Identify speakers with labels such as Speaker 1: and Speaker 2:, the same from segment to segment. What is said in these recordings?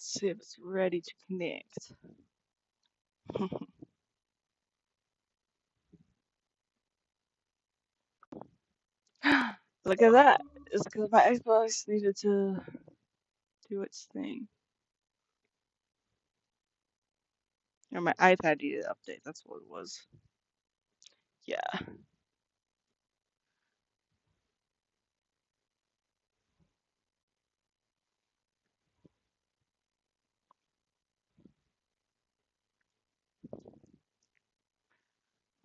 Speaker 1: Let's see if it's ready to connect. Look at that. It's because my Xbox needed to do its thing. Or my iPad needed to update. That's what it was. Yeah.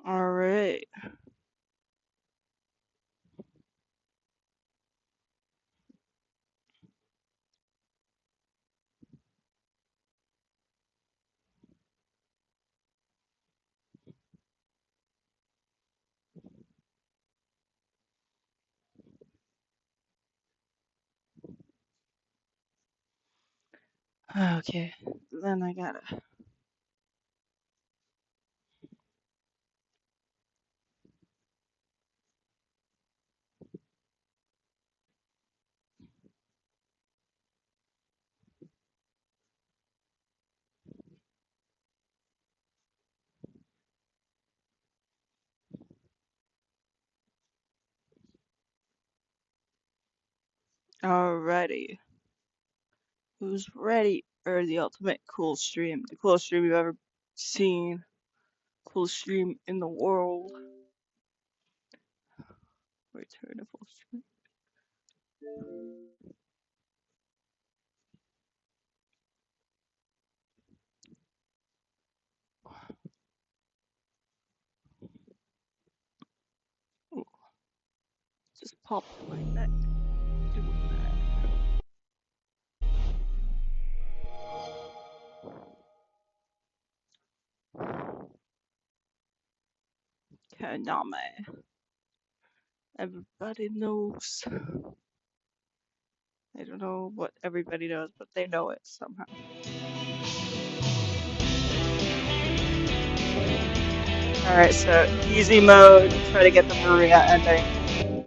Speaker 1: All right. Okay. Then I gotta. Alrighty. Who's ready for the ultimate cool stream? The coolest stream you've ever seen. Coolest stream in the world. Return to full stream. Ooh, just popped my neck doing that. Kaname. Everybody knows. I don't know what everybody knows, but they know it somehow. Alright, so easy mode, try to get the Maria ending.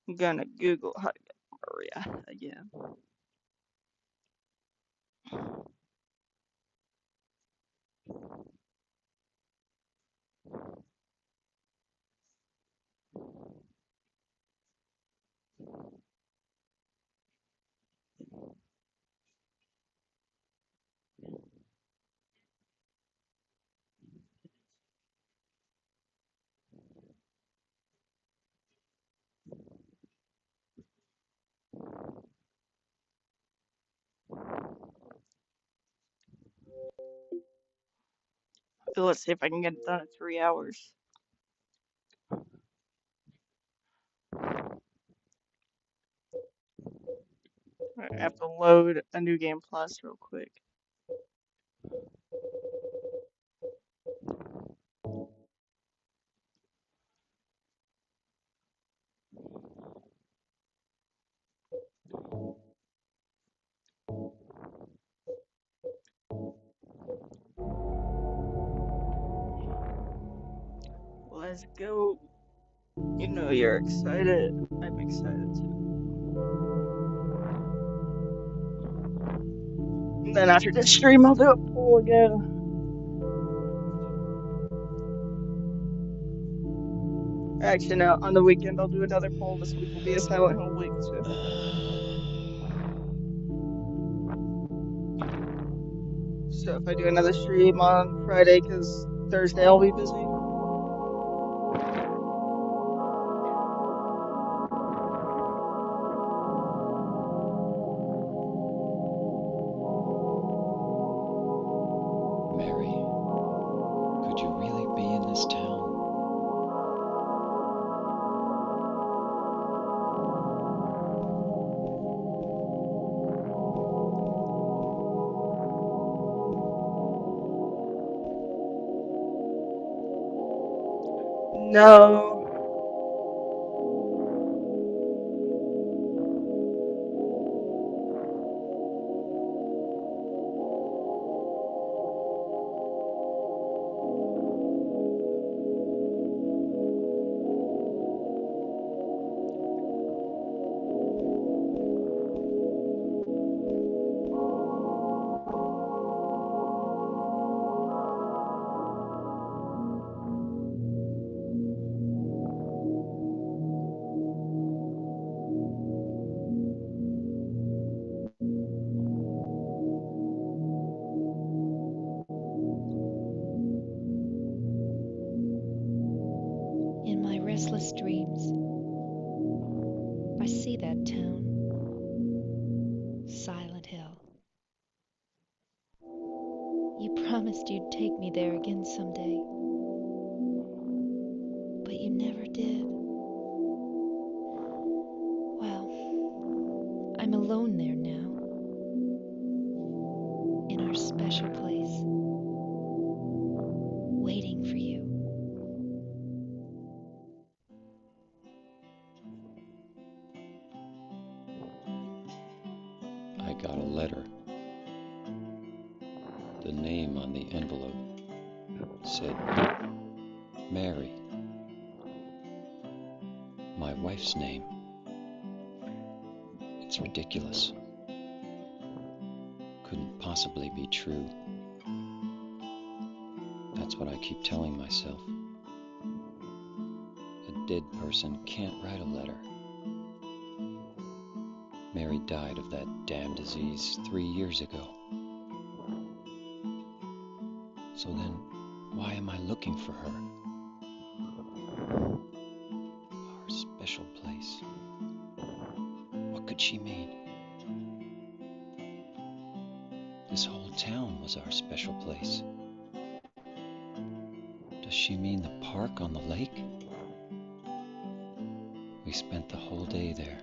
Speaker 1: I'm gonna Google how to get Maria again. So let's see if I can get it done in 3 hours. I have to load a new game plus real quick. Let's go. You know you're excited. I'm excited too. And then after this stream, I'll do a poll again. Actually, no, on the weekend I'll do another poll. This week will be a Silent Hill week too. So if I do another stream on Friday, because Thursday I'll be busy.
Speaker 2: Mary, could you really be in this town?
Speaker 1: No.
Speaker 3: promised you'd take me there again someday. But you never did. Well, I'm alone there now. In our special place. Waiting for you.
Speaker 2: I got a letter. The name on the envelope said Mary. My wife's name. It's ridiculous. Couldn't possibly be true. That's what I keep telling myself. A dead person can't write a letter. Mary died of that damn disease 3 years ago. So then, why am I looking for her? Our special place. What could she mean? This whole town was our special place. Does she mean the park on the lake? We spent the whole day there.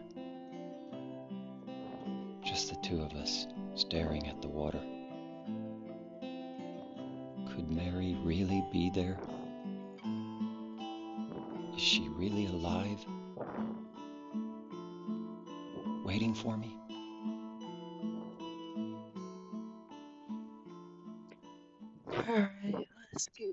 Speaker 2: Just the two of us, staring at the water. Could Mary really be there? Is she really alive? Waiting for me?
Speaker 1: Alright, let's go.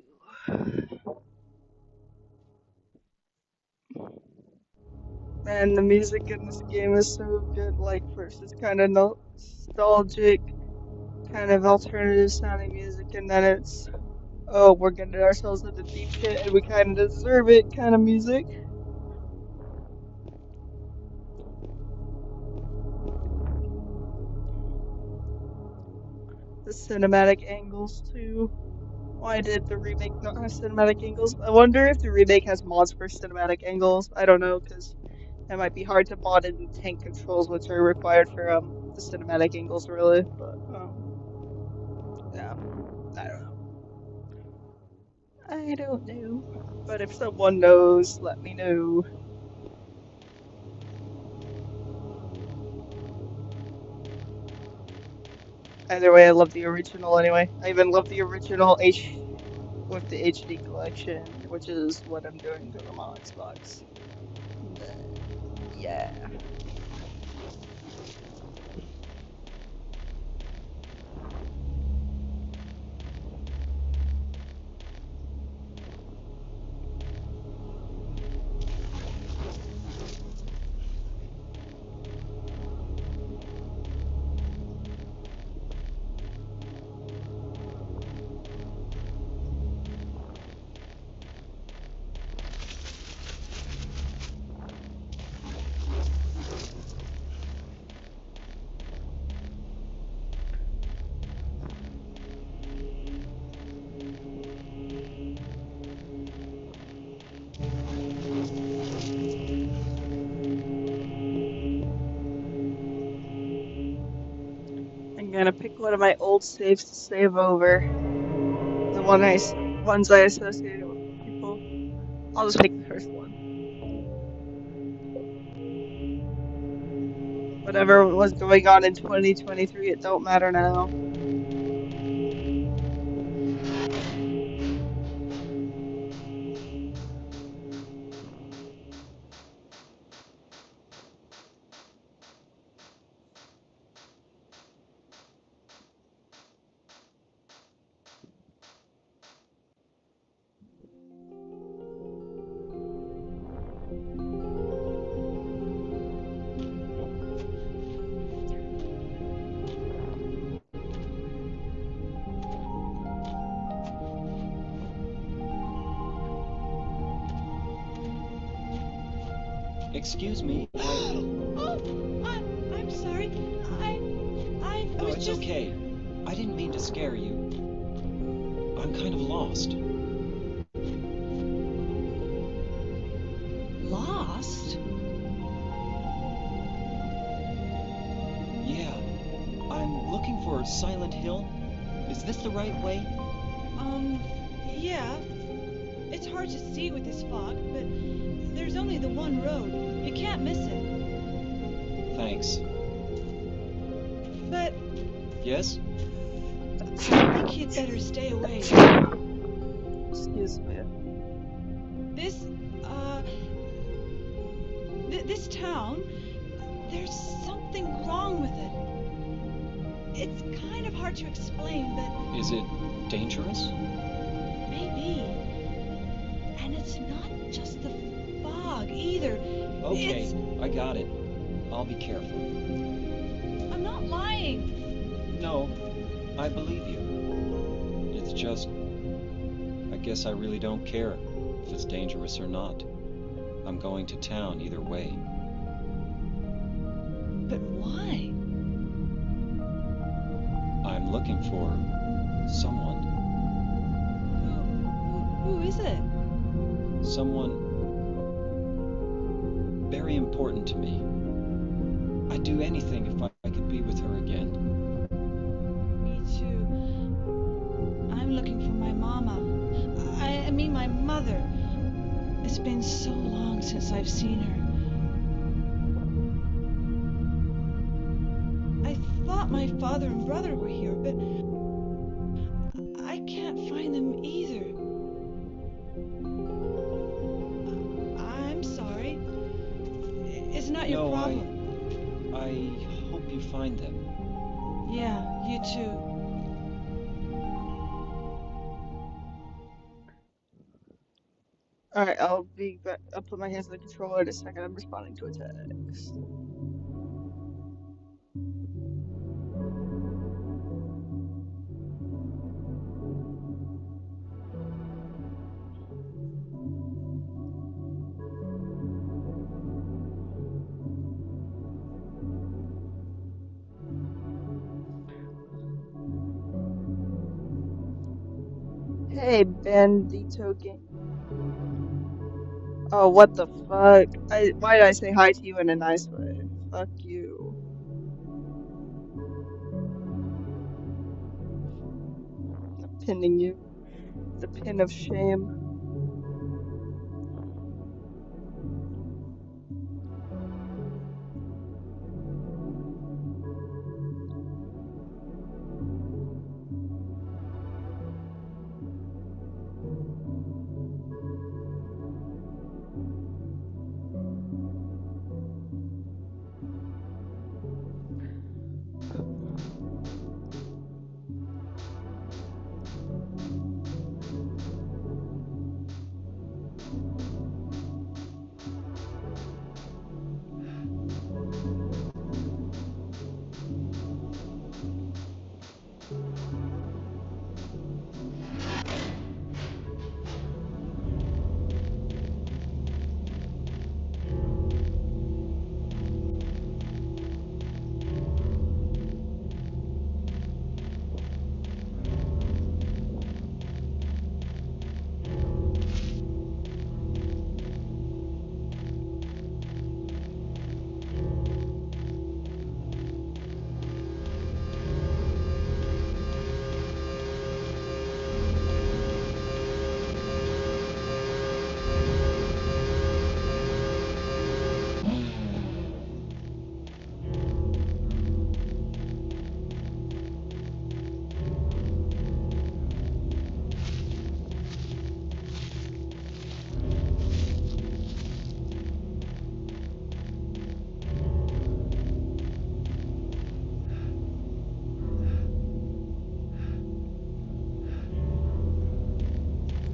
Speaker 1: Man, the music in this game is so good. Like, first it's kind of nostalgic, kind of alternative sounding music, and then it's, oh, we're getting ourselves into deep shit and we kind of deserve it kind of music. The cinematic angles, too. Why did the remake not have cinematic angles? I wonder if the remake has mods for cinematic angles. I don't know, because it might be hard to mod in tank controls, which are required for the cinematic angles, really. But yeah, I don't know. I don't know. But if someone knows, let me know. Either way, I love the original anyway. I even love the original H with the HD collection, which is what I'm doing because I'm on Xbox. But yeah. I'm gonna pick one of my old saves to save over. The ones I associated with people. I'll just pick the first one. Whatever was going on in 2023, it don't matter now.
Speaker 2: Excuse me.
Speaker 4: Oh, I'm sorry. I
Speaker 2: No,
Speaker 4: was
Speaker 2: it's
Speaker 4: just...
Speaker 2: okay. I didn't mean to scare you. I'm kind of lost.
Speaker 4: Lost?
Speaker 2: Yeah, I'm looking for Silent Hill. Is this the right way?
Speaker 4: Um, yeah. It's hard to see with this fog, but there's only the one road. You can't miss it.
Speaker 2: Thanks.
Speaker 4: But
Speaker 2: Yes?
Speaker 4: I think you'd better stay away.
Speaker 1: Excuse me.
Speaker 4: This, uh, this town, there's something wrong with it. It's kind of hard to explain, but
Speaker 2: Is it dangerous?
Speaker 4: maybe. And it's not just the fog either.
Speaker 2: Okay,
Speaker 4: It's...
Speaker 2: I got it. I'll be careful.
Speaker 4: I'm not lying.
Speaker 2: No, I believe you. It's just, I guess I really don't care if it's dangerous or not. I'm going to town either way.
Speaker 4: But why?
Speaker 2: I'm looking for someone.
Speaker 4: Who is it?
Speaker 2: Someone very important to me. I'd do anything if I could be with her again.
Speaker 4: Me too. I'm looking for my mama. I mean my mother. It's been so long since I've seen her. I thought my father and brother were here, but I can't find them either. I'm sorry. It's not your
Speaker 2: No,
Speaker 4: problem.
Speaker 2: I hope you find them.
Speaker 4: Yeah, you too.
Speaker 1: Alright, I'll be back. I'll put my hands on the controller in a second. I'm responding to a text. Hey, Bandito Game. Oh, what the fuck? Why did I say hi to you in a nice way? Fuck you. I'm pinning you. The pin of shame.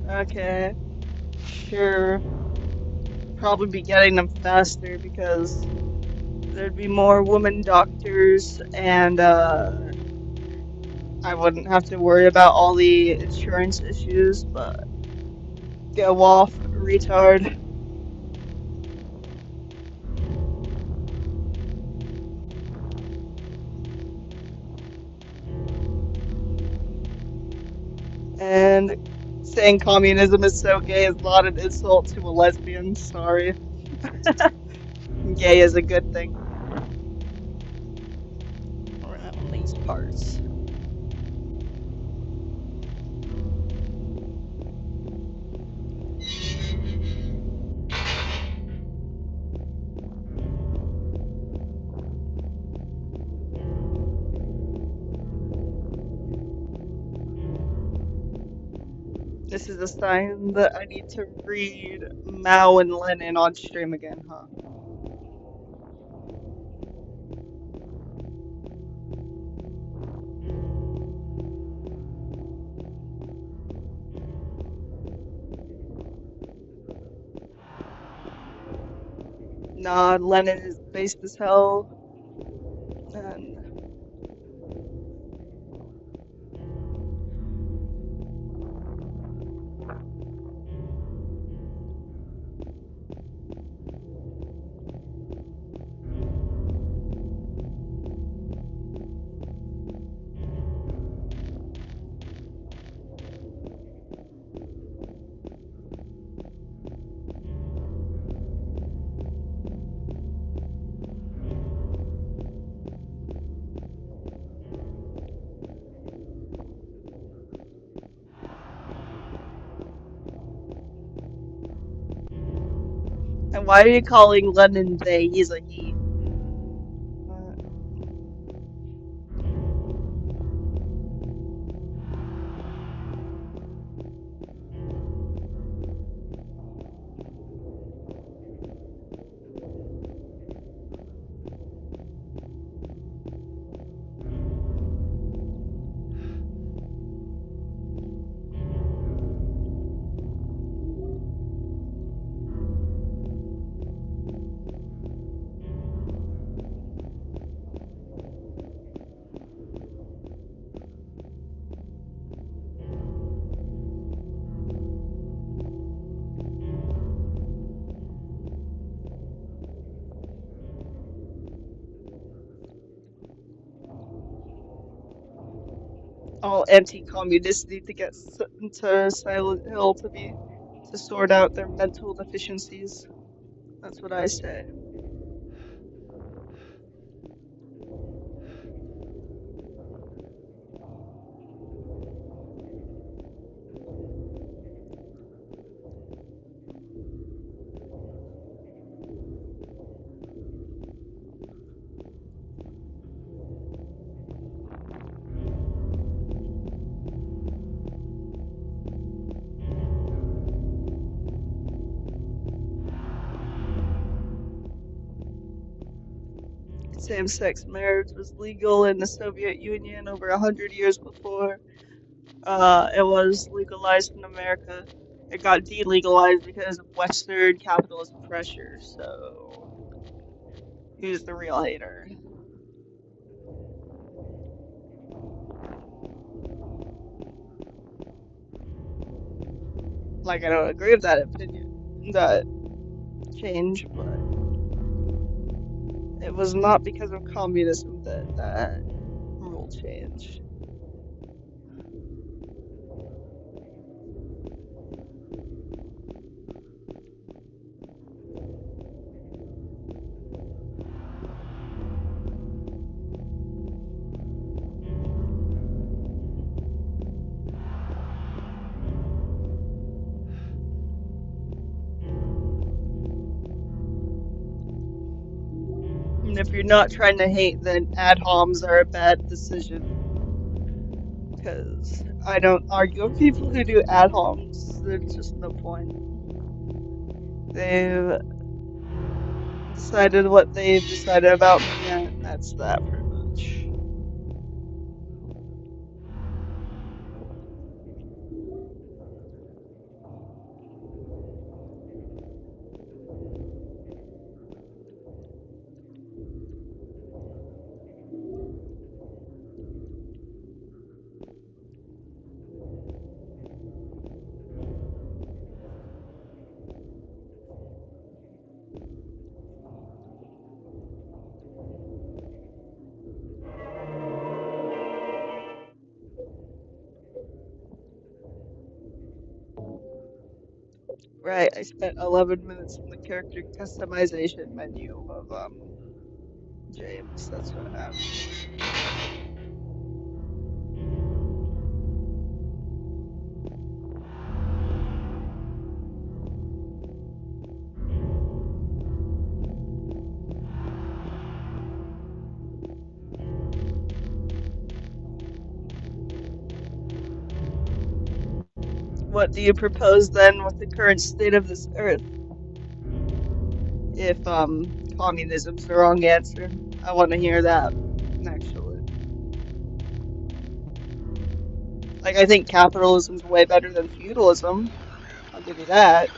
Speaker 1: Okay, sure. Probably be getting them faster because there'd be more woman doctors and I wouldn't have to worry about all the insurance issues, but go off, retard. And saying communism is so gay is not an insult to a lesbian, sorry. Gay is a good thing. Around these parts. This is a sign that I need to read Mao and Lenin on stream again, huh? Nah, Lenin is based as hell, and why are you calling Lenin they? He's a he. Uh, all anti-communists need to get sent into Silent Hill to sort out their mental deficiencies. That's what I say. Same-sex marriage was legal in the Soviet Union over 100 years before it was legalized in America. It got delegalized because of Western capitalist pressure, so who's the real hater? Like, I don't agree with that opinion, that change, but it was not because of communism that that rule changed. And if you're not trying to hate, then ad homs are a bad decision. Because I don't argue with people who do ad homs. There's just no point. They've decided what they've decided about me, and that's that pretty much. Right, I spent 11 minutes in the character customization menu of James. That's what happened. What do you propose then with the current state of this earth? If communism's the wrong answer, I want to hear that actually. Like I think capitalism's way better than feudalism. I'll give you that.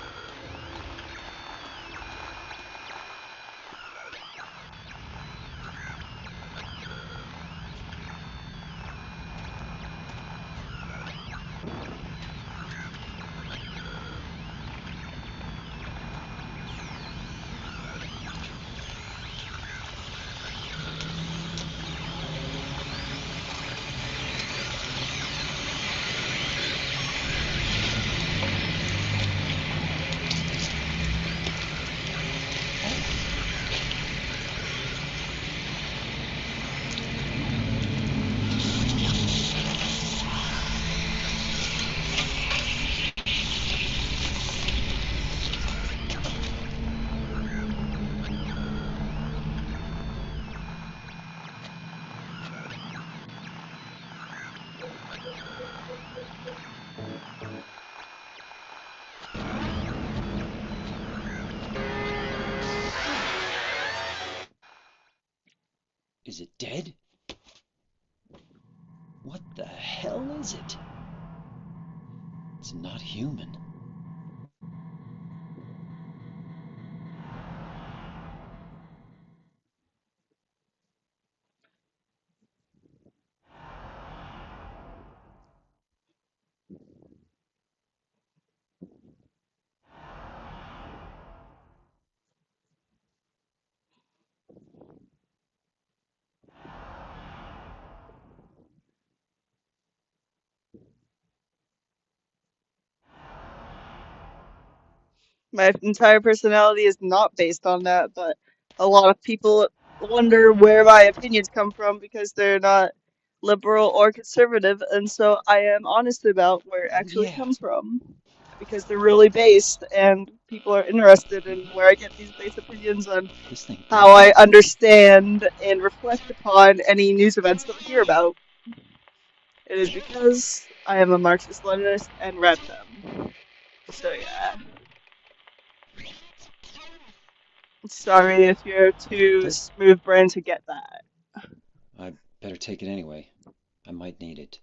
Speaker 2: Is it dead? What the hell is it? It's not human.
Speaker 1: My entire personality is not based on that, but a lot of people wonder where my opinions come from because they're not liberal or conservative, and so I am honest about where it
Speaker 2: Oh,
Speaker 1: actually
Speaker 2: yeah.
Speaker 1: comes from because they're really based, and people are interested in where I get these base opinions on
Speaker 2: This thing
Speaker 1: how
Speaker 2: blew
Speaker 1: I
Speaker 2: up.
Speaker 1: understand and reflect upon any news events that I hear about. It is because I am a Marxist Leninist and read them. So yeah. Sorry if you're too
Speaker 2: Does
Speaker 1: smooth brain to get that.
Speaker 2: I better take it anyway. I might need it.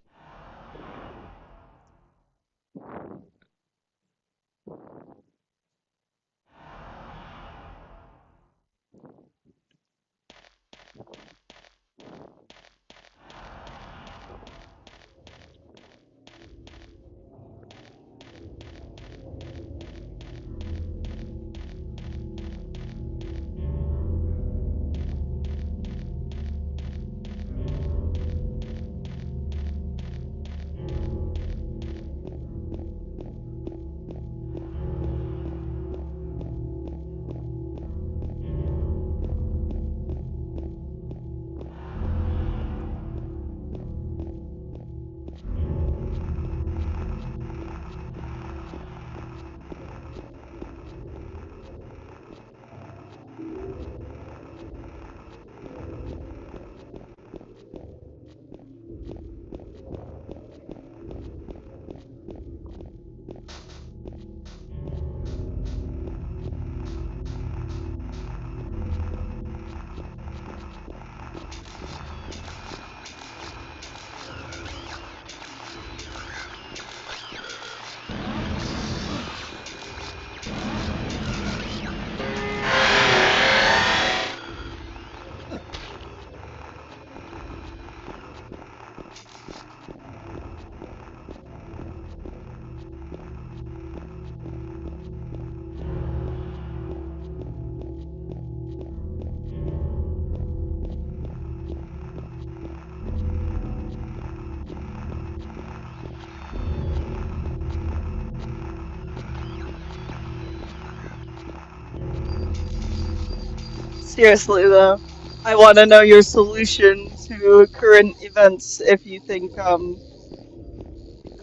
Speaker 1: Seriously though, I want to know your solution to current events if you think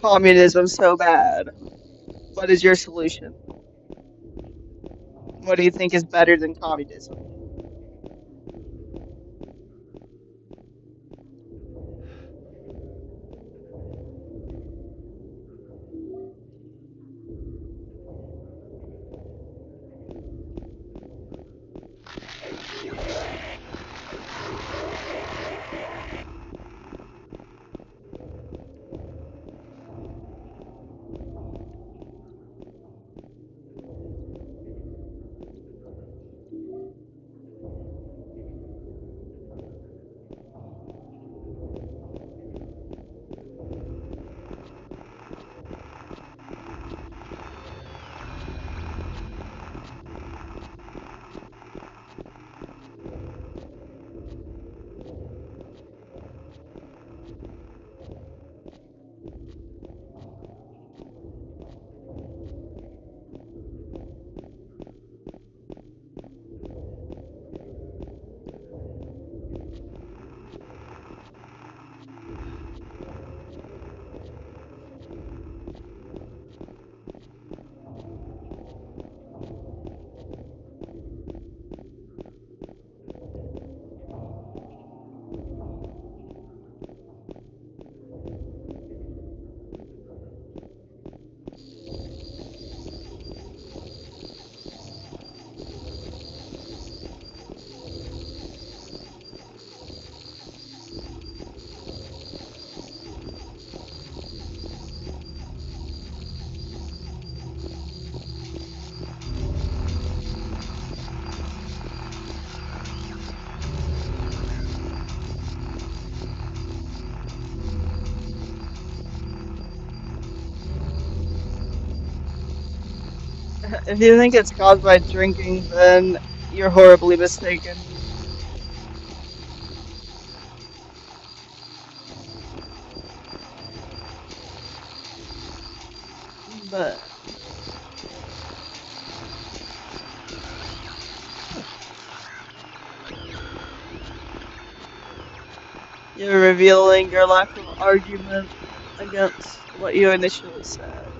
Speaker 1: communism's so bad. What is your solution? What do you think is better than communism? If you think it's caused by drinking, then you're horribly mistaken. But you're revealing your lack of argument against what you initially said.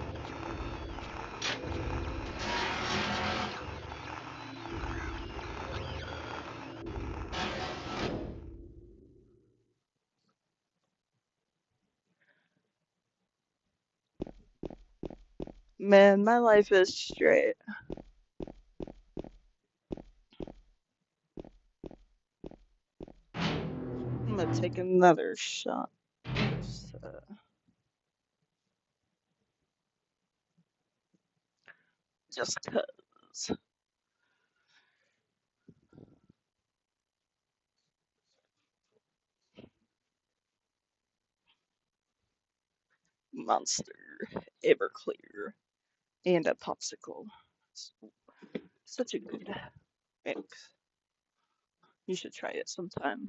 Speaker 1: Man, my life is straight. I'm gonna take another shot. Just 'cause. Monster, Everclear, and a popsicle. Such a good mix. You should try it sometime.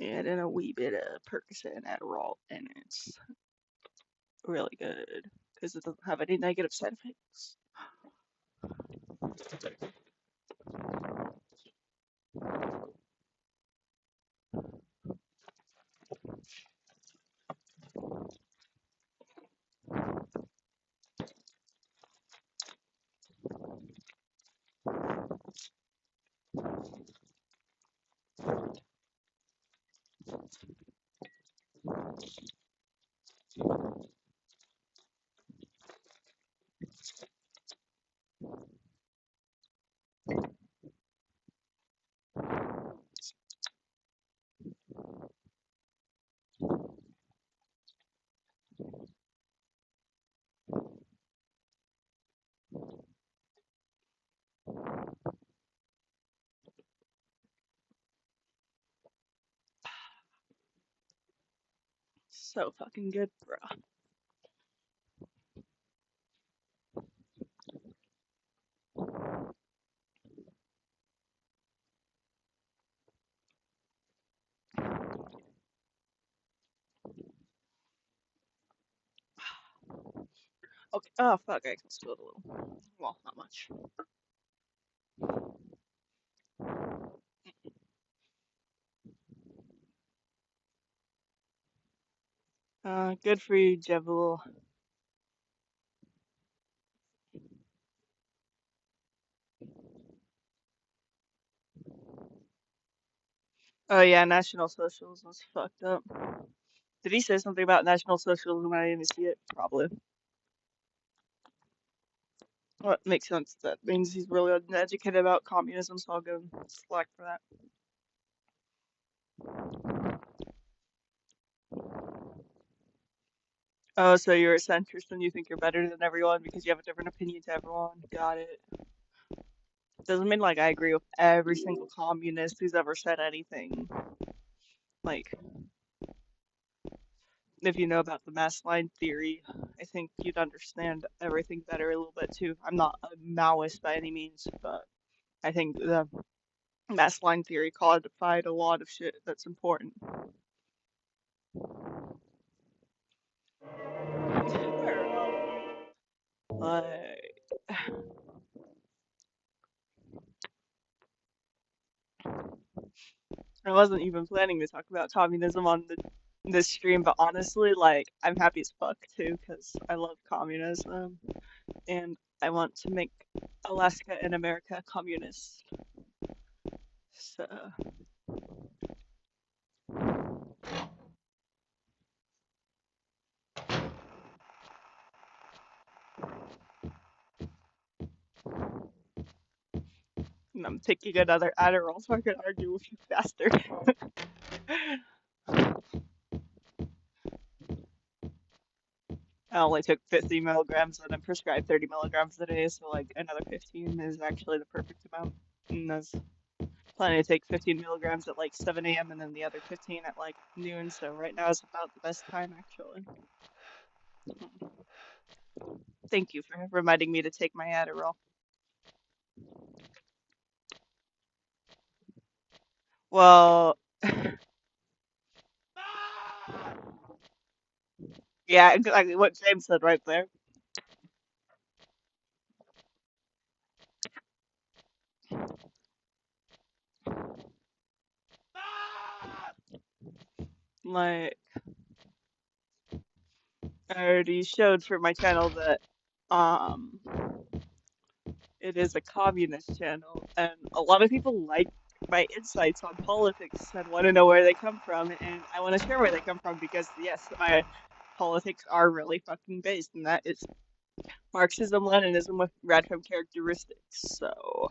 Speaker 1: And then a wee bit of Percocet and Adderall, and it's really good because it doesn't have any negative side effects. So fucking good, bro. Okay. Oh fuck, I can spill it a little. Well, not much. Good for you, Jevil. Oh yeah, National Socialism is fucked up. Did he say something about National Socialism when I didn't see it? Probably. Well, it makes sense. That means he's really uneducated about communism, so I'll give him slack for that. Oh, so you're a centrist and you think you're better than everyone because you have a different opinion to everyone. Got it. Doesn't mean like I agree with every single communist who's ever said anything. Like, if you know about the mass line theory, I think you'd understand everything better a little bit too. I'm not a Maoist by any means, but I think the mass line theory codified a lot of shit that's important. Like, I wasn't even planning to talk about communism on this stream, but honestly, like, I'm happy as fuck too, because I love communism, and I want to make Alaska and America communist. So, and I'm taking another Adderall so I can argue with you faster. I only took 50 milligrams and I'm prescribed 30 milligrams a day, so like another 15 is actually the perfect amount. And I was planning to take 15 milligrams at like 7 a.m. and then the other 15 at like noon, so right now is about the best time actually. Thank you for reminding me to take my Adderall. Well, yeah, exactly what James said right there. Like, I already showed for my channel that um it is a communist channel, and a lot of people like my insights on politics and want to know where they come from, and I want to share where they come from because, yes, my politics are really fucking based, and that is Marxism, Leninism with random characteristics. So,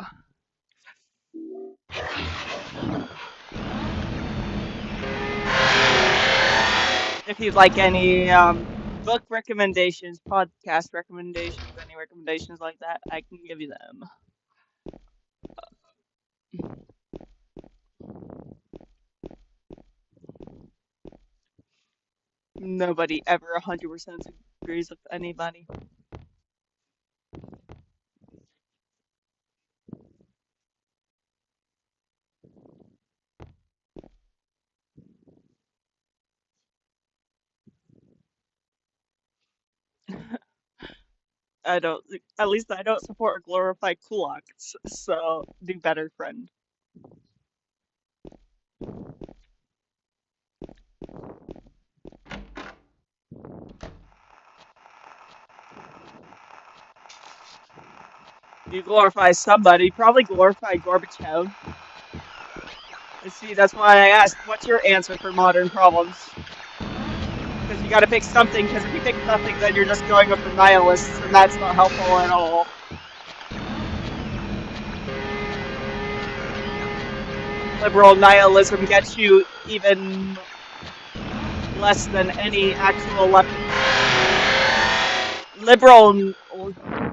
Speaker 1: if you'd like any book recommendations, podcast recommendations, any recommendations like that, I can give you them. Nobody ever 100% agrees with anybody. I don't, at least I don't support or glorify kulaks, so do better, friend. You glorify somebody, probably glorify Gorbachev. And see, that's why I asked, what's your answer for modern problems? Because you gotta pick something, because if you pick nothing, then you're just going with the nihilists, and that's not helpful at all. Liberal nihilism gets you even less than any actual left. Liberal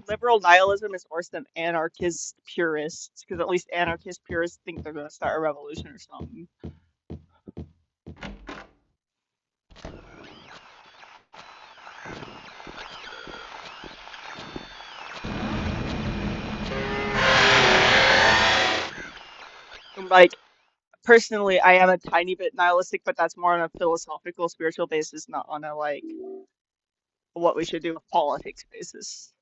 Speaker 1: liberal nihilism is worse than anarchist purists, because at least anarchist purists think they're gonna start a revolution or something. Like, personally, I am a tiny bit nihilistic, but that's more on a philosophical, spiritual basis, not on a like what we should do with politics basis.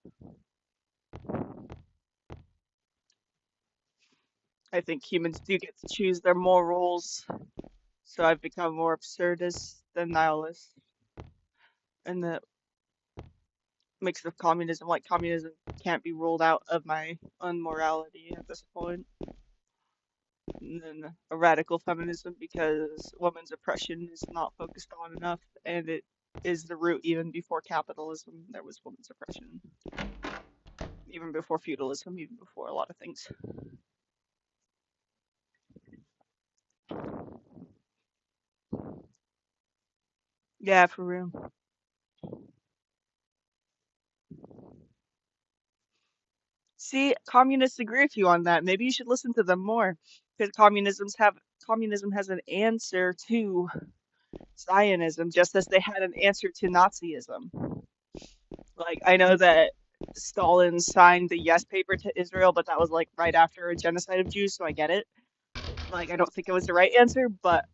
Speaker 1: I think humans do get to choose their morals, so I've become more absurdist than nihilist, and the mix of communism, like communism, can't be ruled out of my unmorality at this point. And then a radical feminism because women's oppression is not focused on enough, and it is the root even before capitalism. There was women's oppression, even before feudalism, even before a lot of things. Yeah, for real. See, communists agree with you on that. Maybe you should listen to them more, because communism has an answer to Zionism, just as they had an answer to Nazism. Like, I know that Stalin signed the yes paper to Israel, but that was like right after a genocide of Jews, so I get it. Like, I don't think it was the right answer, but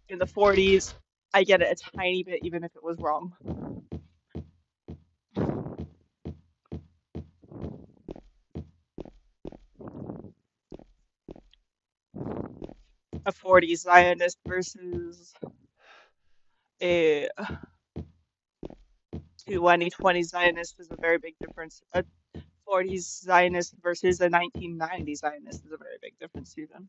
Speaker 1: in the 40s, I get it a tiny bit, even if it was wrong. A 40s Zionist versus a 2020 Zionist is a very big difference. A 40s Zionist versus a 1990 Zionist is a very big difference, even.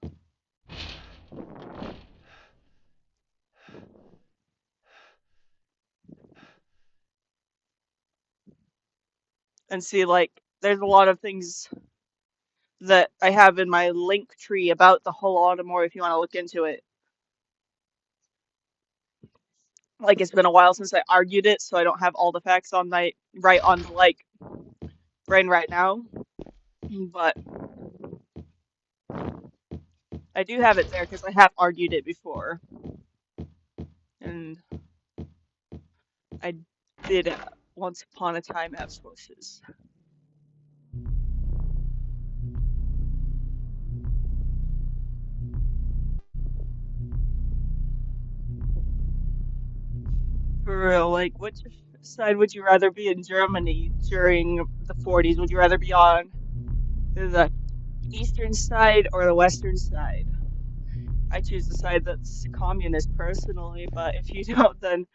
Speaker 1: And see, like, there's a lot of things that I have in my link tree about the Holodomor if you want to look into it. Like it's been a while since I argued it, so I don't have all the facts on my right on the like brain right now. But I do have it there because I have argued it before, and I did once upon a time have sources. For real, like which side would you rather be in Germany during the 40s? Would you rather be on the eastern side or the western side? I choose the side that's communist personally, but if you don't, then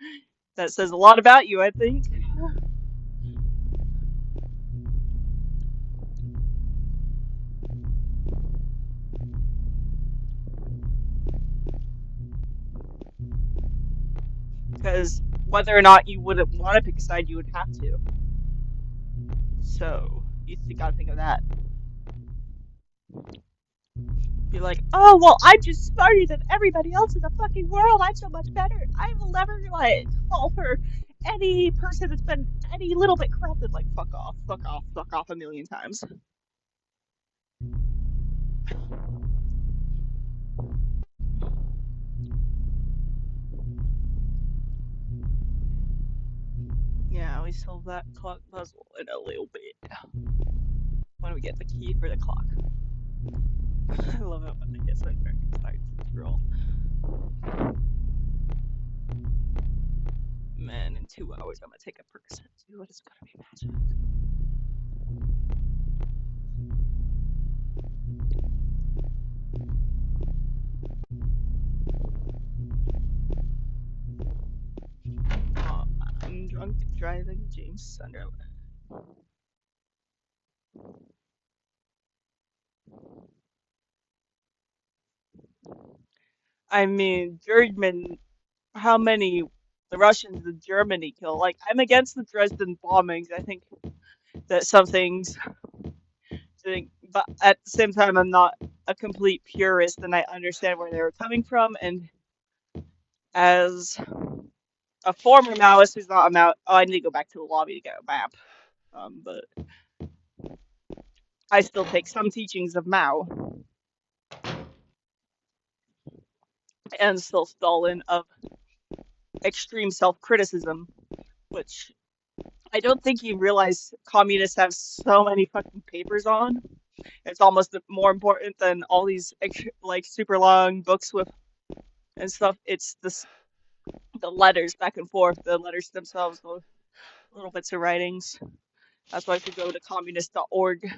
Speaker 1: that says a lot about you, I think. Because whether or not you wouldn't want to pick a side, you would have to. So gotta think of that. Be like, oh well, I'm just smarter than everybody else in the fucking world. I'm so much better. I will never like fall for any person that's been any little bit corrupted. Like, fuck off, fuck off, fuck off a million times. Yeah, we solved that clock puzzle in a little bit. When we get the key for the clock. I love it when I get so very excited to scroll. Man, in 2 hours I'm gonna take a Percocet too, and it's gonna be magic. Oh, I'm drunk driving James Sunderland. I mean, German, how many the Russians and Germany kill? Like, I'm against the Dresden bombings. I think that some things, but at the same time, I'm not a complete purist, and I understand where they were coming from. And as a former Maoist who's not a Mao, oh, I need to go back to the lobby to get a map. But I still take some teachings of Mao and still Stalin of extreme self-criticism, which I don't think you realize communists have so many fucking papers on. It's almost more important than all these like super long books with and stuff. It's the letters back and forth, the letters themselves, the little bits of writings. That's why if you go to communist.org,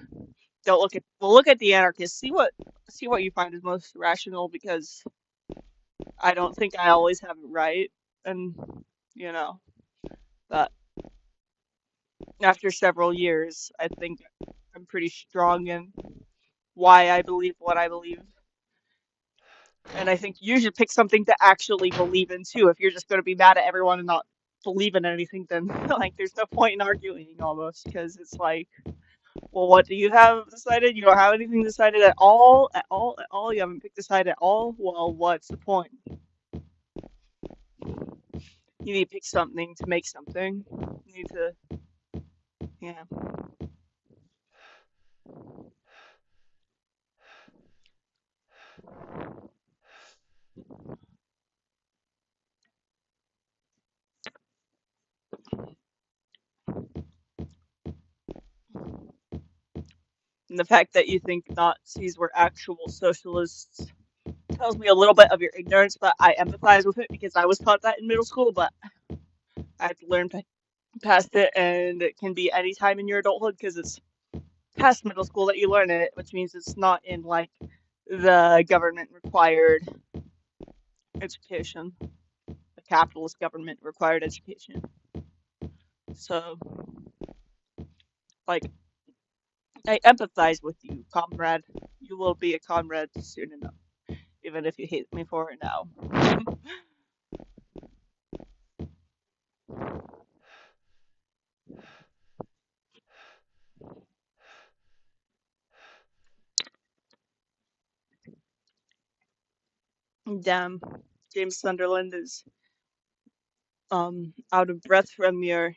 Speaker 1: don't look at look at the anarchists. See what you find is most rational because I don't think I always have it right, and you know that after several years, I think I'm pretty strong in why I believe what I believe. And I think you should pick something to actually believe in too. If you're just going to be mad at everyone and not believe in anything, then like there's no point in arguing almost because it's like, well, what do you have decided? You don't have anything decided at all, at all, at all. You haven't picked a side at all. Well, what's the point? You need to pick something to make something. You need to, yeah. And the fact that you think Nazis were actual socialists tells me a little bit of your ignorance, but I empathize with it because I was taught that in middle school, but I had to learn past it, and it can be any time in your adulthood because it's past middle school that you learn it, which means it's not in like the government required education, the capitalist government required education. So, like, I empathize with you, comrade. You will be a comrade soon enough, even if you hate me for it now. Damn, James Sunderland is out of breath from your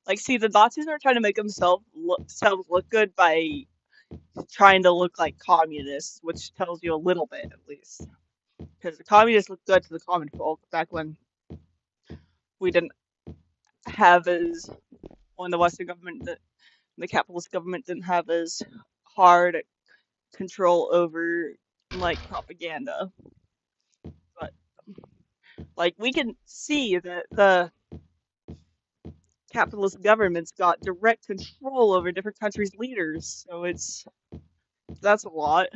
Speaker 1: like. See, the Nazis are trying to make themselves look good by trying to look like communists, which tells you a little bit at least. Because the communists looked good to the common folk back when we didn't have as when the Western government, the capitalist government didn't have as hard control over like propaganda. But like we can see that the capitalist government's got direct control over different countries' leaders, so that's a lot.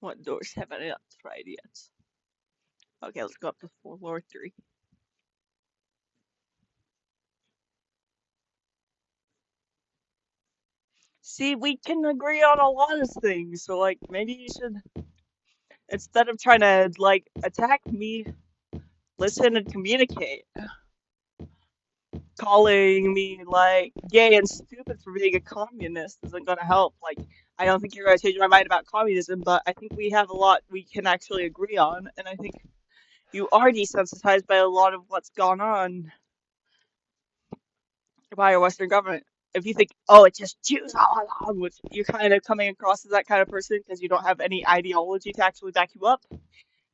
Speaker 1: What doors haven't I tried yet? Okay, let's go up to floor 3. See, we can agree on a lot of things, so like maybe you should, instead of trying to like attack me, listen and communicate. Calling me like gay and stupid for being a communist isn't gonna help. Like, I don't think you're gonna change my mind about communism, but I think we have a lot we can actually agree on, and I think you are desensitized by a lot of what's gone on by our Western government. If you think, oh, it's just Jews all along, which you're kind of coming across as that kind of person because you don't have any ideology to actually back you up,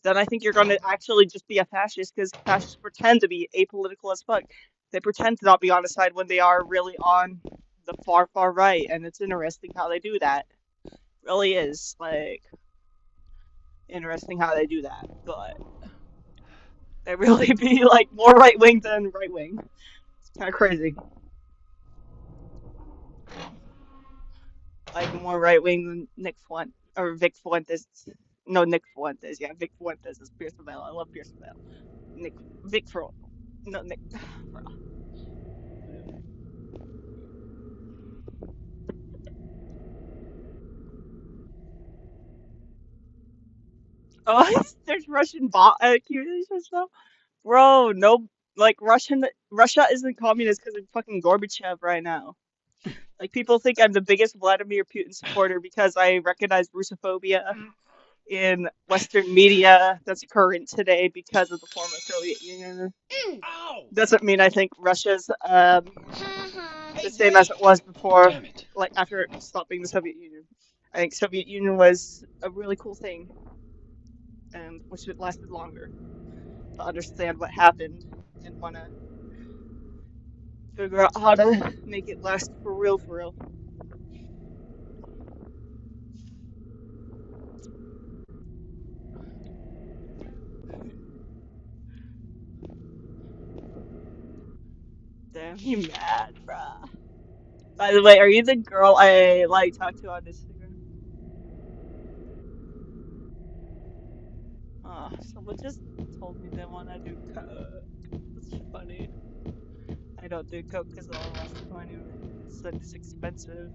Speaker 1: then I think you're going to actually just be a fascist because fascists pretend to be apolitical as fuck. They pretend to not be on a side when they are really on the far, far right, and it's interesting how they do that. It really is, like, interesting how they do that, but they really be, like, more right-wing than right-wing. It's kind of crazy. Like, more right-wing than Nick Fuentes, or Vic Fuentes. No, Nick Fuentes, yeah, Vic Fuentes is Pierce Lavelle. I love Pierce Lavelle. Vic for, no, Nick, oh, there's Russian bot accusations now? Bro, no, like, Russia isn't communist because of fucking Gorbachev right now. Like, people think I'm the biggest Vladimir Putin supporter because I recognize Russophobia in Western media that's current today because of the former Soviet Union.
Speaker 2: Ow!
Speaker 1: Doesn't mean I think Russia's the
Speaker 2: Hey,
Speaker 1: same as it was before,
Speaker 2: Damn it!
Speaker 1: like, after stopping the Soviet Union. I think Soviet Union was a really cool thing, and wish it lasted longer to understand what happened and want to figure out how to make it last for real, for real. Damn, you mad, bruh. By the way, are you the girl I like talked to on Instagram? Oh, someone just told me they want to do coke. That's funny. I don't do coke because all the last time I said it's expensive.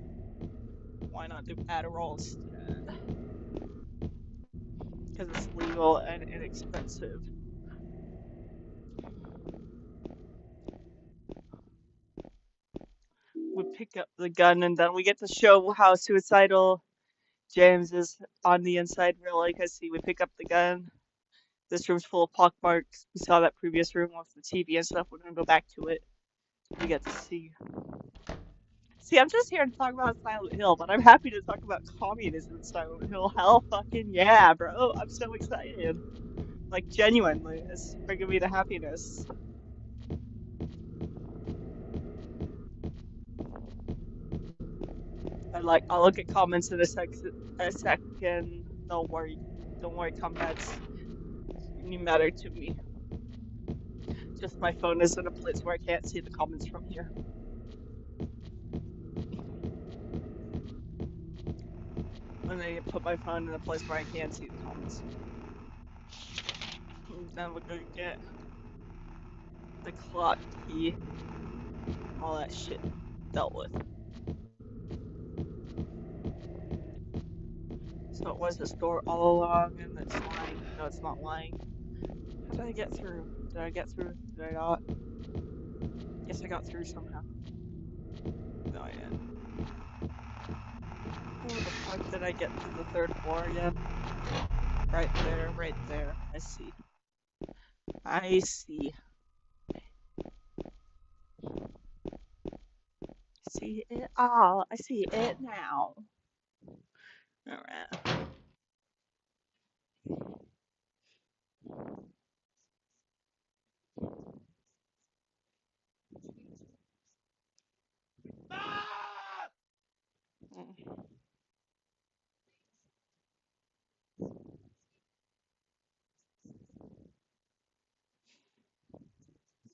Speaker 1: Why not do Adderall instead? Because it's legal and inexpensive. We pick up the gun and then we get to show how suicidal James is on the inside, really, because he would pick up the gun. This room's full of pockmarks. We saw that previous room with the TV and stuff. We're gonna go back to it. We get to see. See, I'm just here to talk about Silent Hill, but I'm happy to talk about communism in Silent Hill. Hell fucking yeah, bro. I'm so excited. Like, genuinely. It's bringing me to happiness. And, like, I'll look at comments in a second. Don't worry. Don't worry, comrades. You matter to me. Just my phone is in a place where I can't see the comments from here. And I put my phone in a place where I can see the comments. And then we're gonna get the clock key, all that shit dealt with. So it was this door all along, and it's lying. No, it's not lying. How did I get through? Did I get through? Did I not? Guess I got through somehow. Oh yeah. How the fuck did I get to the third floor again? Right there, right there. I see. I see. See it all. I see it now. Alright.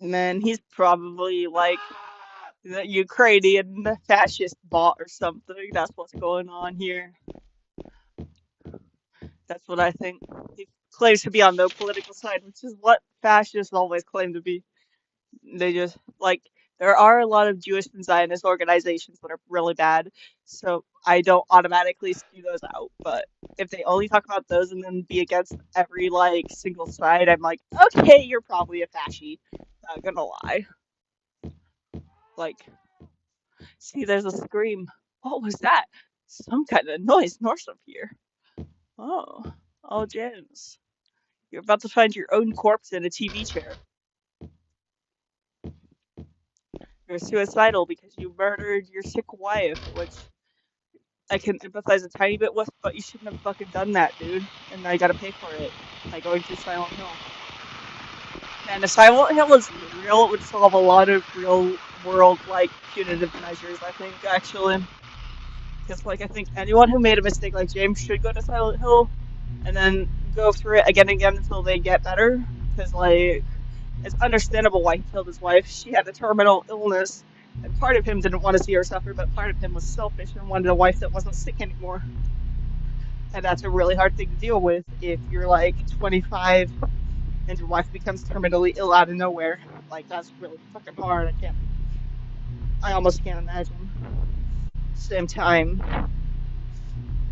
Speaker 1: And then he's probably like the Ukrainian fascist bot or something. That's what's going on here. That's what I think. He claims to be on no political side, which is what fascists always claim to be. They just like there are a lot of Jewish and Zionist organizations that are really bad, so I don't automatically spew those out. But if they only talk about those and then be against every like single side, I'm like, okay, you're probably a fasci. Not gonna lie. Like, see, there's a scream. What was that? Some kind of noise north of here. Oh, oh, James, you're about to find your own corpse in a TV chair. You're suicidal because you murdered your sick wife, which I can empathize a tiny bit with, but you shouldn't have fucking done that, dude. And now you gotta pay for it by going through Silent Hill. Man, if Silent Hill was real, it would solve a lot of real world, like, punitive measures, I think, actually. Because, like, I think anyone who made a mistake like James should go to Silent Hill and then go through it again and again until they get better. Because, like, it's understandable why he killed his wife. She had a terminal illness, and part of him didn't want to see her suffer, but part of him was selfish and wanted a wife that wasn't sick anymore. And that's a really hard thing to deal with if you're like 25 and your wife becomes terminally ill out of nowhere. Like, that's really fucking hard. I almost can't imagine. Same time,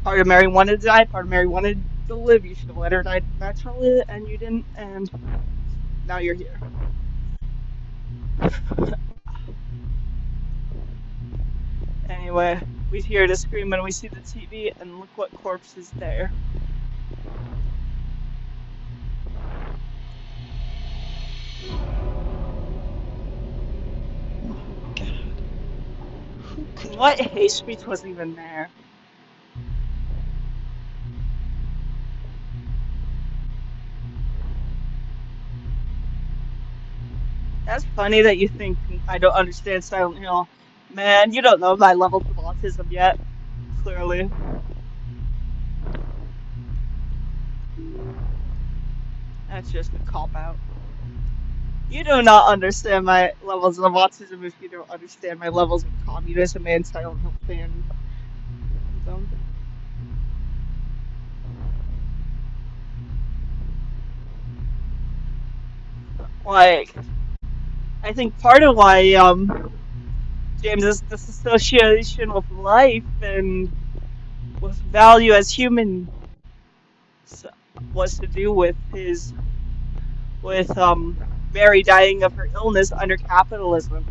Speaker 1: part of Mary wanted to die, part of Mary wanted to live. You should have let her die naturally, and you didn't, and now you're here. Anyway, we hear the scream when we see the TV, and look what corpse is there.
Speaker 2: God. Who could
Speaker 1: What
Speaker 2: have
Speaker 1: hate speech was even there? That's funny that you think I don't understand Silent Hill. Man, you don't know my levels of autism yet. Clearly. That's just a cop out. You do not understand my levels of autism if you don't understand my levels of communism and Silent Hill fandom. Like, I think part of why James's disassociation with life and with value as human was to do with his with Mary dying of her illness under capitalism.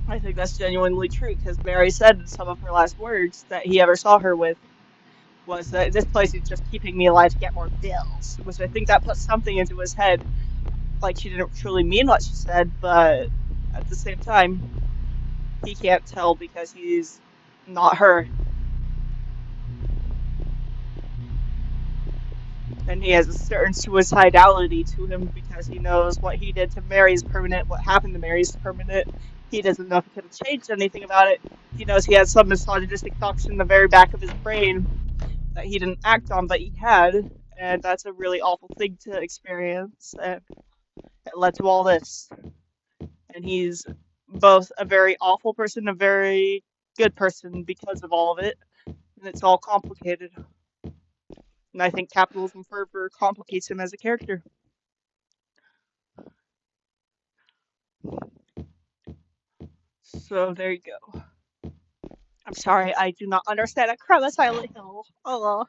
Speaker 1: I think that's genuinely true because Mary said in some of her last words that he ever saw her with was that this place is just keeping me alive to get more bills, which I think that put something into his head. Like, she didn't truly mean what she said, but at the same time, he can't tell because he's not her. And he has a certain suicidality to him because he knows what he did to Mary is permanent, what happened to Mary is permanent. He doesn't know if he could have changed anything about it. He knows he has some misogynistic thoughts in the very back of his brain that he didn't act on, but he had. And that's a really awful thing to experience. And it led to all this. And he's both a very awful person and a very good person because of all of it. And it's all complicated. And I think capitalism further complicates him as a character. So there you go. I'm sorry, I do not understand a crime of Silent Hill. Oh,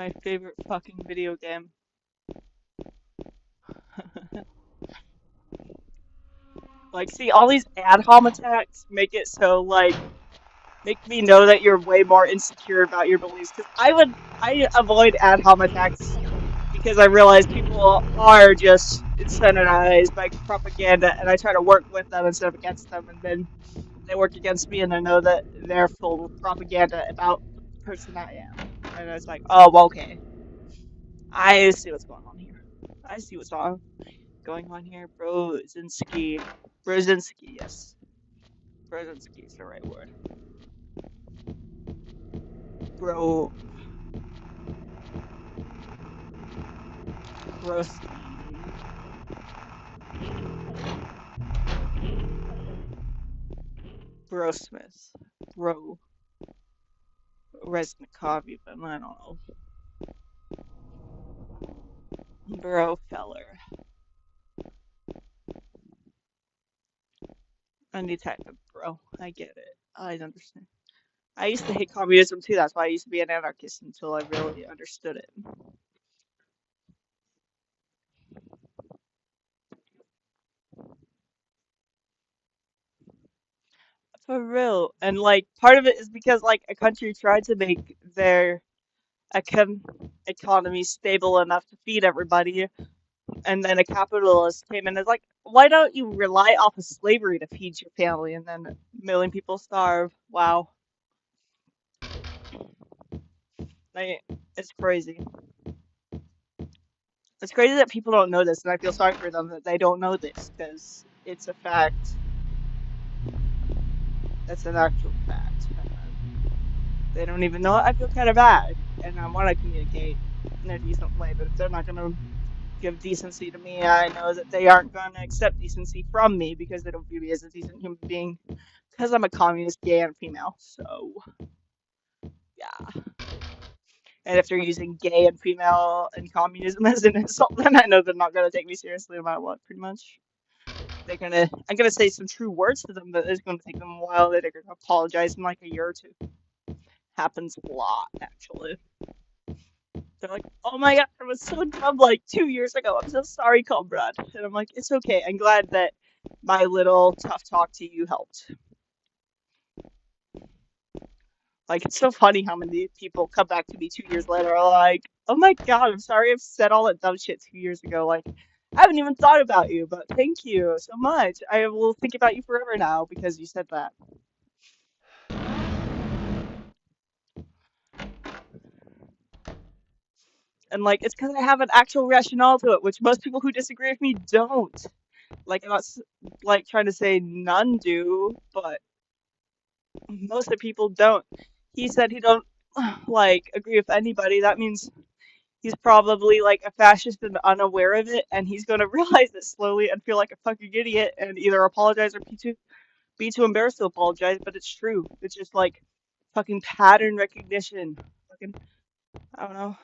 Speaker 1: My favorite fucking video game. Like, see, all these ad hom attacks make it so, like, make me know that you're way more insecure about your beliefs. Because I avoid ad hom attacks because I realize people are just incentivized by propaganda, and I try to work with them instead of against them, and then they work against me, and I know that they're full of propaganda about the person I am. And it's like, oh, well, okay. I see what's going on here. I see what's going on here. Brozinski. Brozinski, yes. Brozinski is the right word. Bro. Broski. Brosmith. Bro. Resnikov, even. I don't know. Bro feller. Undetected, bro. I get it. I understand. I used to hate communism too. That's why I used to be an anarchist until I really understood it. For real. And like part of it is because like a country tried to make their econ economy stable enough to feed everybody, and then a capitalist came in and is like, why don't you rely off of slavery to feed your family? And then a million people starve. Wow. Like, it's crazy. It's crazy that people don't know this, and I feel sorry for them that they don't know this, because it's a fact. That's an actual fact. They don't even know it. I feel kind of bad, and I want to communicate in a decent way, but if they're not going to give decency to me, I know that they aren't going to accept decency from me because they don't view me as a decent human being, because I'm a communist, gay, and female, so, yeah. And if they're using gay and female and communism as an insult, then I know they're not going to take me seriously no matter what, pretty much. I'm gonna say some true words to them, but it's gonna take them a while. They're gonna apologize in like a year or two. Happens a lot, actually. They're like, oh my god, I was so dumb like 2 years ago. I'm so sorry, comrade. And I'm like, it's okay. I'm glad that my little tough talk to you helped. Like, it's so funny how many people come back to me 2 years later are like, oh my god, I'm sorry I've said all that dumb shit 2 years ago. Like, I haven't even thought about you, but thank you so much. I will think about you forever now because you said that. And like, it's because I have an actual rationale to it, which most people who disagree with me don't. Like, I'm not like trying to say none do, but most of the people don't. He said he don't like agree with anybody. That means he's probably like a fascist and unaware of it, and he's gonna realize it slowly and feel like a fucking idiot and either apologize or be too embarrassed to apologize. But it's true. It's just like fucking pattern recognition. Fucking, I don't know.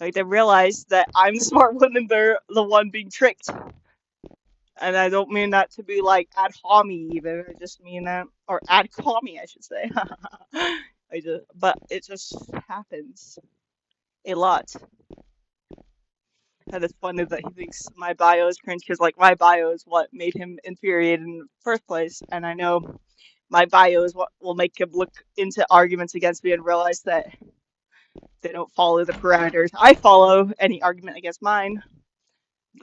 Speaker 1: Like they realize that I'm the smart one and they're the one being tricked. And I don't mean that to be like ad homie even. I just mean that, or ad commie, I should say. But it just happens a lot. And it's funny that he thinks my bio is cringe because like my bio is what made him infuriated in the first place. And I know my bio is what will make him look into arguments against me and realize that they don't follow the parameters I follow. Any argument against mine,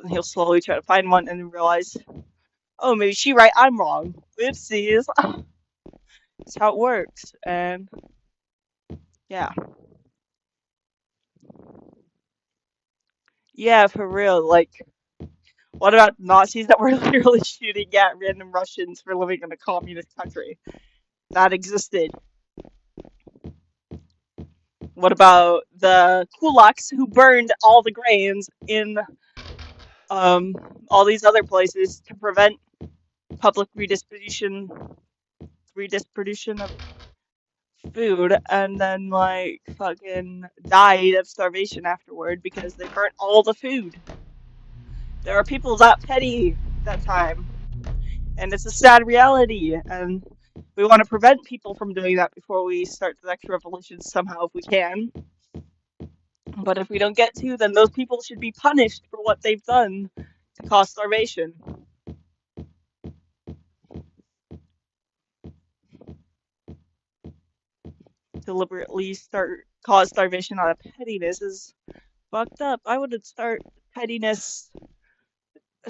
Speaker 1: he'll slowly try to find one and then realize, oh, maybe she's right, I'm wrong. Oopsies. That's how it works. And yeah. Yeah, for real. Like, what about Nazis that were literally shooting at random Russians for living in a communist country? That existed. What about the kulaks who burned all the grains in all these other places to prevent public redistribution of food, and then like fucking died of starvation afterward because they burnt all the food. There are people that petty that time, and it's a sad reality, and we want to prevent people from doing that before we start the next revolution somehow if we can. But if we don't get to, then those people should be punished for what they've done to cause starvation. Deliberately cause starvation out of pettiness is fucked up. I would start pettiness,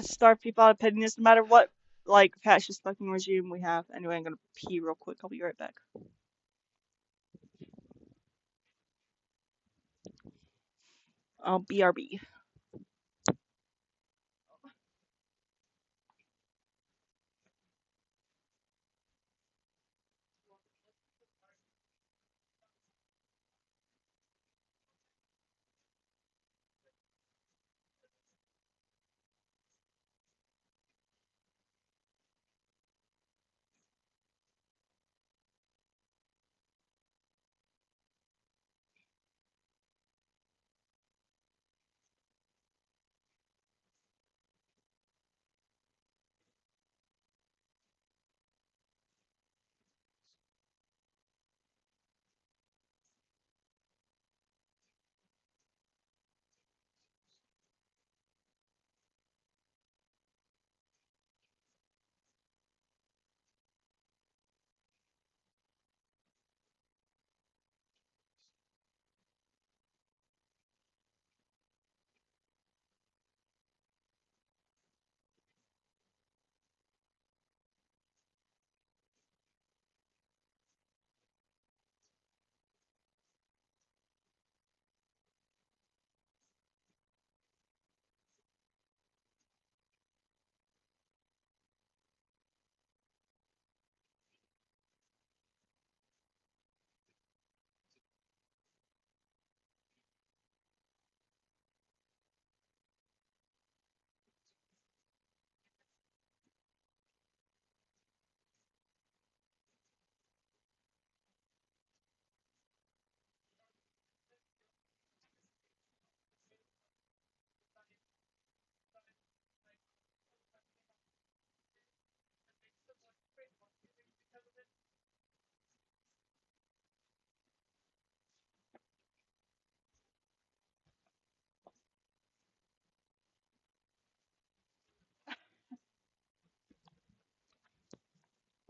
Speaker 1: starve people out of pettiness, no matter what like fascist fucking regime we have. Anyway, I'm gonna pee real quick. I'll be right back. BRB.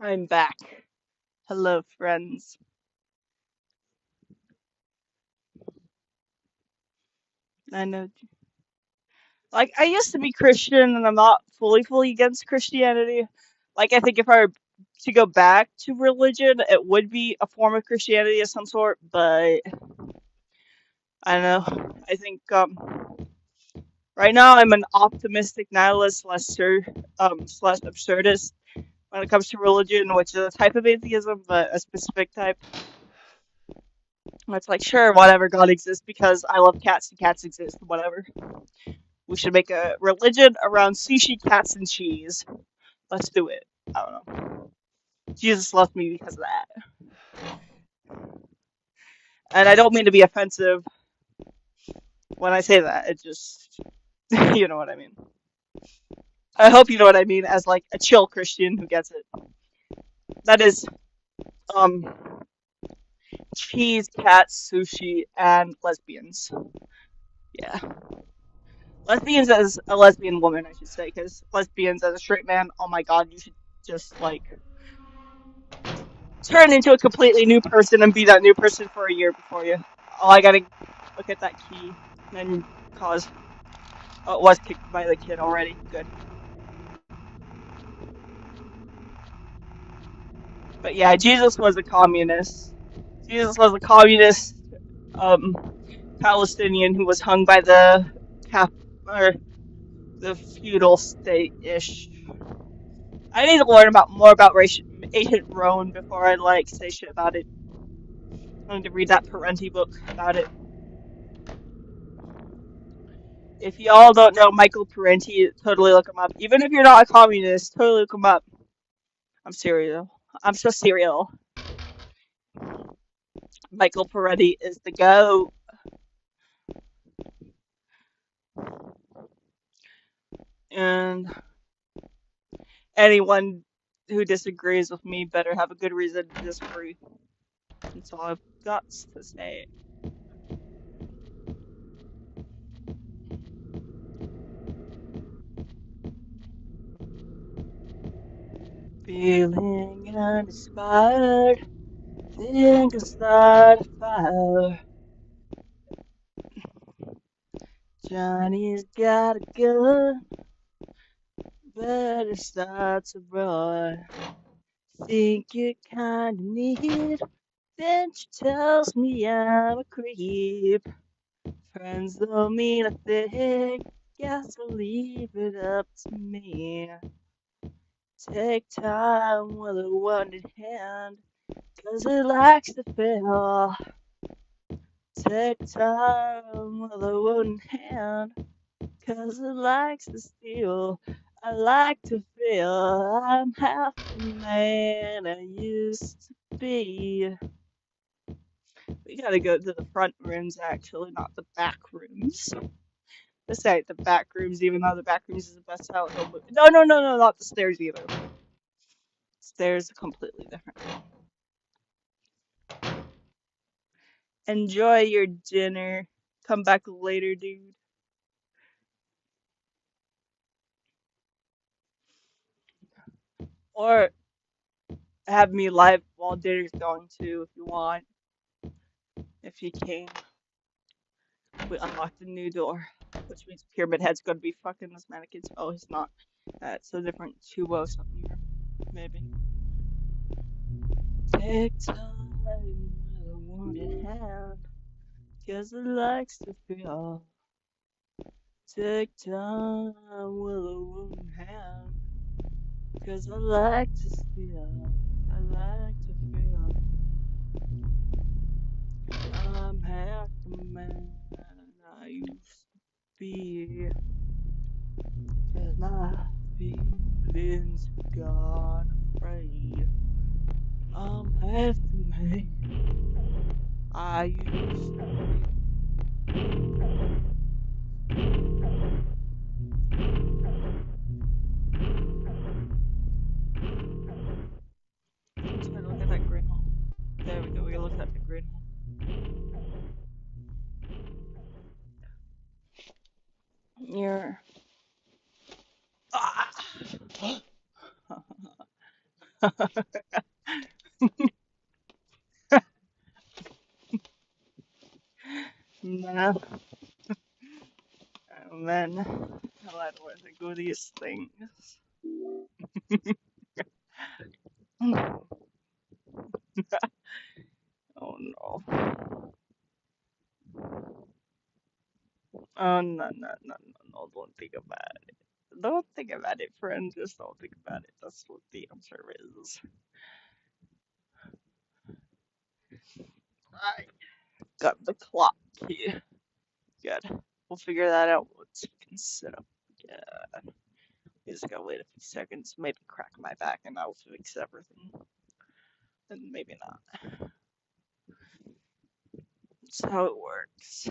Speaker 1: I'm back. Hello, friends. I know. Like, I used to be Christian, and I'm not fully against Christianity. Like, I think if I were to go back to religion, it would be a form of Christianity of some sort, but I don't know. I think, right now I'm an optimistic nihilist slash absurdist when it comes to religion, which is a type of atheism, but a specific type. It's like, sure, whatever, God exists because I love cats and cats exist, whatever. We should make a religion around sushi, cats, and cheese. Let's do it. I don't know. Jesus loved me because of that. And I don't mean to be offensive when I say that. It just, you know what I mean. I hope you know what I mean as like a chill Christian who gets it. That is, um, cheese, cats, sushi, and lesbians. Yeah. Lesbians as a lesbian woman, I should say, because lesbians as a straight man, oh my god, you should just, like, turn into a completely new person and be that new person for a year before you. Oh, I gotta look at that key. And cause. Oh, it was kicked by the kid already. Good. But yeah, Jesus was a communist. Jesus was a communist, um, Palestinian who was hung by the cap or the feudal state-ish. I need to learn about more about ancient Rome before I like say shit about it. I need to read that Parenti book about it. If y'all don't know Michael Parenti, totally look him up. Even if you're not a communist, totally look him up. I'm serial. I'm so serial. Michael Parenti is the go. And anyone who disagrees with me better have a good reason to disagree. That's all I've got to say. Feeling uninspired, think I'll start a fire. Johnny's got a gun, better start to run. Think you kinda need, then she tells me I'm a creep. Friends don't mean a thing, guess I'll leave it up to me. Take time with a wounded hand, 'cause it likes to feel. Take time with a wounded hand, 'cause it likes to steal. I like to feel I'm half the man I used to be. We gotta go to the front rooms, actually, not the back rooms. This ain't the back rooms, even though the back rooms is the best Silent Hill movie. No, no, no, no, not the stairs either. Stairs are completely different. Enjoy your dinner. Come back later, dude. Or have me live while dinner's going too, if you want. If you can. We unlocked a new door, which means Pyramid Head's gonna be fucking this mannequin. Oh, he's not. It's a different Chubo something here. Maybe. Take time with a wounded hand, 'cause it likes to feel. Take time with a wounded hand, 'cause I like to feel. I like to feel. I'm half the man I used to be. 'Cause my feelings have gone afraid. I'm half the man I used to be. I'm trying to look at that green hole. There we go, we looked at the green hole. You're. Ah! Man. Oh man. I like where to go these things. Oh no. Oh no, no, no, no, no, don't think about it. Don't think about it, friend. Just don't think about it. That's what the answer is. I got the clock here. Good. We'll figure that out once we can set up. Yeah. We just gotta wait a few seconds, maybe crack my back and I'll fix everything. And maybe not. That's how it works.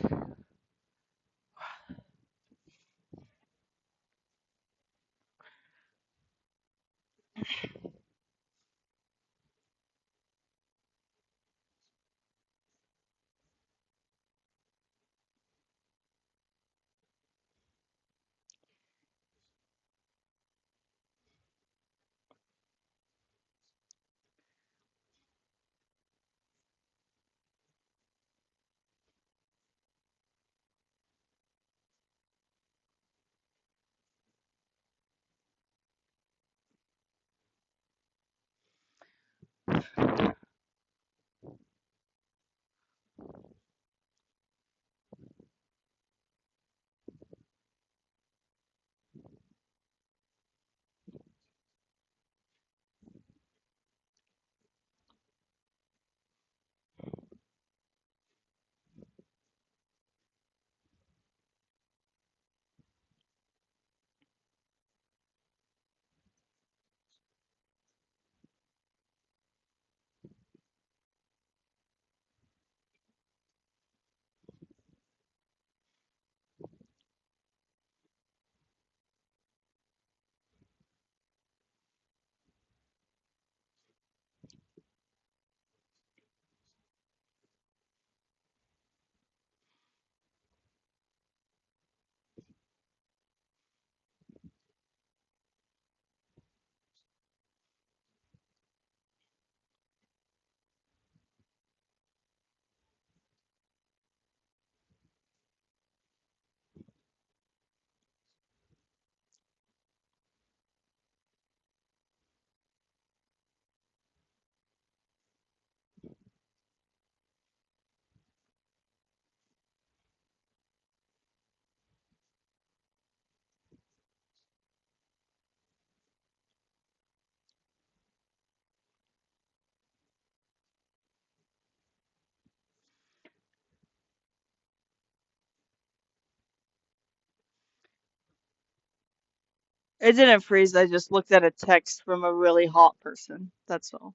Speaker 1: It didn't freeze. I just looked at a text from a really hot person. That's all.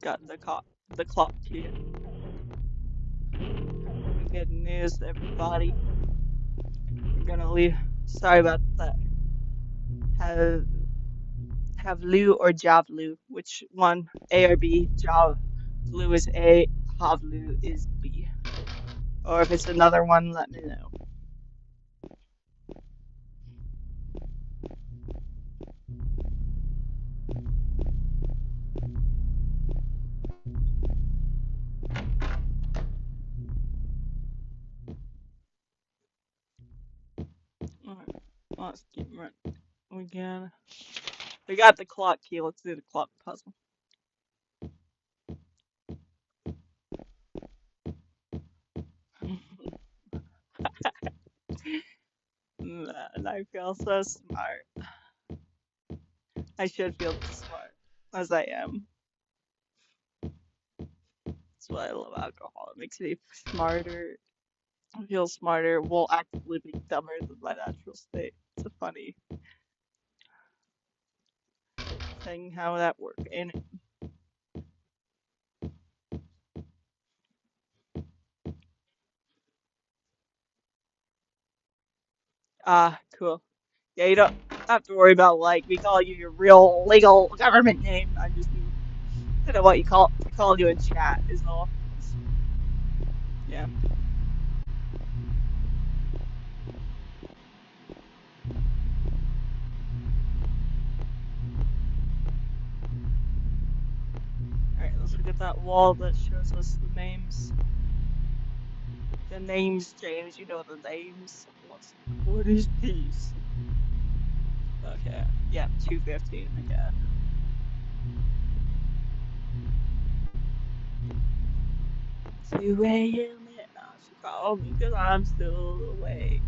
Speaker 1: Got the clock here. Good news, everybody. We're gonna leave. Sorry about that. Have Havlu or Javlu? Which one? A or B? Javlu is A. Havlu is B. Or if it's another one, let me know. Alright, let's keep running. We got the clock key. Let's do the clock puzzle. Man, I feel so smart. I should feel smart, as I am. That's why I love alcohol. It makes me smarter. I feel smarter. Will actively be dumber than my natural state. It's a funny thing how that works. And cool. Yeah, you don't have to worry about like me calling you your real legal government name. I just need to know what you call you in chat is all. Yeah. Alright, let's look at that wall that shows us the names. The names, James, you know the names. What is peace? Okay, yeah, 215 again. It's 2 a.m. and I should call me because I'm still awake.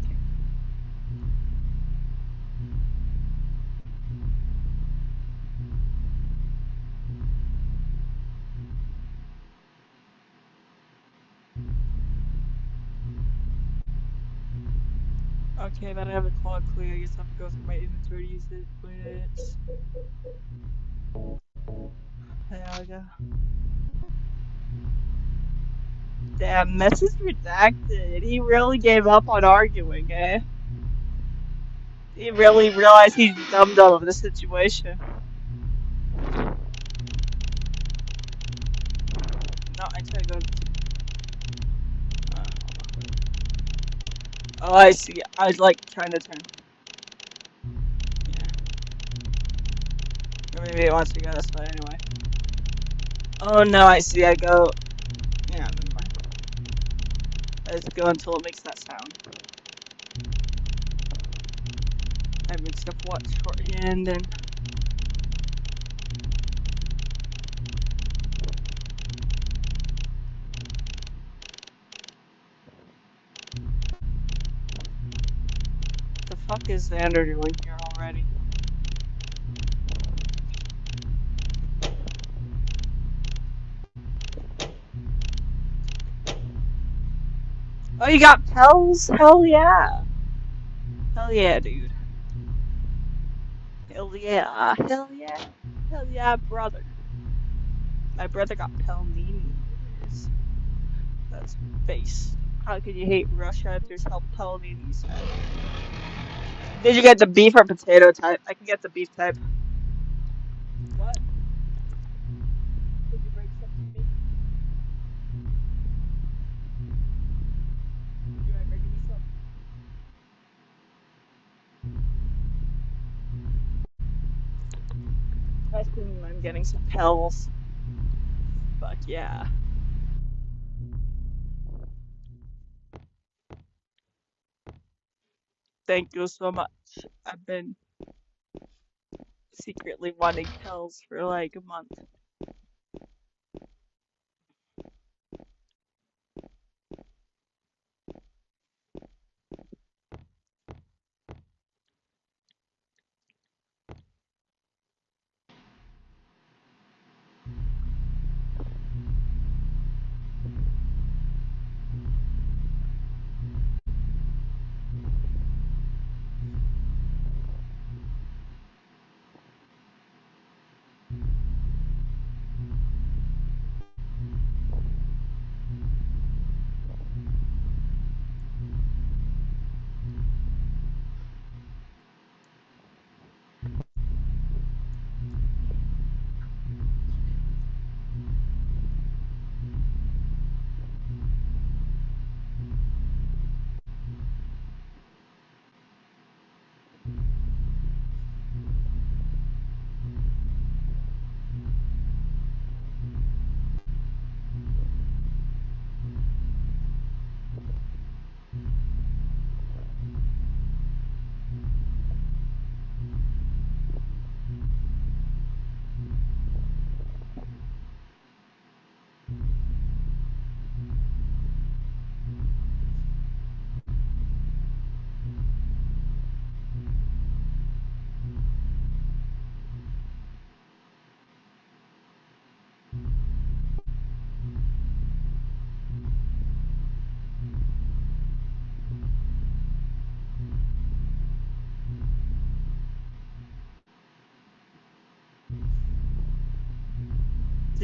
Speaker 1: Okay, then I have the clock clear. I guess I have to go through my inventory to use it, but there we go. Damn, message redacted. He really gave up on arguing, eh? He really realized he's dumbed out of the situation. No, I tried to go. Oh, I see. I was like trying to turn. Yeah. Or maybe it wants to go this way anyway. Oh no, I see. I go. Yeah, never mind. I just go until it makes that sound. I mixed up what shorthand and. The fuck is Xander doing here already? Oh, you got Pels? Hell yeah. Hell yeah, dude. Hell yeah. Hell yeah. Hell yeah, brother. My brother got Pelmini's. That's base. How could you hate Russia if there's no Pelmini's? Did you get the beef or potato type? I can get the beef type. What? Did you bring some to me? Would you mind bringing me some? I assume I'm getting some Pels. Fuck yeah. Thank you so much. I've been secretly wanting Pels for like a month.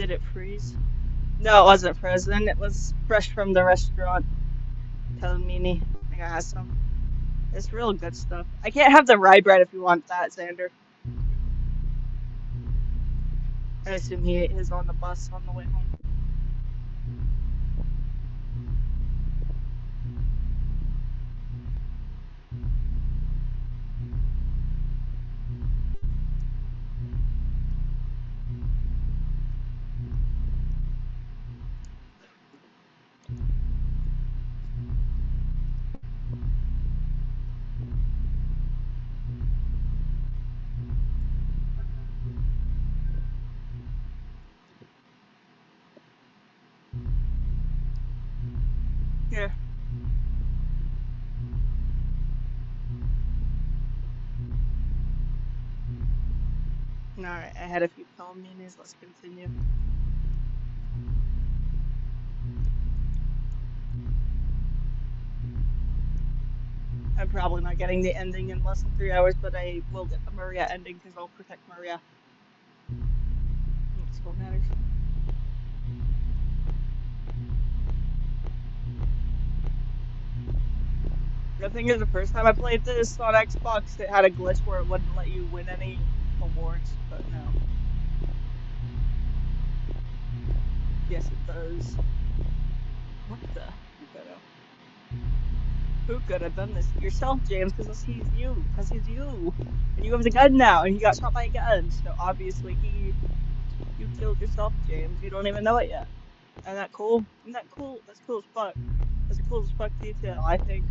Speaker 1: Did it freeze? No, it wasn't frozen. It was fresh from the restaurant. Pelmini. I think I have some. It's real good stuff. I can't have the rye bread if you want that, Xander. I assume he ate his on the bus on the way home. Yeah. Alright, I had a few pelmenis. Let's continue. I'm probably not getting the ending in less than 3 hours, but I will get the Maria ending because I'll protect Maria. That's what matters. The thing is, the first time I played this on Xbox, it had a glitch where it wouldn't let you win any awards, but no. Yes, it does. What the? Who could have done this? Yourself, James, because he's you. Because he's you. And you have the gun now, and you got shot by a gun. So obviously you killed yourself, James. You don't even know it yet. Isn't that cool? Isn't that cool? That's cool as fuck. That's a cool as fuck detail, I think.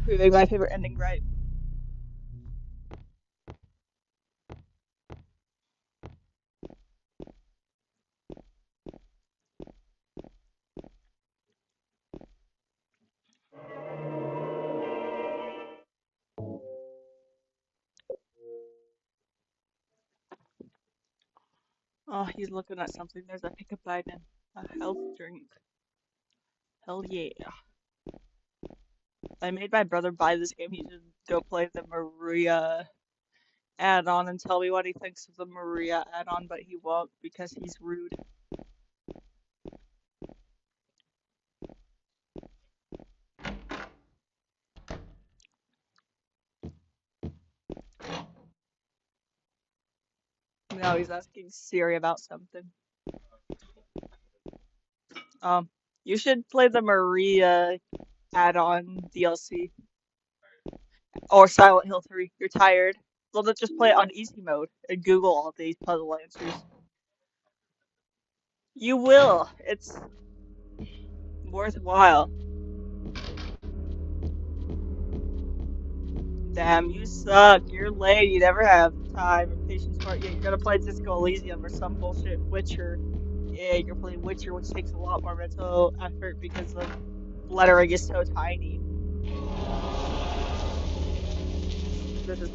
Speaker 1: Proving my favorite ending right. Oh, he's looking at something. There's a pickup item. A health drink. Hell yeah. I made my brother buy this game. He should go play the Maria add-on and tell me what he thinks of the Maria add-on, but he won't because he's rude. No, he's asking Siri about something. Um, you should play the Maria add-on DLC or Silent Hill 3. You're tired. Well, then just play it on easy mode and Google all these puzzle answers. You will. It's worthwhile. Damn, you suck. You're late. You never have time or patience for it. Yeah, you're gonna play Disco Elysium or some bullshit Witcher. Yeah, you're playing Witcher, which takes a lot more mental effort because the lettering is so tiny. This is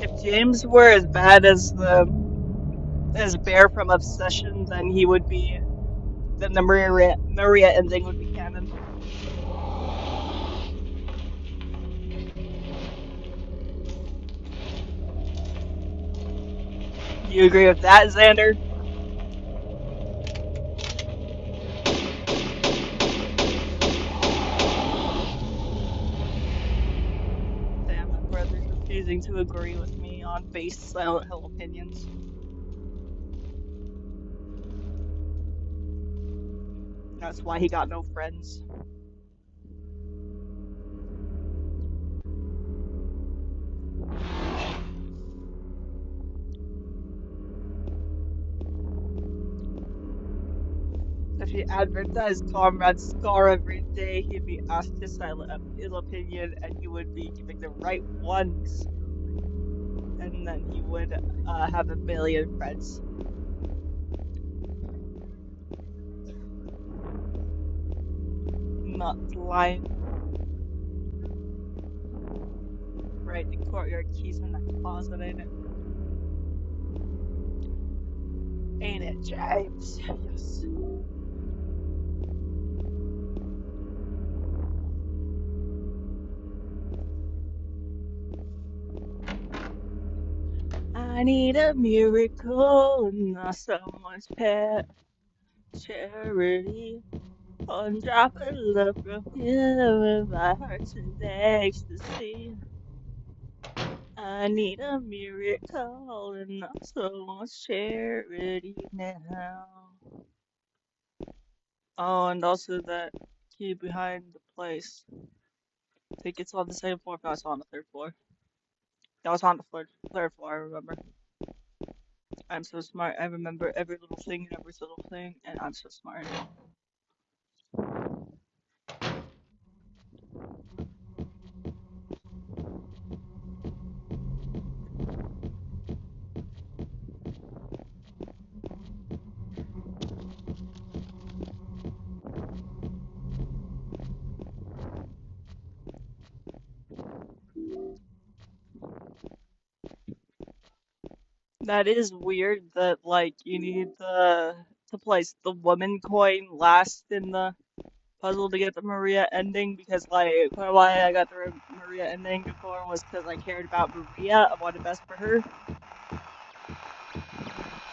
Speaker 1: if James were as bad as Bear from Obsession, then the Maria ending would be canon. Do you agree with that, Xander? Damn, my brother's refusing to agree with me on base Silent Hill opinions. That's why he got no friends. he advertised Comrade Scar every day, he'd be asked his silent ill opinion, and he would be giving the right ones. And then he would have a million friends. Not lying. Right, the courtyard keys in that closet, ain't it? Ain't it, James? Yes. I need a miracle, not someone's pet charity. One drop of love from you, my heart's in ecstasy. I need a miracle and not someone's charity now. Oh, and also that key behind the place. I think it's on the same floor, but it's on the third floor. That was on the third floor, I remember. I'm so smart. I remember every little thing and every little thing, and I'm so smart. That is weird that like you need the to place the woman coin last in the puzzle to get the Maria ending because like why I got the Maria ending before was because I cared about Maria. I wanted best for her.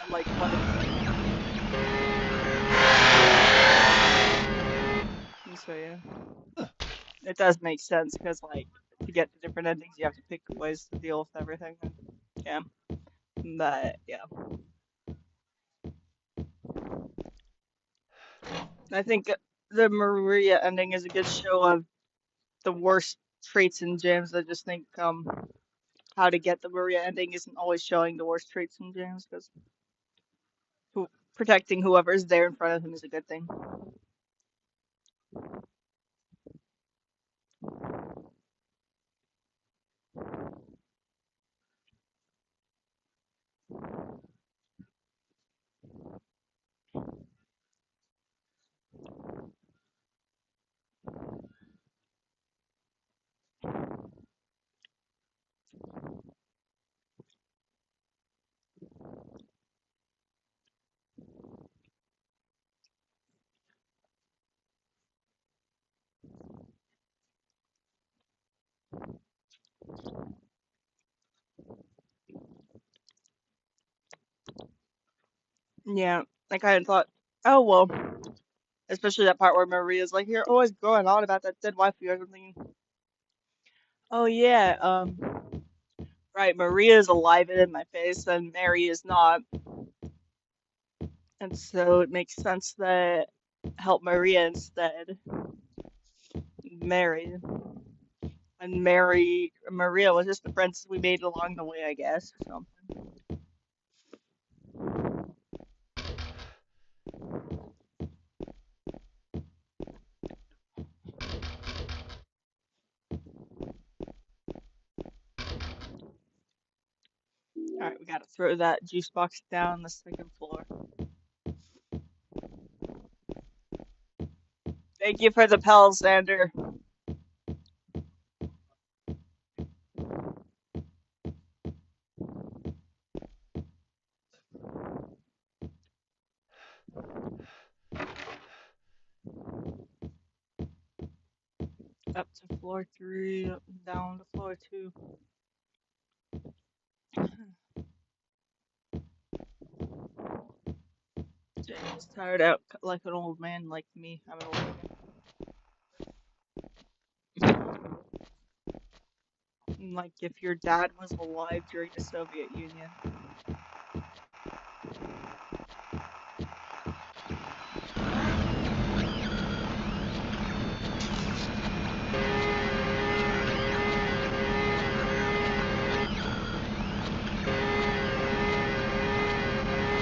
Speaker 1: I like wanted. So yeah, it does make sense because like to get the different endings you have to pick ways to deal with everything. And, yeah, but yeah, I think the Maria ending is a good show of the worst traits in James. I just think how to get the Maria ending isn't always showing the worst traits in James because protecting whoever's there in front of him is a good thing. Yeah, I kind of thought, oh well, especially that part where Maria's like, you're always going on about that dead wife of yours. I'm thinking, oh yeah, right, Maria's alive and in my face, and Mary is not, and so it makes sense that help Maria instead. Mary and Maria was just the friends we made along the way, I guess. So. All right, we gotta throw that juice box down the second floor. Thank you for the pels, Xander. Up to floor 3, up and down to floor 2. James tired out like an old man like me. I'm an old man. Like if your dad was alive during the Soviet Union.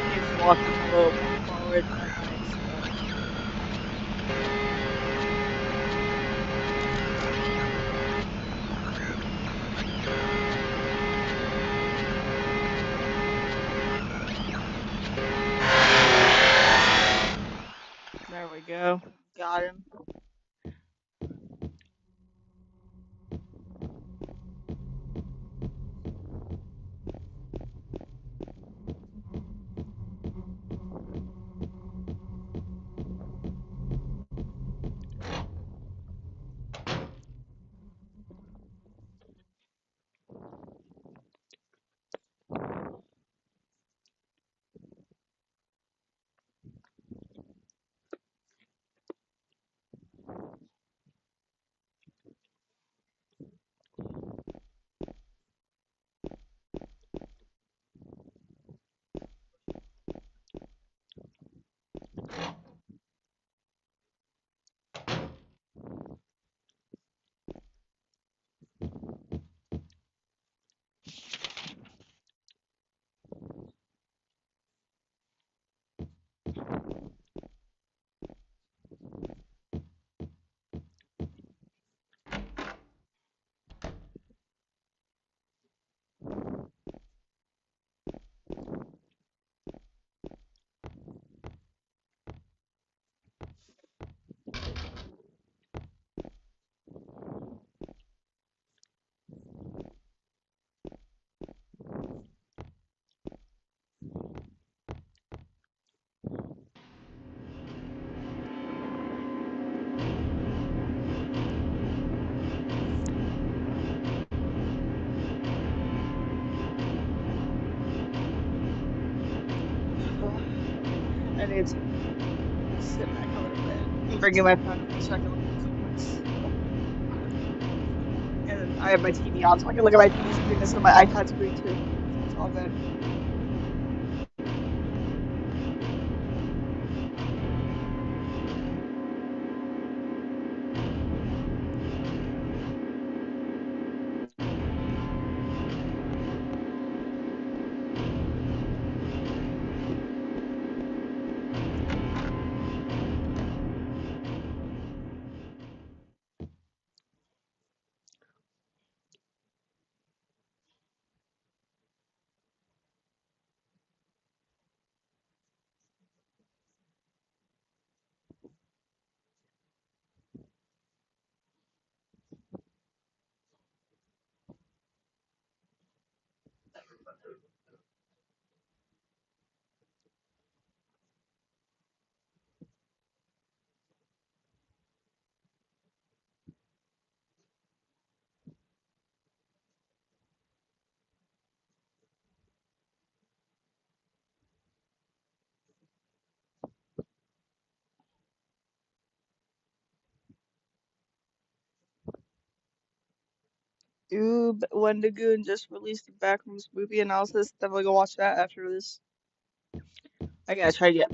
Speaker 1: He's walking a little more forward than I expect. Got him. I need to sit back a little bit. I'm bringing my phone over so I can look at the comments. And then I have my TV on so I can look at my TV screen instead of my iPad screen too. So it's all good. Ooh, Wendigoon just released a Backrooms movie analysis. Definitely go watch that after this. I gotta try to get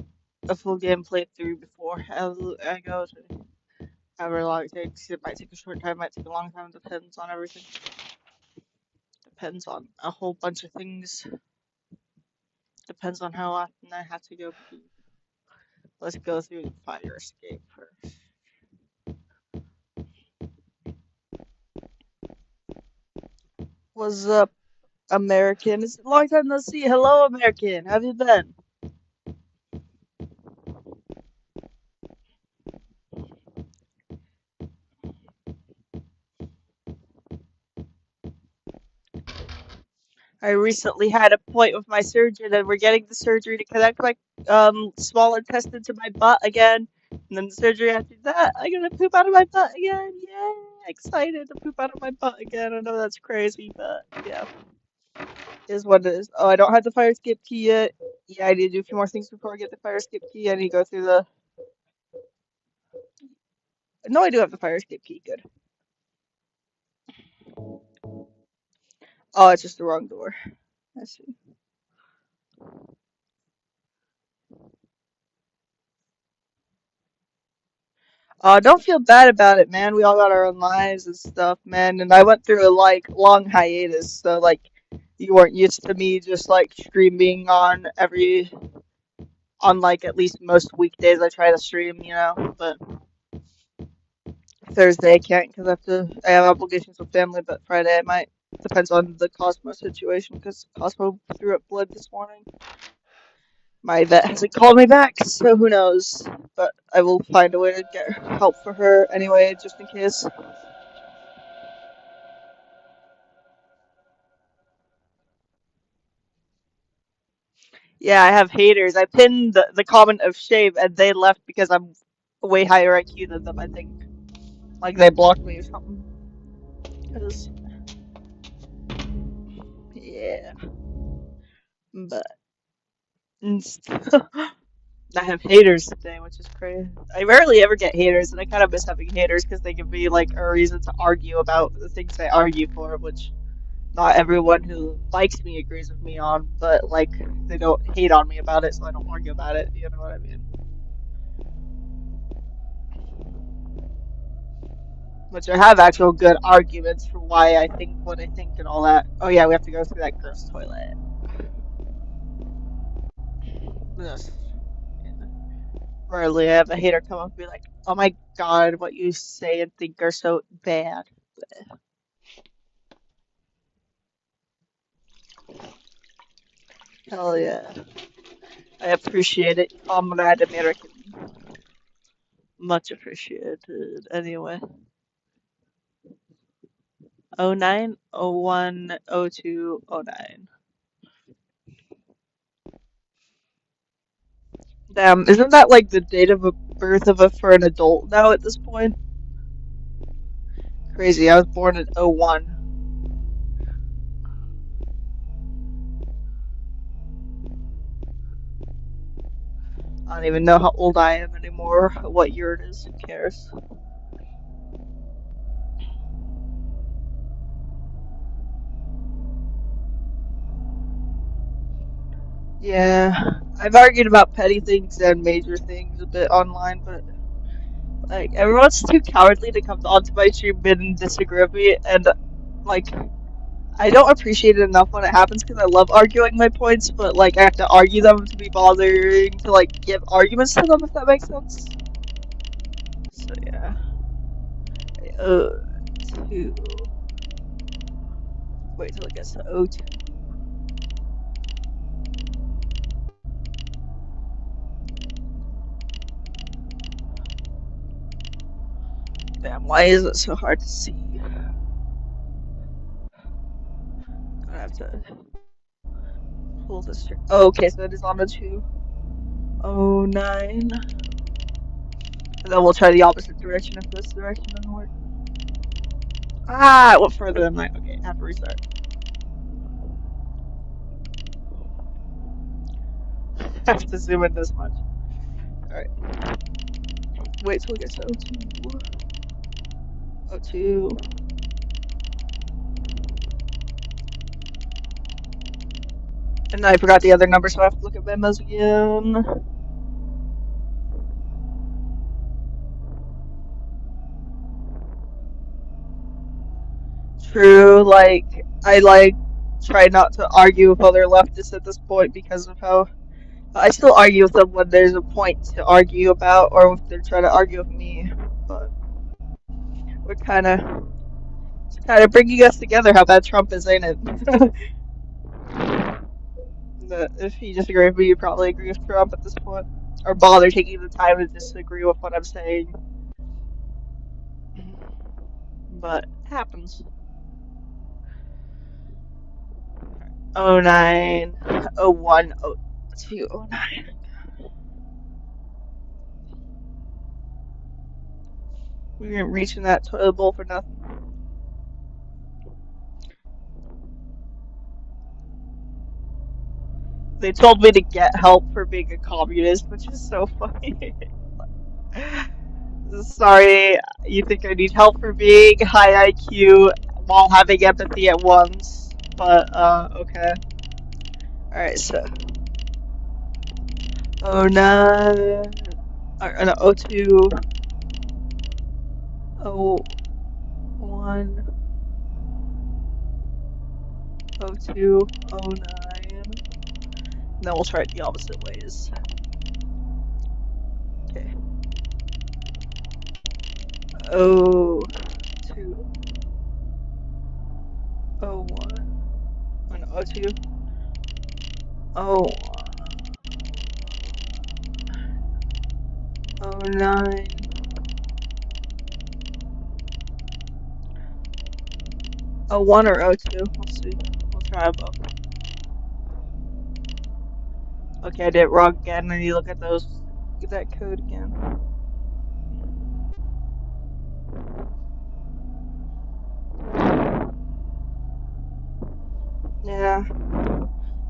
Speaker 1: a full game playthrough before I go to however long it takes. It might take a short time, might take a long time. Depends on everything. Depends on a whole bunch of things. Depends on how often I have to go pee. Let's go through the fire escape first. What's up, American? It's a long time no see. Hello, American. How have you been? I recently had a point with my surgeon, and we're getting the surgery to connect my small intestine to my butt again. And then the surgery after that, I'm gonna poop out of my butt again. Yay! Excited to poop out of my butt again. I know that's crazy, but yeah, is what it is. Oh, I don't have the fire escape key yet. Yeah, I need to do a few more things before I get the fire escape key. I need to go through the. No, I do have the fire escape key. Good. Oh, it's just the wrong door. I see. Don't feel bad about it, man. We all got our own lives and stuff, man. And I went through a long hiatus, so you weren't used to me just streaming on at least most weekdays. I try to stream, but Thursday I can't because I have obligations with family. But Friday I might. Depends on the Cosmo situation because Cosmo threw up blood this morning. My vet hasn't called me back, so who knows? But I will find a way to get help for her anyway, just in case. Yeah, I have haters. I pinned the comment of shame, and they left because I'm way higher IQ than them, I think. Like they blocked me or something. Cause yeah, but I have haters today, which is crazy. I rarely ever get haters, and I kind of miss having haters because they give me like a reason to argue about the things I argue for, which not everyone who likes me agrees with me on, but like they don't hate on me about it, so I don't argue about it. You know what I mean? Which I have actual good arguments for why I think what I think and all that. Oh yeah, we have to go through that gross toilet. Yes. Yeah. Rarely I have a hater come up and be like, "Oh my God, what you say and think are so bad." Hell yeah, I appreciate it, Comrade American. Much appreciated. Anyway, 09, 01, 02, 09. Damn, isn't that like the date of a birth of a for an adult now at this point? Crazy. I was born in 01. I don't even know how old I am anymore, what year it is. Who cares? Yeah, I've argued about petty things and major things a bit online, but like everyone's too cowardly to come onto my stream and disagree with me, and like I don't appreciate it enough when it happens because I love arguing my points, but like I have to argue them to be bothering to like give arguments to them if that makes sense. So yeah. Uh, two. Wait till it gets to O2. Damn, why is it so hard to see? I have to pull this. Oh, okay, so it is on a 209. And then we'll try the opposite direction if this direction doesn't work. Ah, it went further than that. Okay, I have to restart. I have to zoom in this much. Alright. Wait till it gets to O2. O2. And I forgot the other number, so I have to look at memos again. True, like, I like try not to argue with other leftists at this point because of how I still argue with them when there's a point to argue about, or if they're trying to argue with me. But we're kind of bringing us together. How bad Trump is, ain't it? If you disagree with me, you probably agree with Trump at this point, or bother taking the time to disagree with what I'm saying. But it happens. 09, 01, 02, 09. We didn't reach in that toilet bowl for nothing. They told me to get help for being a communist, which is so funny. Sorry, you think I need help for being high IQ while having empathy at once, but okay. Alright, so 09, or no, 02, 01, 02, 09. And then we'll try it the opposite ways. Okay. 02, 01, and 02, 01. 09. 01 or 02. We'll see. We'll try both. Okay, I did it wrong again. I need to look at those. Get that code again. Yeah.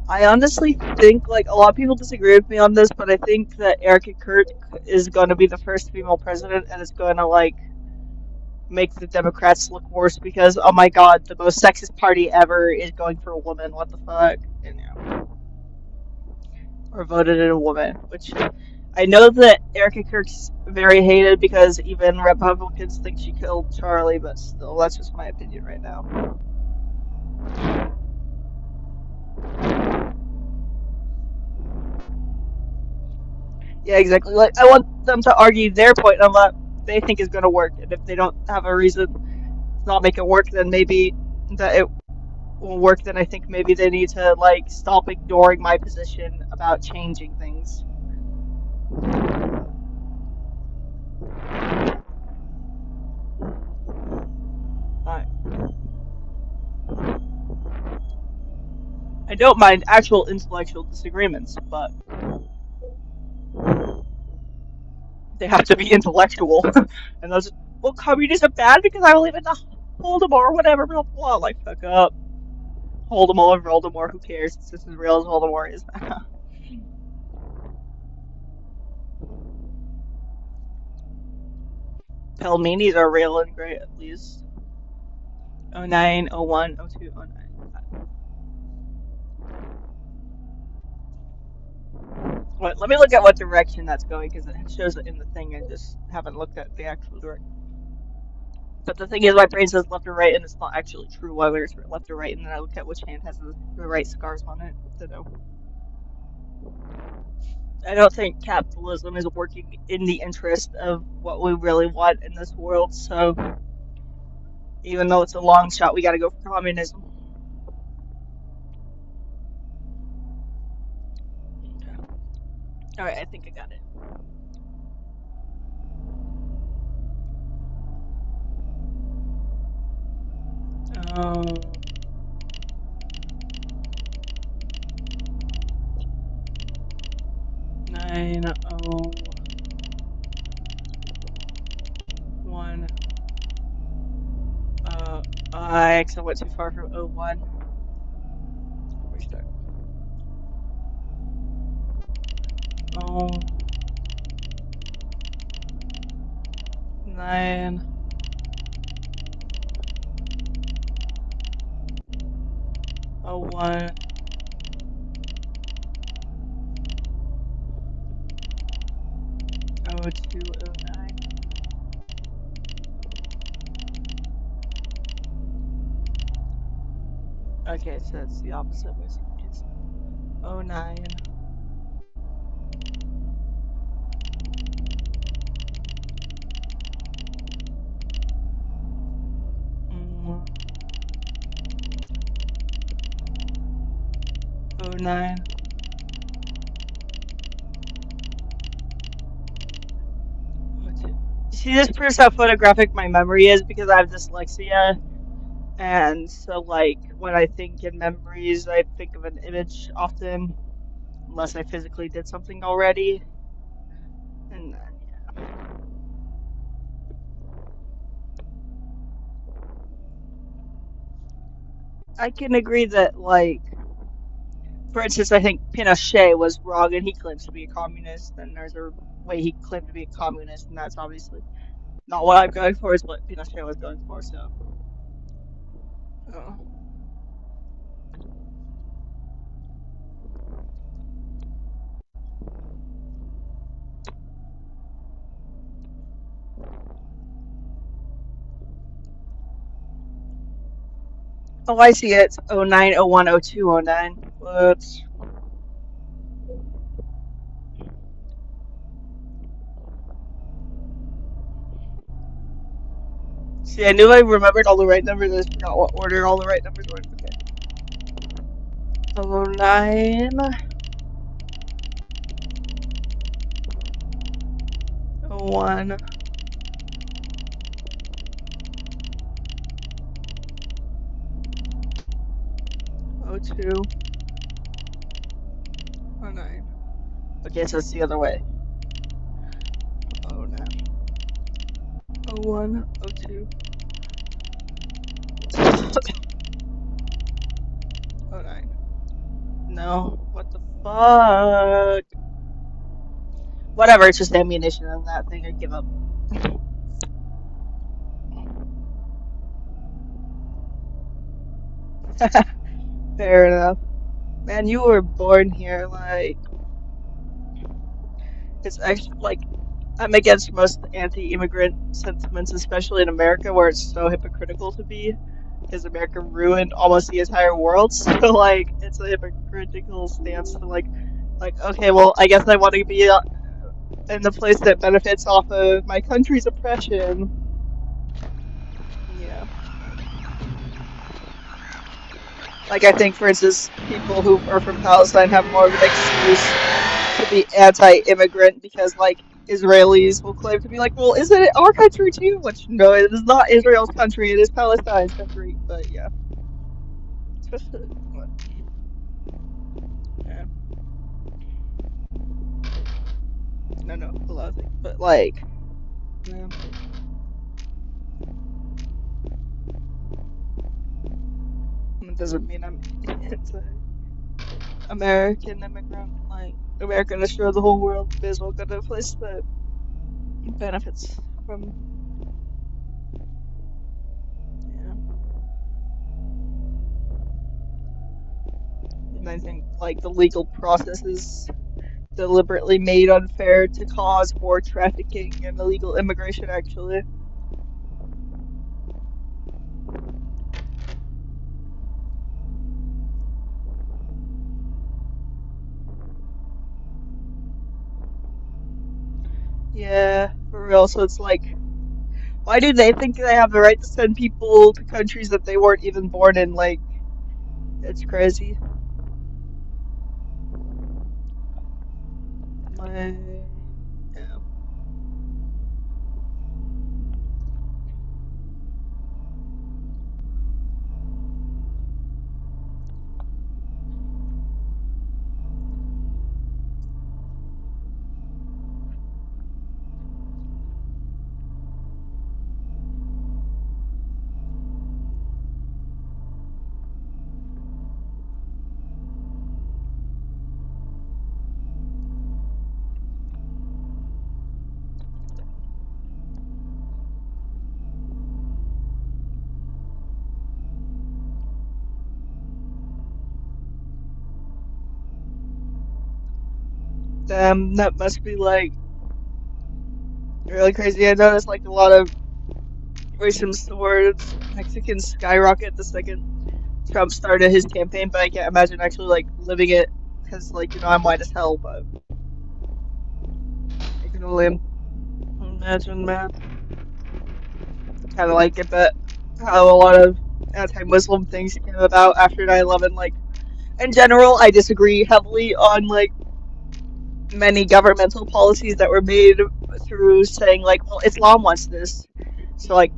Speaker 1: I honestly think, like, a lot of people disagree with me on this, but I think that Erica Kurt is going to be the first female president, and it's going to, like, make the Democrats look worse because, oh my god, the most sexist party ever is going for a woman. What the fuck? And, yeah. Or voted in a woman, which I know that Erica Kirk's very hated because even Republicans think she killed Charlie, but still, that's just my opinion right now. Yeah, exactly. Like, I want them to argue their point on what they think is going to work, and if they don't have a reason to not make it work, then maybe that it will work. Then I think maybe they need to like stop ignoring my position about changing things. Alright. I don't mind actual intellectual disagreements, but they have to be intellectual. And those, well, communism bad because I believe in the Voldemort or whatever, blah, blah, like, fuck up. Voldemort, Voldemort, who cares? It's just as real as Voldemort is. Pelmenis are real and great, at least. 09, 01, 02, 09. Wait, let me look at what direction that's going, because it shows it in the thing. I just haven't looked at the actual direction. But the thing is, my brain says left or right, and it's not actually true whether it's left or right, and then I look at which hand has the right scars on it to know. I don't think capitalism is working in the interest of what we really want in this world, so even though it's a long shot, we gotta go for communism. Alright, I think I got it. Um, 901. I actually went too far from 01. Restart. Oh, 9. 01. 02, 09. Okay, so it's the opposite way. It's 09. Mm, 09. See, this proves how photographic my memory is because I have dyslexia. And so, like, when I think in memories, I think of an image often, unless I physically did something already. And then, yeah. I can agree that, like, for instance, I think Pinochet was wrong and he claims to be a communist, and there's a way he claimed to be a communist, and that's obviously not what I'm going for, is what Pinochet was going for, so. Oh. Oh, I see it. It's 09, 01, 02, 09. Whoops. See, I knew I remembered all the right numbers, I just forgot what order all the right numbers were. Okay. 09, 01, 02, 09. Okay, so it's the other way. 09, 01, 02, 09. No, what the fuck? Whatever, it's just ammunition on that thing. I give up. Fair enough. Man, you were born here. Like, it's actually like I'm against most anti-immigrant sentiments, especially in America, where it's so hypocritical to be, because America ruined almost the entire world. So like, it's a hypocritical stance to like, okay, well, I guess I want to be in the place that benefits off of my country's oppression. Yeah. Like, I think, for instance, people who are from Palestine have more of an excuse to be anti-immigrant because, like, Israelis will claim to be like, well, isn't it our country too? Which, no, it is not Israel's country, it is Palestine's country. But yeah. Yeah. No, no, a lot of things. But, like, yeah. It doesn't mean I'm anti-American immigrant. Like, America to show the whole world may as well go to a place that benefits from, yeah. And I think, like, the legal process is deliberately made unfair to cause more trafficking and illegal immigration, actually. Yeah, for real. So it's like, why do they think they have the right to send people to countries that they weren't even born in? Like, it's crazy. Like, yeah. Damn, that must be like really crazy. I noticed like a lot of racism towards Mexicans skyrocket the second Trump started his campaign, but I can't imagine actually like living it because like I'm white as hell, but I can only imagine, man. Kind of like it, but how a lot of anti-Muslim things came about after 9/11. Like in general, I disagree heavily on like many governmental policies that were made through saying like, well, Islam wants this, so like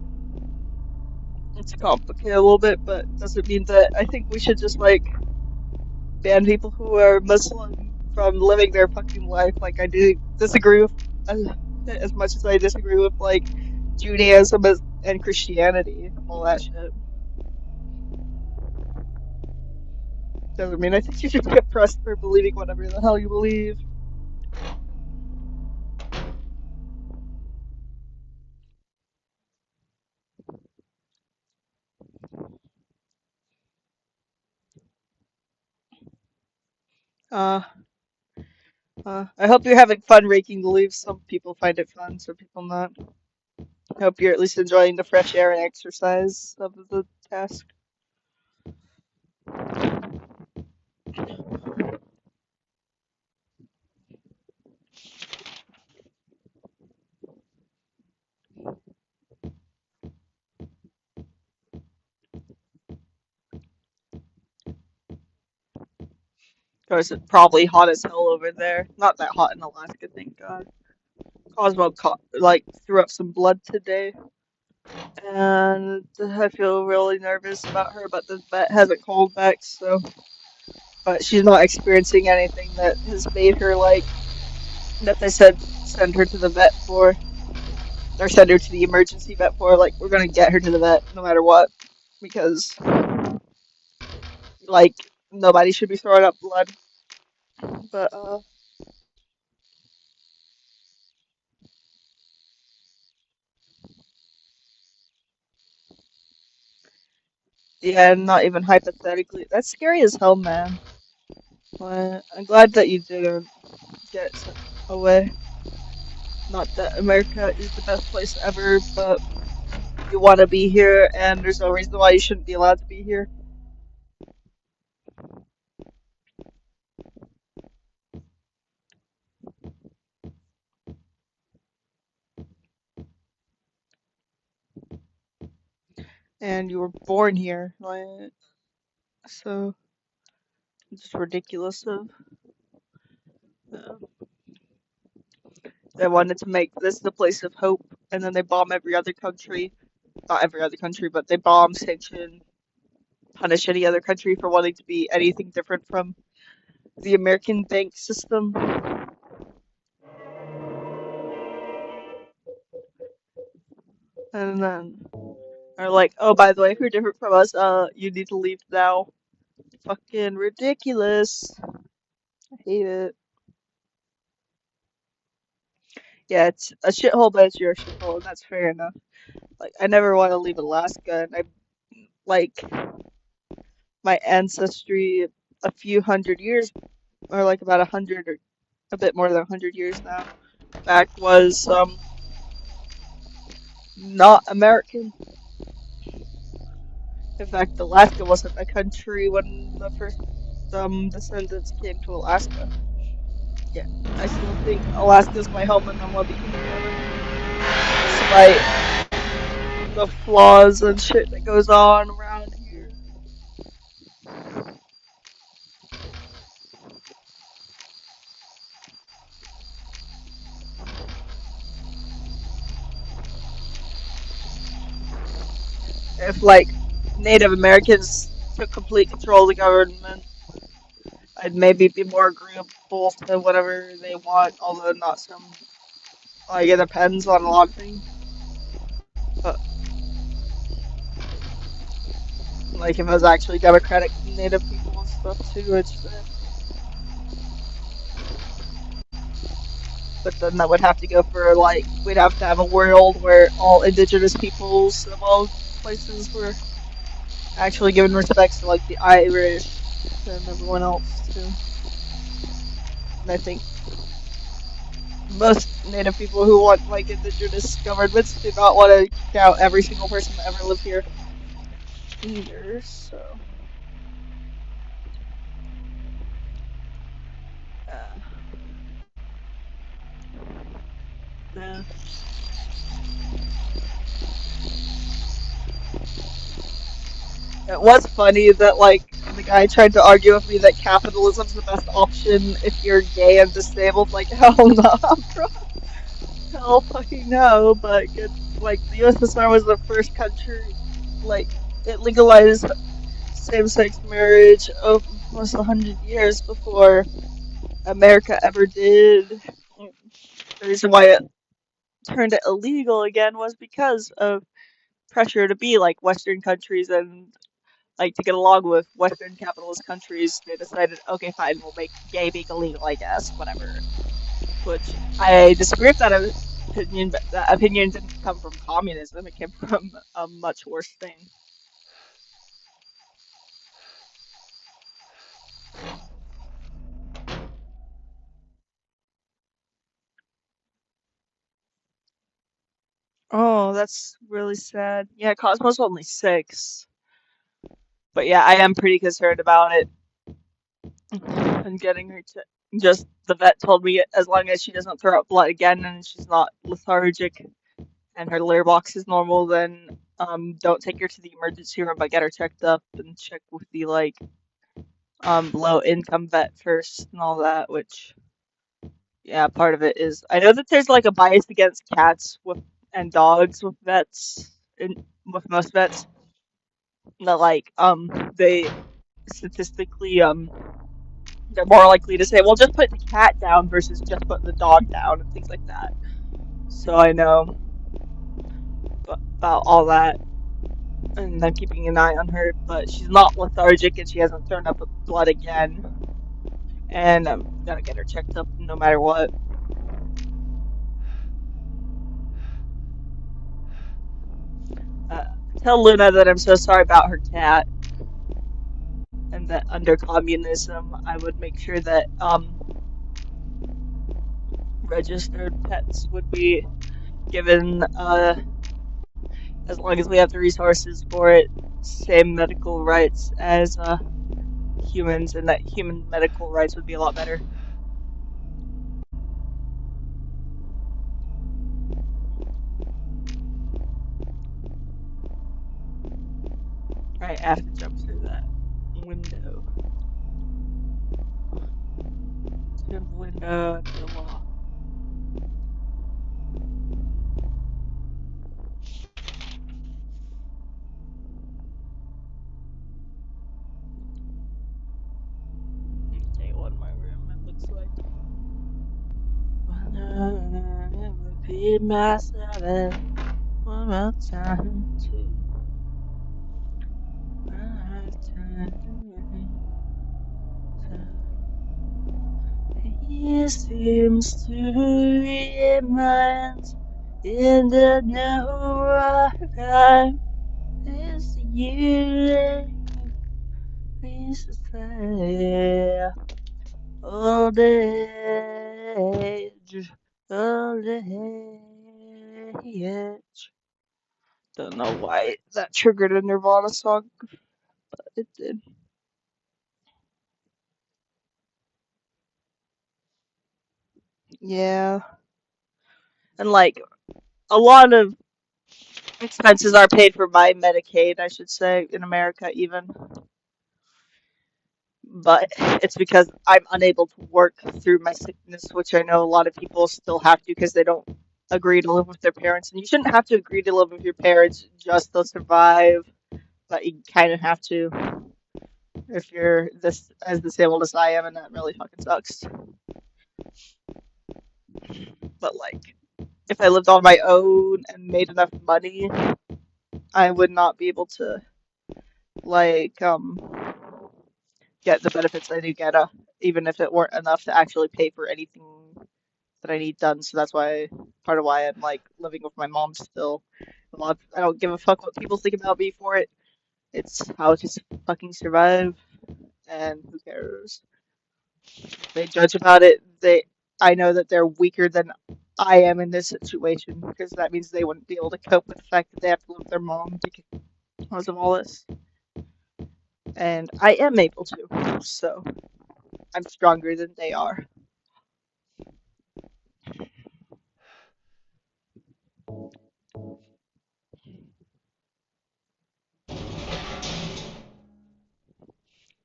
Speaker 1: it's complicated a little bit, but doesn't mean that I think we should just like ban people who are Muslim from living their fucking life. Like I do disagree with as much as I disagree with like Judaism and Christianity, all that shit. Doesn't mean I think you should be oppressed for believing whatever the hell you believe. Uh, I hope you're having fun raking the leaves. Some people find it fun, some people not. I hope you're at least enjoying the fresh air and exercise of the task. Of course, it's probably hot as hell over there. Not that hot in Alaska, thank God. Cosmo like threw up some blood today, and I feel really nervous about her. But the vet hasn't called back, so but she's not experiencing anything that has made her like that. They said send her to the vet for, or send her to the emergency vet for. Like we're gonna get her to the vet no matter what, because like nobody should be throwing up blood. But yeah, not even hypothetically. That's scary as hell, man. But I'm glad that you didn't get away. Not that America is the best place ever, but you want to be here, and there's no reason why you shouldn't be allowed to be here. And you were born here, right? So it's just ridiculous. Of they wanted to make this the place of hope, and then they bomb every other country. Not every other country, but they bomb, sanction, punish any other country for wanting to be anything different from the American bank system. And then are like, oh, by the way, if you're different from us, you need to leave now. Fucking ridiculous. I hate it. Yeah, it's a shithole, but it's your shithole, and that's fair enough. Like, I never want to leave Alaska, and I like my ancestry a few hundred years, or like about 100 or a bit more than 100 years now back was not American. In fact, Alaska wasn't a country when the first descendants came to Alaska. Yeah, I still think Alaska's my home and I want to be here forever, despite the flaws and shit that goes on around here. If like Native Americans took complete control of the government, I'd maybe be more agreeable to whatever they want, although not some. Like it depends on a lot of things. But like if it was actually democratic Native people and stuff too, it's but then that would have to go for like we'd have to have a world where all indigenous peoples of all places were actually given respects to like the Irish and everyone else too. And I think most Native people who want like indigenous governments do not want to kick out every single person that ever lived here either. So uh, yeah. It was funny that like the guy tried to argue with me that capitalism's the best option if you're gay and disabled. Like hell no, bro. Hell fucking no. But good, like the USSR was the first country like it legalized same-sex marriage almost 100 years before America ever did. The reason why it turned it illegal again was because of pressure to be like Western countries and like to get along with Western capitalist countries. They decided, okay, fine, we'll make gay being illegal, I guess, whatever. Which I disagree with that opinion, but that opinion didn't come from communism. It came from a much worse thing. Oh, that's really sad. Yeah, Cosmo's only 6. But yeah, I am pretty concerned about it and getting her to. Just the vet told me as long as she doesn't throw up blood again and she's not lethargic and her litter box is normal, then don't take her to the emergency room, but get her checked up and check with the like low income vet first and all that. Which Yeah, part of it is I know that there's like a bias against cats with and dogs with vets and with most vets that they statistically they're more likely to say, well, just put the cat down versus just putting the dog down and things like that. So I know about all that, and I'm keeping an eye on her, but she's not lethargic and she hasn't turned up with blood again. And I'm gonna get her checked up no matter what. Uh, Tell Luna that I'm so sorry about her cat, and that under communism, I would make sure that registered pets would be given as long as we have the resources for it, same medical rights as humans, and that human medical rights would be a lot better. Right, I have to jump through that window. To the window to the wall. Okay, what my room it looks like. Wanna repeat myself one more time too. He seems to remind in the no time is you please say old age, old age. Don't know why that triggered a Nirvana song, but it did. Yeah, and like a lot of expenses are paid for by Medicaid, I should say, in America even. But it's because I'm unable to work through my sickness, which I know a lot of people still have to because they don't agree to live with their parents. And you shouldn't have to agree to live with your parents just to survive, but you kind of have to if you're this as disabled as I am, and that really fucking sucks. But like, if I lived on my own and made enough money, I would not be able to like get the benefits I do get, even if it weren't enough to actually pay for anything that I need done. So that's why part of why I'm like living with my mom still. I don't give a fuck what people think about me for it. It's how to fucking survive, and who cares? If they judge about it, I know that they're weaker than I am in this situation because that means they wouldn't be able to cope with the fact that they have to live with their mom because of all this. And I am able to, so I'm stronger than they are.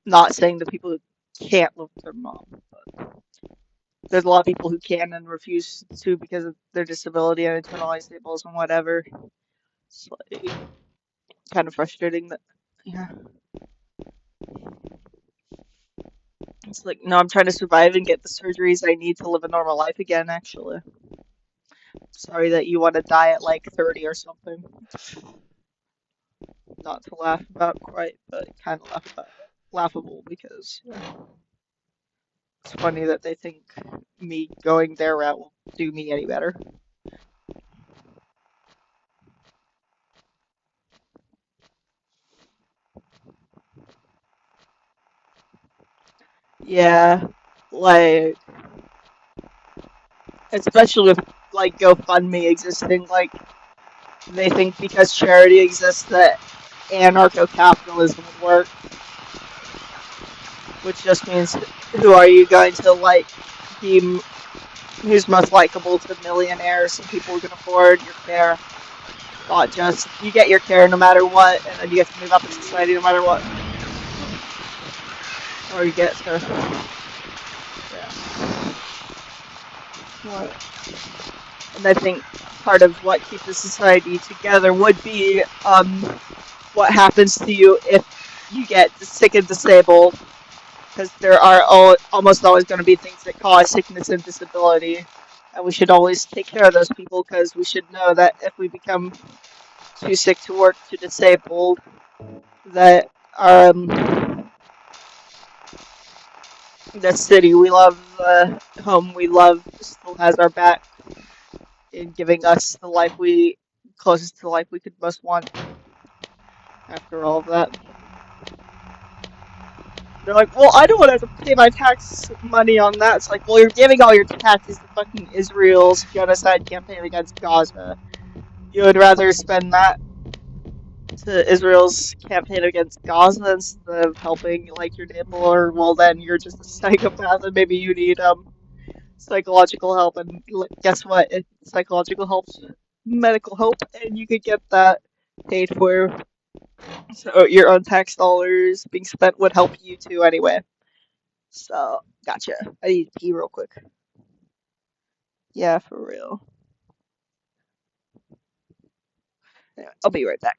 Speaker 1: Not saying the people who can't live with their mom, but there's a lot of people who can and refuse to because of their disability and internalized labels and whatever. It's like kind of frustrating that, yeah. It's like, no, I'm trying to survive and get the surgeries I need to live a normal life again, actually. Sorry that you want to die at like 30 or something. Not to laugh about quite, but kind of laughable because it's funny that they think me going their route will do me any better. Yeah, like, especially with like GoFundMe existing, like they think because charity exists that anarcho-capitalism would work, which just means who are you going to like be who's most likable to millionaires and people who can afford your care. Not just you get your care no matter what, and then you get to move up in society no matter what, or you get to yeah. What? And I think part of what keeps the society together would be what happens to you if you get sick and disabled, because there are almost always going to be things that cause sickness and disability, and we should always take care of those people because we should know that if we become too sick to work, too disabled, that the city we love, the home we love, still has our back in giving us the life we closest to the life we could most want after all of that. They're like, well, I don't want to have to pay my tax money on that. It's like, well, you're giving all your taxes to fucking Israel's genocide campaign against Gaza. You would rather spend that to Israel's campaign against Gaza instead of helping like your neighbor, or well, then you're just a psychopath and maybe you need psychological help. And guess what? If psychological help's medical help, and you could get that paid for. So your own tax dollars being spent would help you too anyway. So, gotcha. I need to pee real quick. Yeah, for real. Yeah, I'll be right back.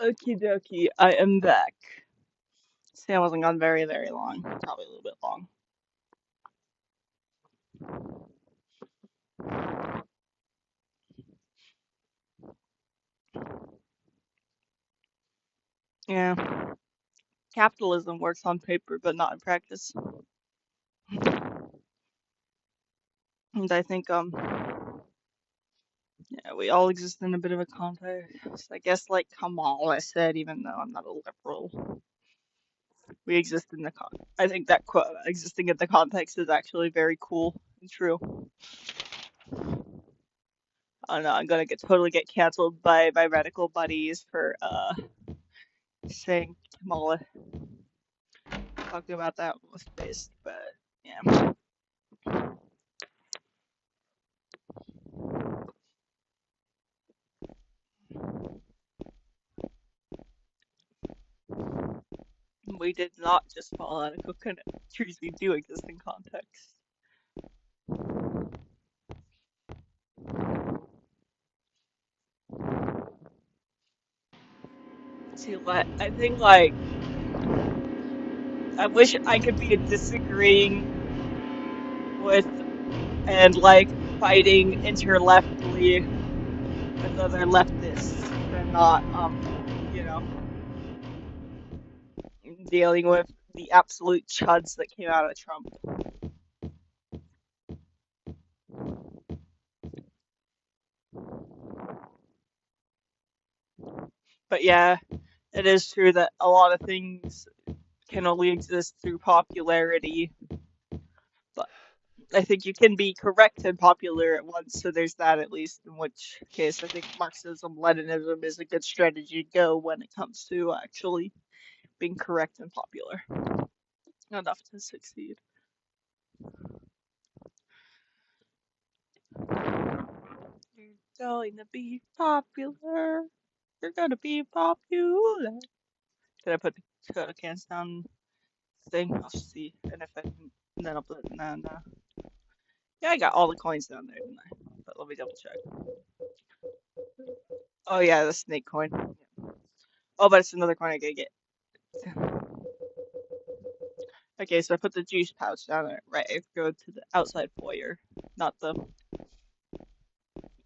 Speaker 1: Okie dokie, I am back. See, I wasn't gone very, very long. Probably a little bit long. Yeah, capitalism works on paper, but not in practice. And I think, yeah, we all exist in a bit of a context. I guess, like Kamala said, even though I'm not a liberal, we exist in the I think that quote, existing in the context, is actually very cool and true. I don't know, I'm gonna totally get canceled by my radical buddies for saying Kamala, talking about that was based, but yeah. We did not just fall out of coconut trees, we do exist in context. See, like, I think, like, I wish I could be disagreeing with and, like, fighting interleftly with other leftists and not, you know, dealing with the absolute chuds that came out of Trump. But yeah, it is true that a lot of things can only exist through popularity. But I think you can be correct and popular at once, so there's that at least, in which case I think Marxism, Leninism is a good strategy to go when it comes to actually being correct and popular enough to succeed. You're going to be popular. You're gonna be popular. Did I put the soda cans down thing? I'll see. And if I didn't, then I'll put it. No, no. Yeah, I got all the coins down there, didn't I? But let me double check. Oh yeah, the snake coin. Oh, but it's another coin I gotta get. Okay, so I put the juice pouch down there. Right, I go to the outside foyer, not the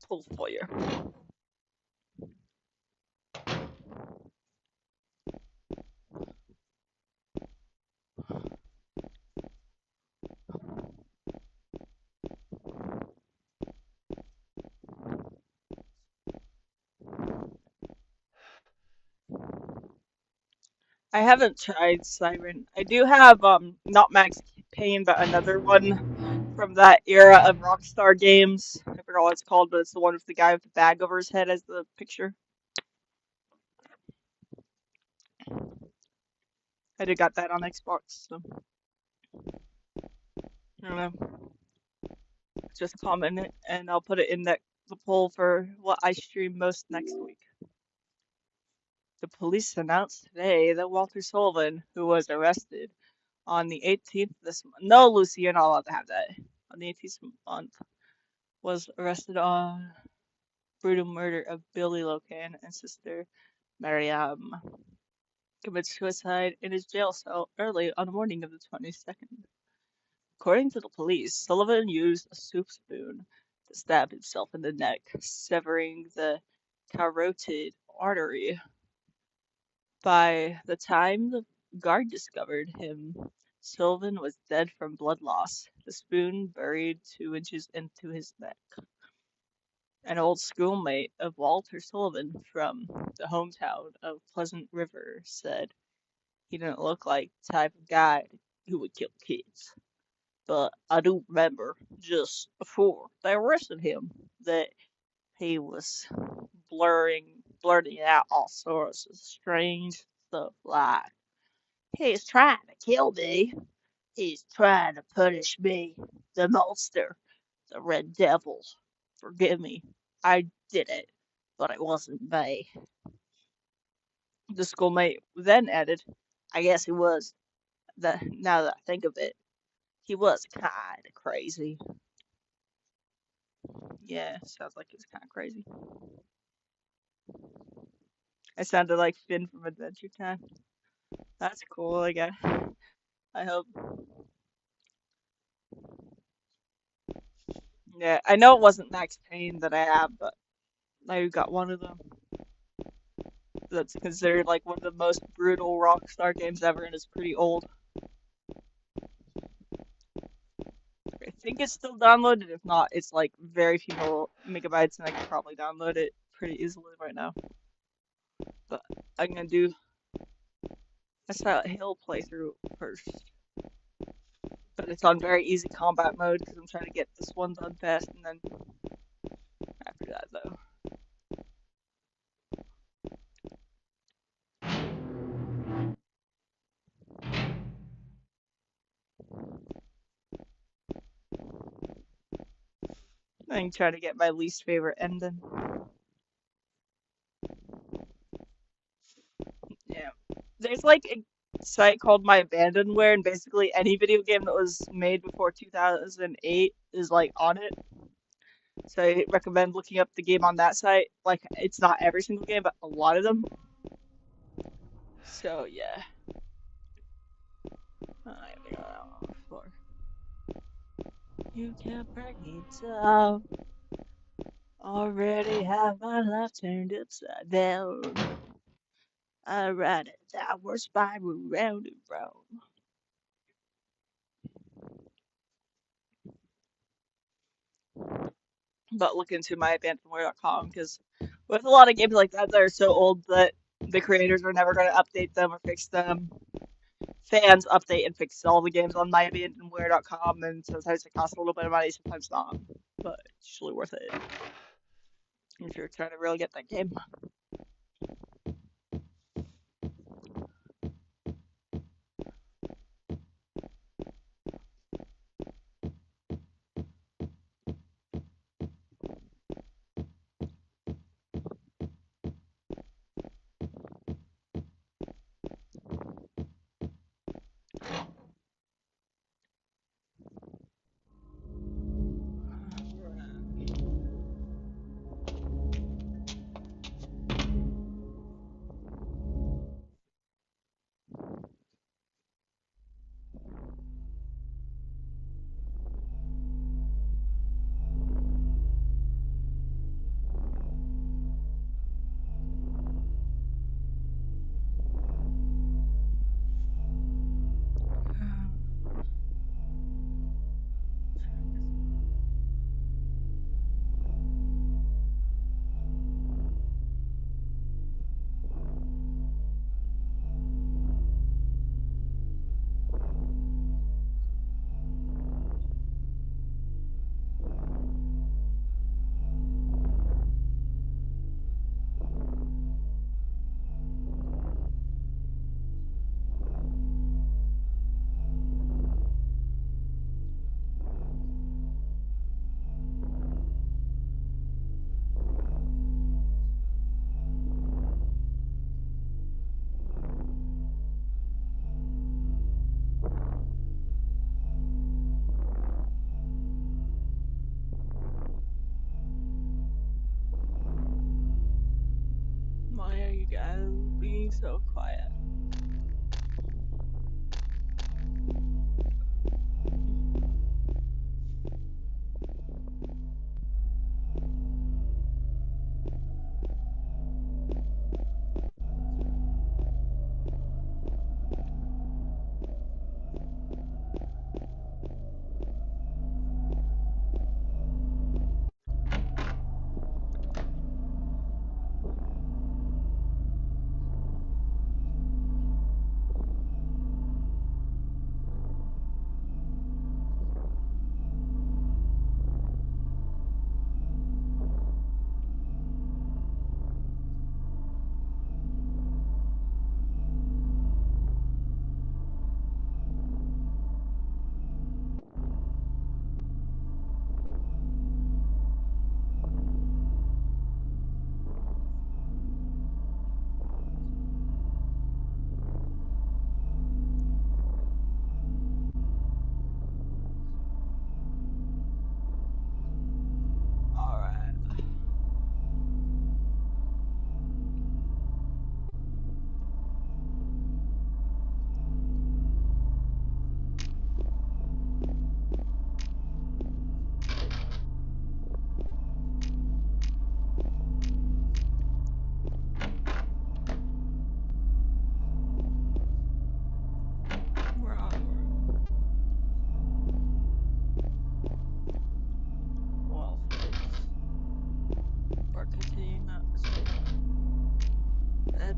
Speaker 1: full foyer. I haven't tried Siren. I do have not Max Payne, but another one from that era of Rockstar games. I forgot what it's called, but it's the one with the guy with the bag over his head as the picture. I did got that on Xbox, so I don't know. Just comment it, and I'll put it in the poll for what I stream most next week. The police announced today that Walter Sullivan, who was arrested on the 18th this month. No, Lucy, you're not allowed to have that. On the 18th month, was arrested on brutal murder of Billy Locan and sister Mariam. Committed suicide in his jail cell early on the morning of the 22nd. According to the police, Sullivan used a soup spoon to stab himself in the neck, severing the carotid artery. By the time the guard discovered him, Sullivan was dead from blood loss, the spoon buried 2 inches into his neck. An old schoolmate of Walter Sullivan from the hometown of Pleasant River said he didn't look like the type of guy who would kill kids. But I do remember just before they arrested him that he was blurting out all sorts of strange stuff like, he's trying to kill me. He's trying to punish me. The monster. The red devil. Forgive me. I did it. But it wasn't me. The schoolmate then added, I guess he was. Now that I think of it, he was kind of crazy. Yeah, sounds like he was kind of crazy. I sounded like Finn from Adventure Time. That's cool, I guess. I hope. Yeah, I know it wasn't Max Payne that I have, but I got one of them. That's considered like one of the most brutal Rockstar games ever, and it's pretty old. I think it's still downloaded. If not, it's like very few megabytes, and I can probably download it pretty easily right now. But I'm gonna do a Silent Hill playthrough first. But it's on very easy combat mode because I'm trying to get this one done fast, and then after that, though. I'm trying to get my least favorite ending. Yeah. There's like a site called My Abandonware, and basically any video game that was made before 2008 is like on it. So I recommend looking up the game on that site. Like it's not every single game, but a lot of them. So yeah. I have to go out on the floor. You can't break me down. Already have my life turned upside down. I ride a downward spiral round and round. But look into myabandonware.com because with a lot of games like that are so old that the creators are never going to update them or fix them. Fans update and fix all the games on myabandonware.com, and sometimes it costs a little bit of money, sometimes not. But it's usually worth it if you're trying to really get that game. Why are you guys being so quiet?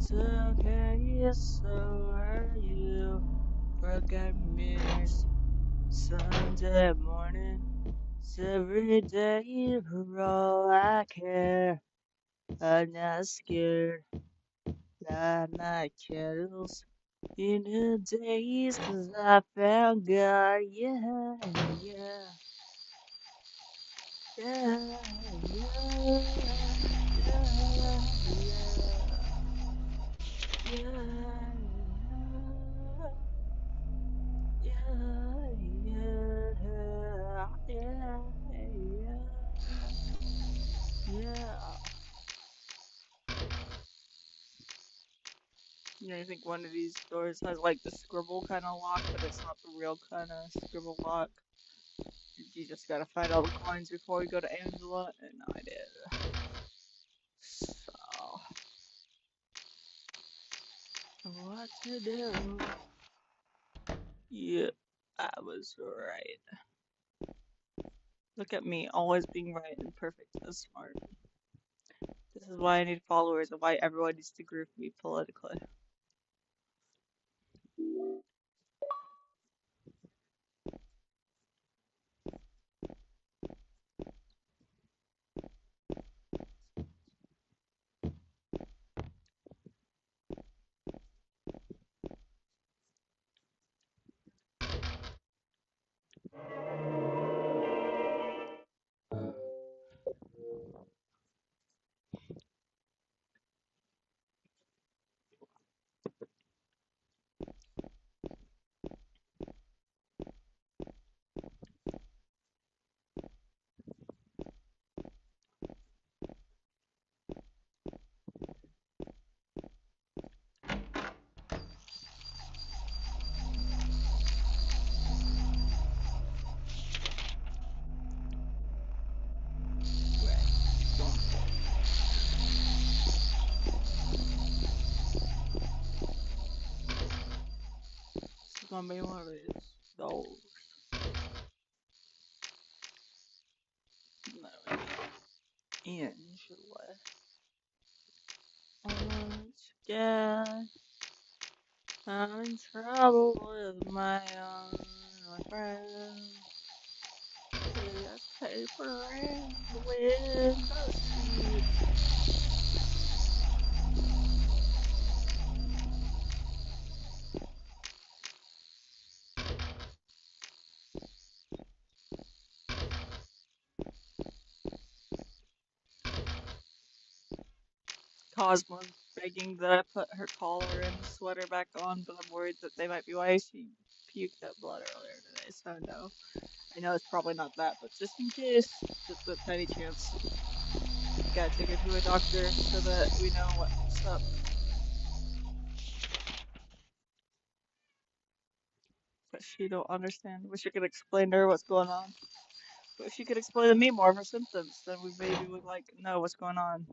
Speaker 1: It's okay, so are you? Broken mirrors, Sunday morning. It's every day for all I care. I'm not scared, light my candles in the days 'cause I found God. Yeah, yeah, yeah, yeah, yeah, yeah, yeah. Yeah, yeah, yeah, yeah, yeah. Yeah, I think one of these doors has like the scribble kind of lock, but it's not the real kind of scribble lock. You just gotta find all the coins before we go to Angela, and I did. So, what to do? Yeah, I was right. Look at me, always being right and perfect and smart. This is why I need followers and why everyone needs to group me politically. Right, going forward. This is gonna be one of these goals. No, Angela. Once again, I'm in trouble with my friend. There's paper in the window seat. Cosmo's begging that I put her collar and sweater back on, but I'm worried that they might be why she puked up blood earlier today, so no. I know it's probably not that, but just in case, just a tiny chance. We gotta take her to a doctor so that we know what's up. But she don't understand. Wish I could explain to her what's going on. But if she could explain to me more of her symptoms, then we maybe would like know what's going on.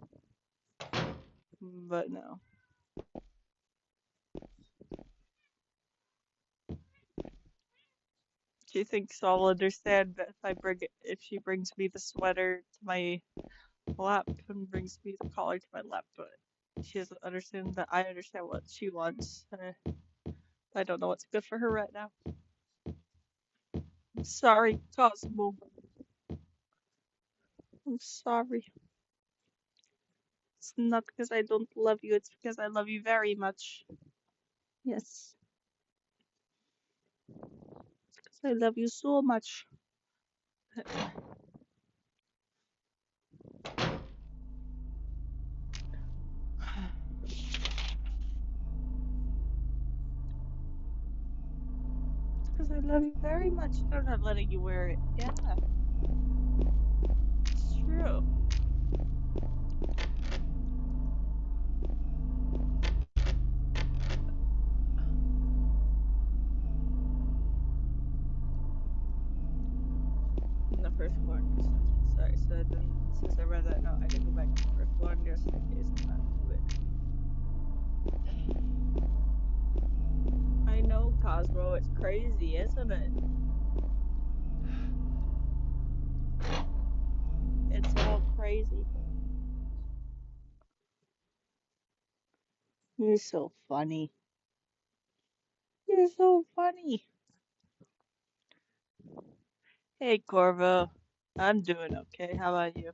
Speaker 1: But no. She thinks I'll understand that if she brings me the sweater to my lap and brings me the collar to my lap, but she doesn't understand that I understand what she wants. I don't know what's good for her right now. I'm sorry, Cosmo. I'm sorry. It's not because I don't love you, it's because I love you very much. Yes, because I love you so much. Because I love you very much. I'm not letting you wear it. Yeah, it's true. In the first one. Sorry, so then since I read that note, I did go back to the first one just in case not do it. I know, Cosmo, it's crazy, isn't it? It's all crazy. You're so funny. You're so funny. Hey, Corvo. I'm doing okay. How about you?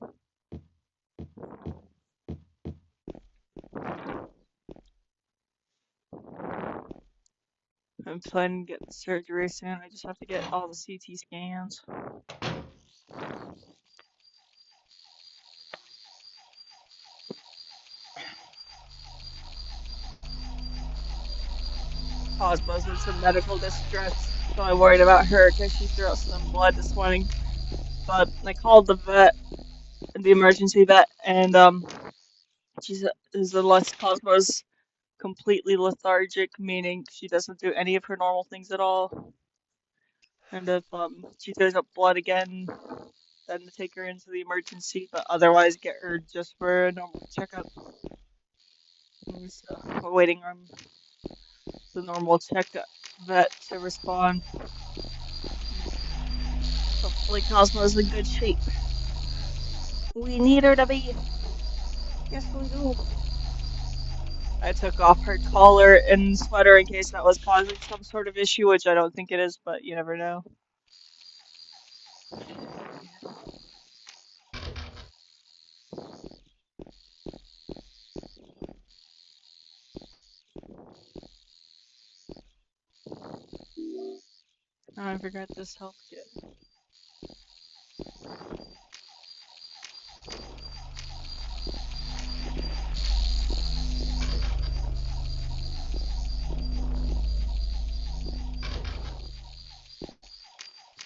Speaker 1: I'm planning to get surgery soon. I just have to get all the CT scans. Cosmo's in some medical distress, so I worried about her because she threw out some blood this morning. But I called the vet, the emergency vet, and she said unless Cosmo's completely lethargic, meaning she doesn't do any of her normal things at all, and if she throws up blood again, then to take her into the emergency, but otherwise get her just for a normal checkup. So we're waiting on the normal checkup vet to respond. Hopefully Cosmo's in good shape. We need her to be. Yes, we do. I took off her collar and sweater in case that was causing some sort of issue, which I don't think it is, but you never know. Oh, I forgot this health kit.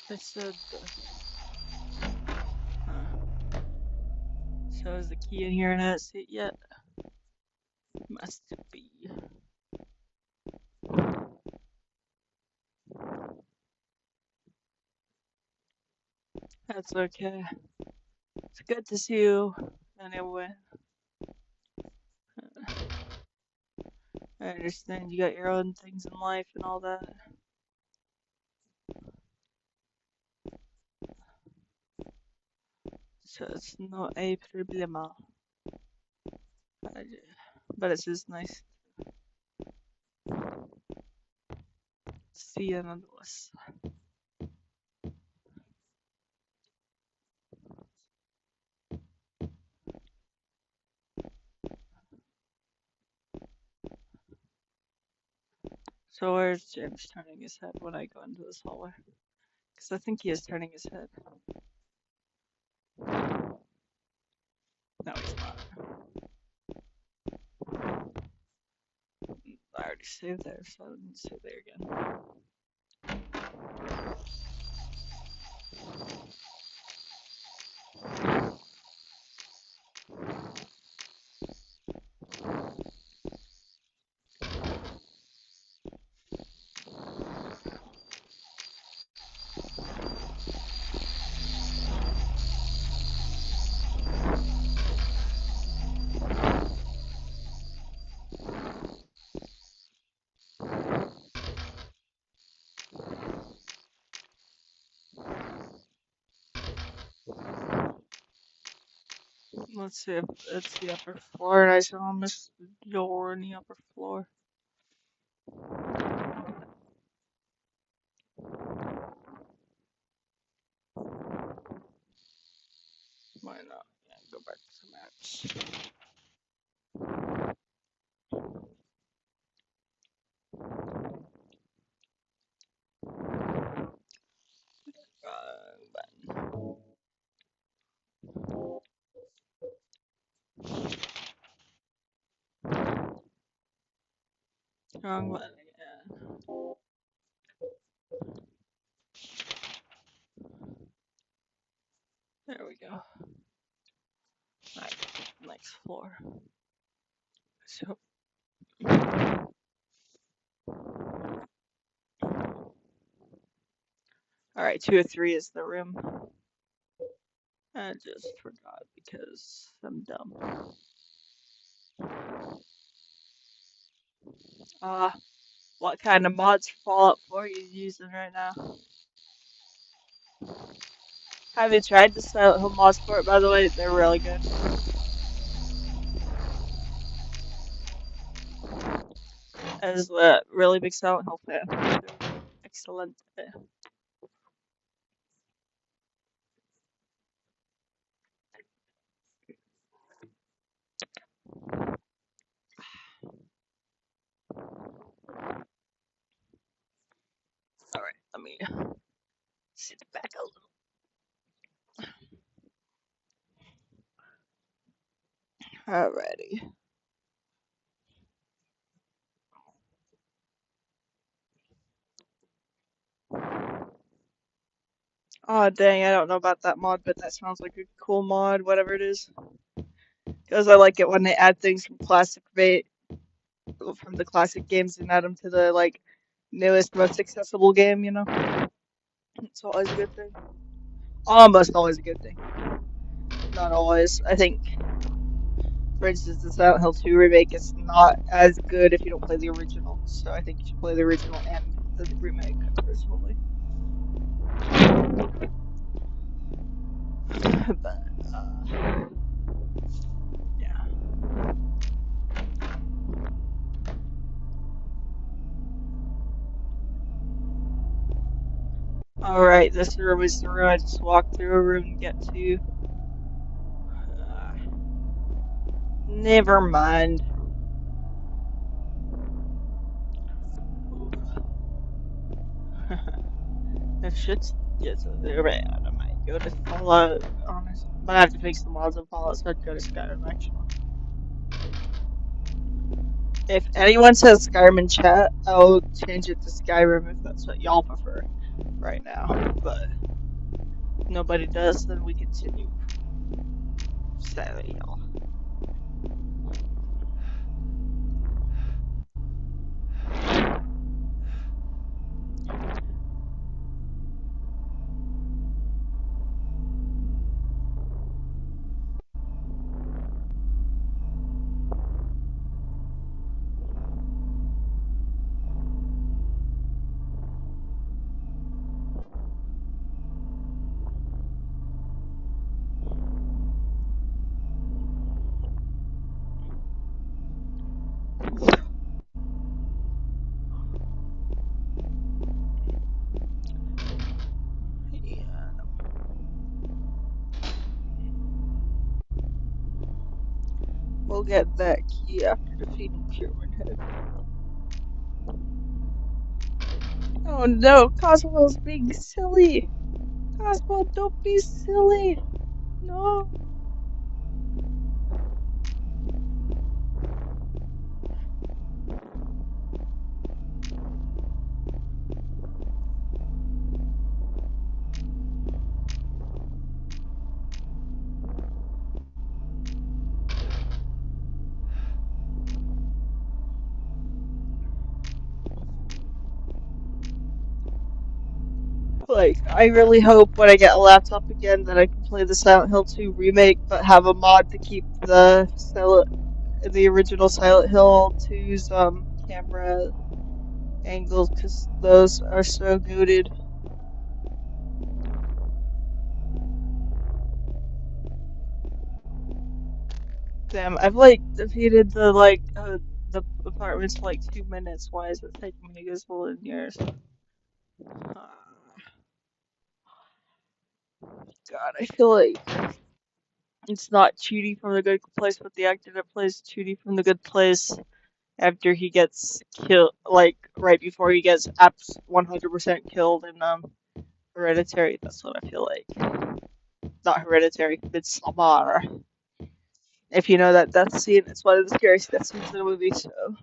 Speaker 1: They said so is the key in here and I haven't seen it yet? Must be. That's okay. It's good to see you. Anyway, I understand you got your own things in life and all that. So it's not a problema. But it's just nice to see you nonetheless. So where's James turning his head when I go into this hallway? Because I think he is turning his head. No, he's not. I already saved there, so I didn't save there again. Let's see if it's the upper floor, and I saw Miss door in the upper floor. Why not? Yeah, go back to maps. Button. Wrong button again. There we go. Alright, next floor. So, alright, 203 is the room. I just forgot because I'm dumb. What kind of mods for Fallout 4 are you using right now? Have you tried the Silent Hill mods for it, by the way? They're really good. as a really big Silent Hill fan. Excellent. All right, let me sit back a little. Alrighty. Oh dang, I don't know about that mod, but that sounds like a cool mod, whatever it is. Because I like it when they add things from the classic games and add them to the like newest, most accessible game. You know, it's always a good thing. Almost always a good thing. Not always. I think, for instance, the Silent Hill 2 remake is not as good if you don't play the original. So I think you should play the original and the remake, personally. But yeah. Alright, this room is the room I just walked through a room to get to. Never mind. If shit gets bad, I might go to Fallout, honestly. But I have to fix the mods on Fallout, so I'd go to Skyrim, actually. If anyone says Skyrim in chat, I'll change it to Skyrim if that's what y'all prefer right now. But if nobody does, then we continue. Sorry, y'all. Yeah. We'll get that key after defeating Pyramid Head. Oh no, Cosmo's being silly! Cosmo, don't be silly! No! Like, I really hope when I get a laptop again that I can play the Silent Hill 2 remake, but have a mod to keep the original Silent Hill 2's camera angles, because those are so goated. Damn, I've like defeated the apartments in like 2 minutes. Why is it taking me this whole in years? God, I feel like it's not Chudy from the Good Place, but the actor that plays Chudy from the Good Place after he gets killed, like right before he gets 100% killed in Hereditary. That's what I feel like. Not Hereditary, Midsommar. If you know that death scene, it's one of the scariest death scenes in the movie. So,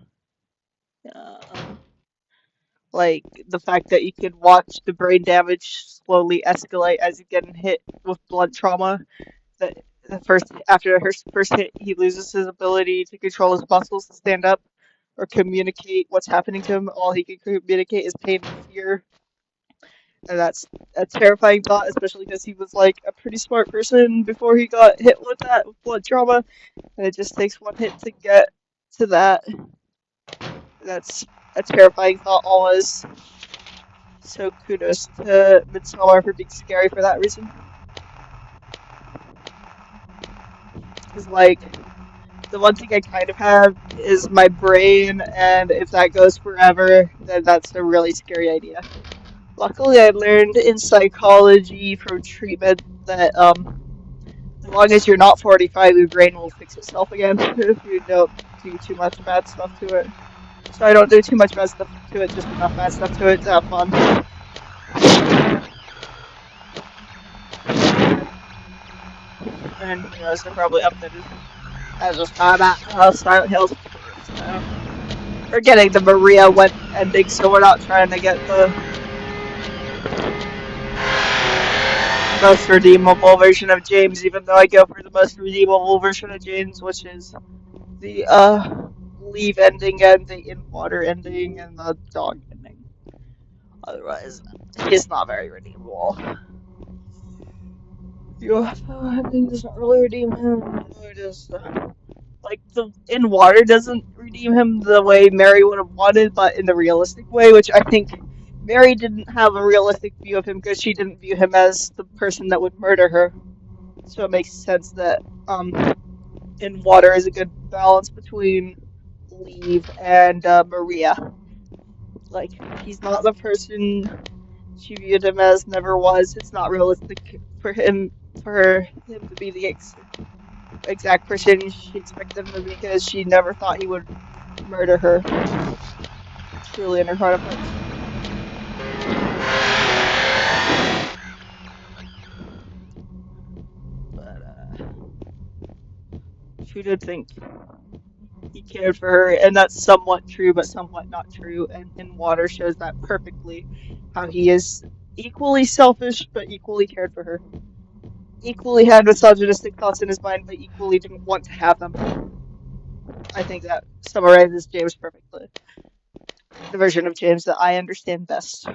Speaker 1: like the fact that you can watch the brain damage slowly escalate as he's getting hit with blood trauma. That the first after her first hit, he loses his ability to control his muscles to stand up or communicate what's happening to him. All he can communicate is pain and fear, and that's a terrifying thought, especially because he was like a pretty smart person before he got hit with that blood trauma, and it just takes one hit to get to that. That's a terrifying thought always. So kudos to Midsommar for being scary for that reason. Because like The one thing I kind of have is my brain, and if that goes forever, then that's a really scary idea. Luckily, I learned in psychology from treatment that as long as you're not 45, your brain will fix itself again if you don't do too much bad stuff to it. So I don't do too much bad stuff to it, just enough bad stuff to it to have fun. And who knows, they're probably updated. I just found out how Silent Hill's so we're getting the Maria went ending, so we're not trying to get the most redeemable version of James, even though I go for the most redeemable version of James, which is the leave ending and the in water ending and the dog ending. Otherwise, he's not very redeemable. UFO ending doesn't really redeem him. It is like the in water doesn't redeem him the way Mary would have wanted, but in the realistic way, which I think Mary didn't have a realistic view of him because she didn't view him as the person that would murder her. So it makes sense that in water is a good balance between Leave and Maria. Like he's not the person she viewed him as, never was. It's not realistic for him to be the exact person she expected him to be because she never thought he would murder her. Truly in her heart of hearts. But she did think he cared for her, and that's somewhat true, but somewhat not true. And in Water shows that perfectly, how he is equally selfish, but equally cared for her. Equally had misogynistic thoughts in his mind, but equally didn't want to have them. I think that summarizes James perfectly. The version of James that I understand best.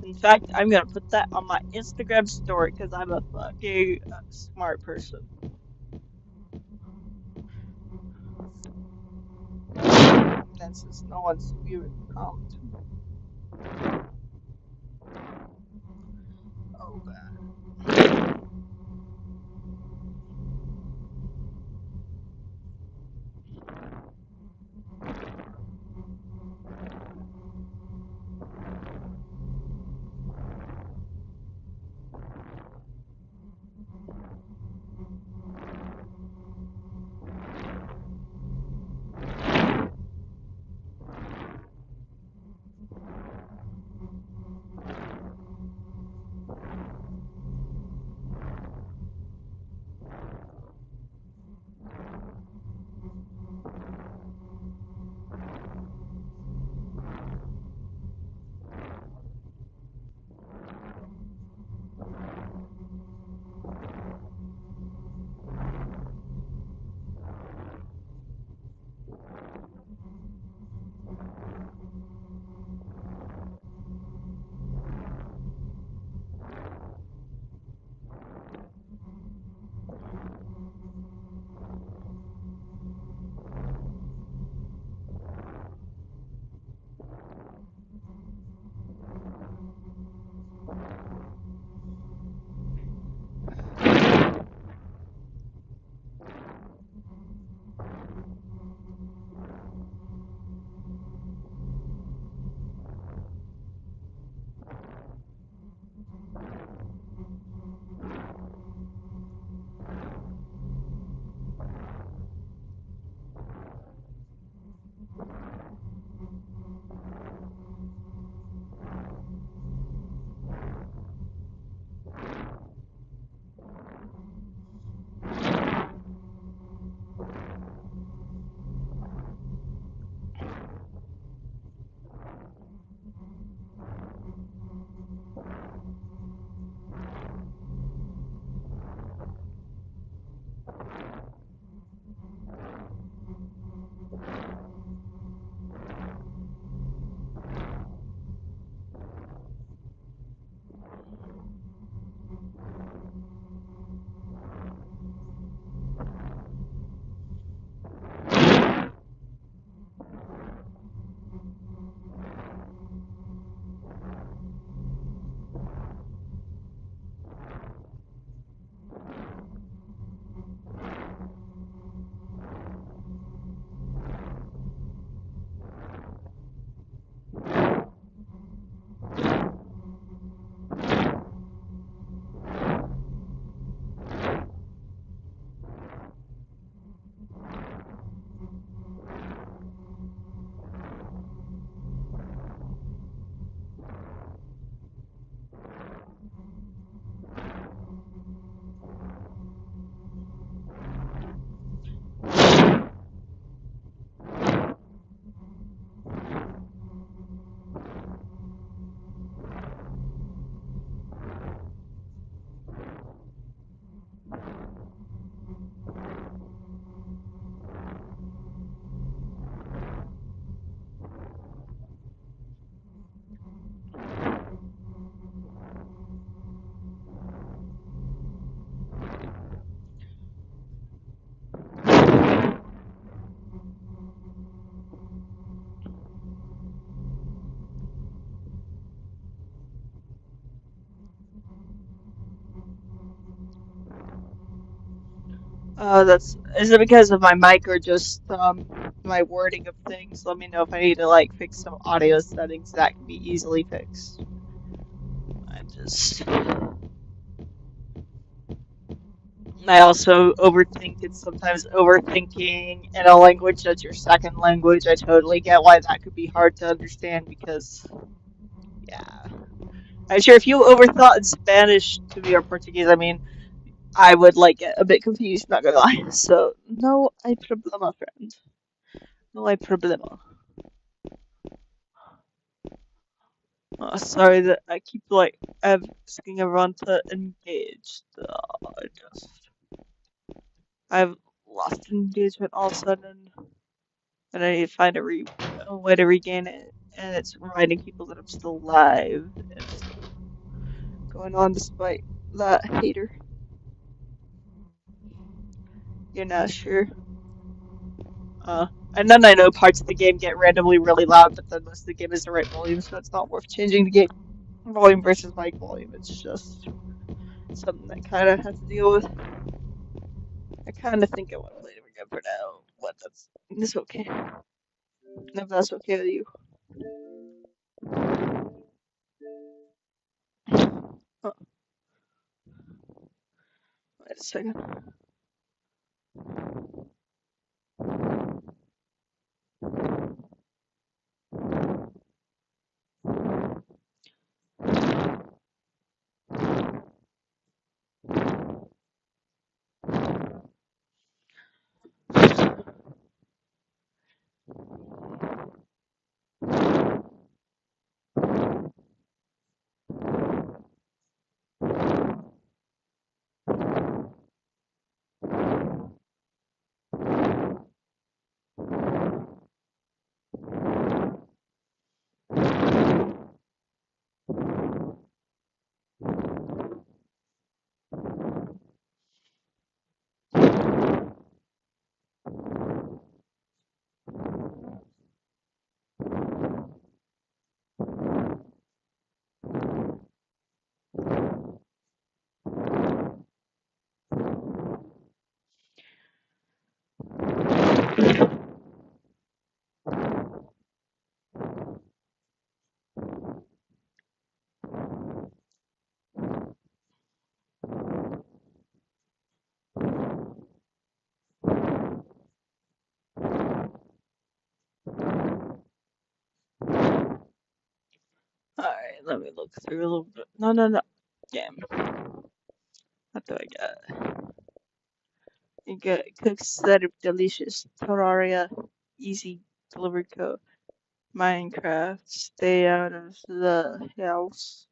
Speaker 1: In fact, I'm gonna put that on my Instagram story because I'm a fucking smart person. And since no one's viewing oh god. Is it because of my mic or just my wording of things? Let me know if I need to like fix some audio settings that can be easily fixed. I also overthink and sometimes overthinking in a language that's your second language. I totally get why that could be hard to understand because yeah. I'm sure if you overthought in Spanish to me or Portuguese, I mean, I would like get a bit confused, not gonna lie. So no hay problema, friend. No hay problema. Sorry that I keep like asking everyone to engage. I've lost engagement all of a sudden, and I need to find a way to regain it. And it's reminding people that I'm still alive and still going on despite that hater. You're not sure. And then I know parts of the game get randomly really loud, but then most of the game is the right volume, so it's not worth changing the game volume versus mic volume. It's just something I kind of have to deal with. I kind of think I want to play it again for now, but it's okay. If that's okay with you. Oh, wait a second. Alright, let me look through a little bit. No, no, no. Damn. What do I got? You got cook set of delicious Terraria, easy delivery code. Minecraft, stay out of the house.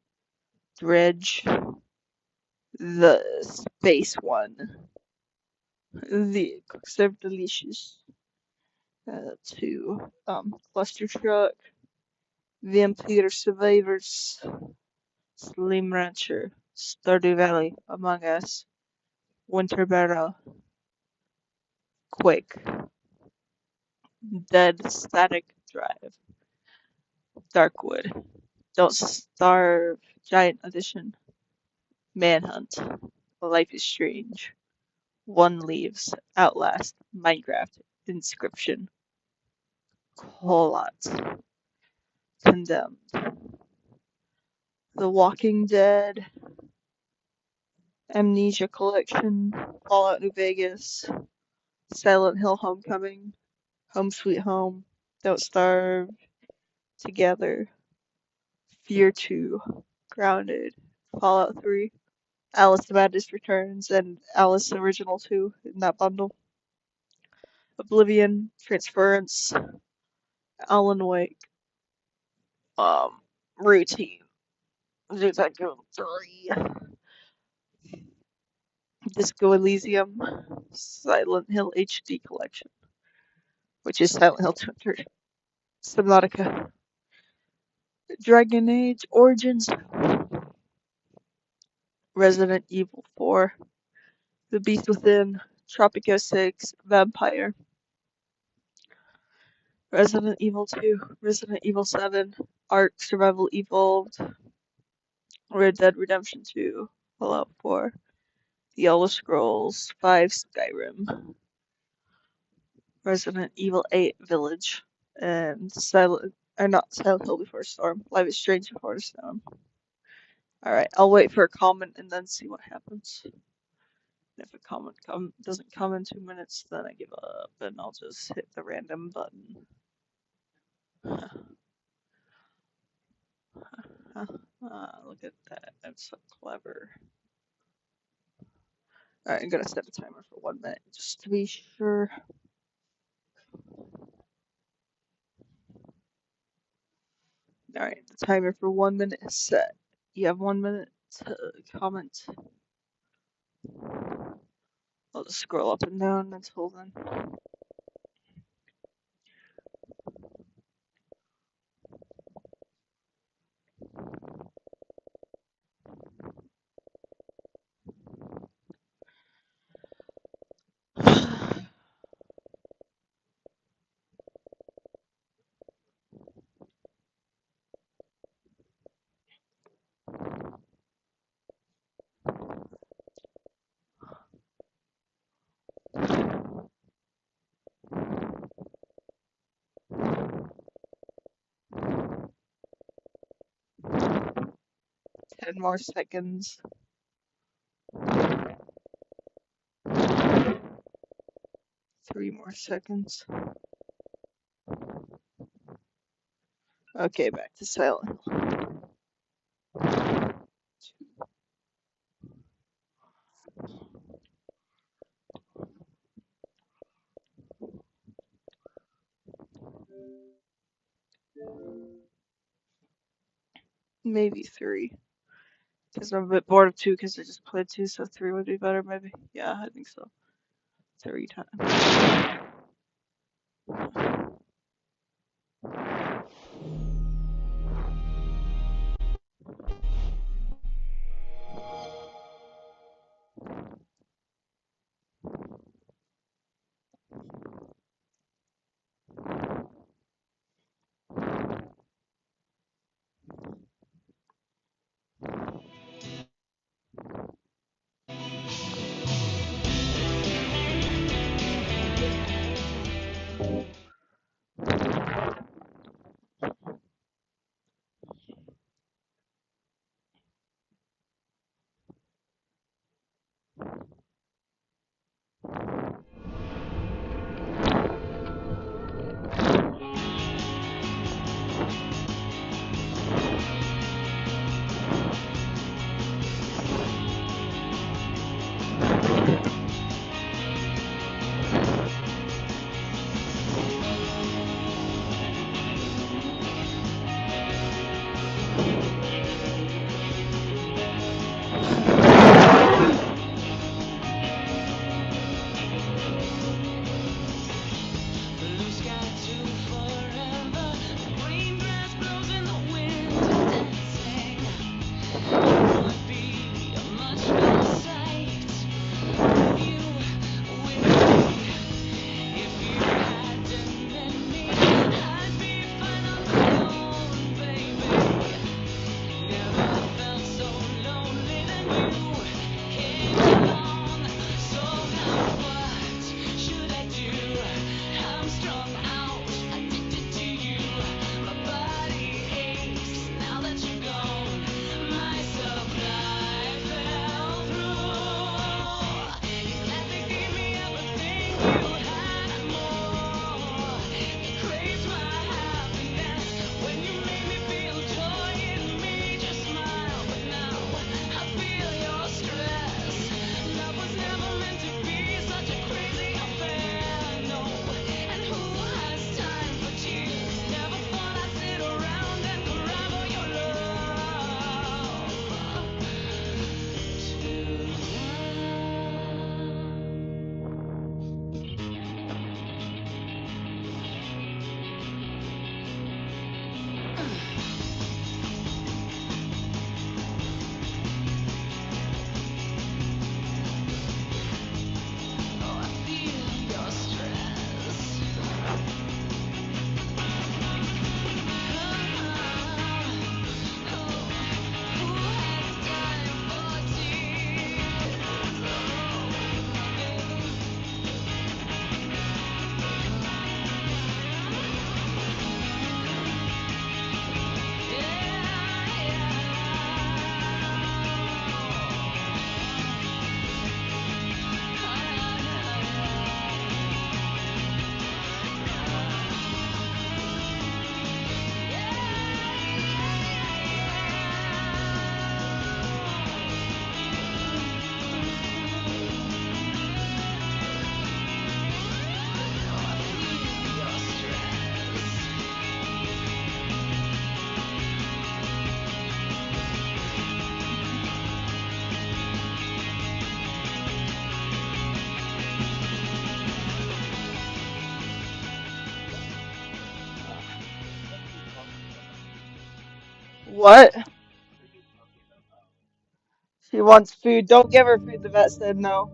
Speaker 1: Dredge, the space one. The cook set of delicious. Two. Cluster truck. Vampire survivors. Slim rancher. Stardew Valley. Among Us. Winter Barrel. Quake. Dead Static Drive. Darkwood. Don't Starve. Giant Edition. Manhunt. Life is Strange. One Leaves. Outlast. Minecraft. Inscription. Colot. Condemned. The Walking Dead. Amnesia Collection. Fallout New Vegas. Silent Hill Homecoming. Home Sweet Home. Don't Starve. Together. Fear 2. Grounded. Fallout 3. Alice the Madness Returns and Alice Original 2 in that bundle. Oblivion, Transference, Alan Wake, Routine, Detective 3, Disco Elysium, Silent Hill HD Collection, which is Silent Hill 2, Subnautica, Dragon Age Origins, Resident Evil 4, The Beast Within, Tropico 6, Vampire, Resident Evil 2, Resident Evil 7, Ark Survival Evolved, Red Dead Redemption 2, Fallout 4, The Elder Scrolls 5 Skyrim, Resident Evil 8 Village, and not Silent Hill Before Storm. Life is Strange Before the Storm. Alright, I'll wait for a comment and then see what happens. If a comment doesn't come in 2 minutes, then I give up and I'll just hit the random button. Look at that. I'm so clever. Alright, I'm gonna set a timer for 1 minute just to be sure. Alright, the timer for 1 minute is set. You have 1 minute to comment. I'll just scroll up and down until then. Ten more seconds. 3 more seconds. Okay, back to Silent Hill. Maybe 3. Because I'm a bit bored of 2 because I just played 2, so 3 would be better maybe. Yeah, I think so. 3 times. What? She wants food. Don't give her food. The vet said no.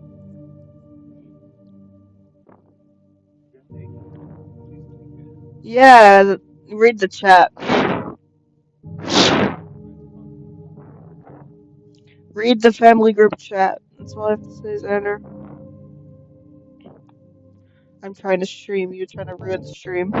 Speaker 1: Yeah, read the chat. Read the family group chat. That's all I have to say, Xander. I'm trying to stream. You're trying to ruin the stream.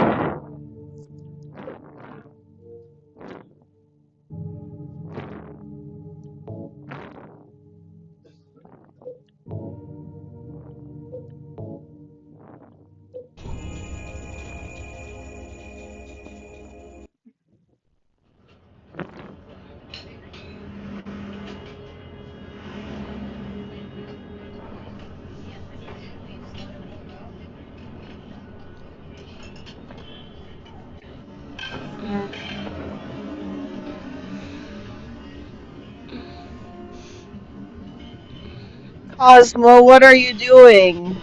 Speaker 1: Cosmo, what are you doing?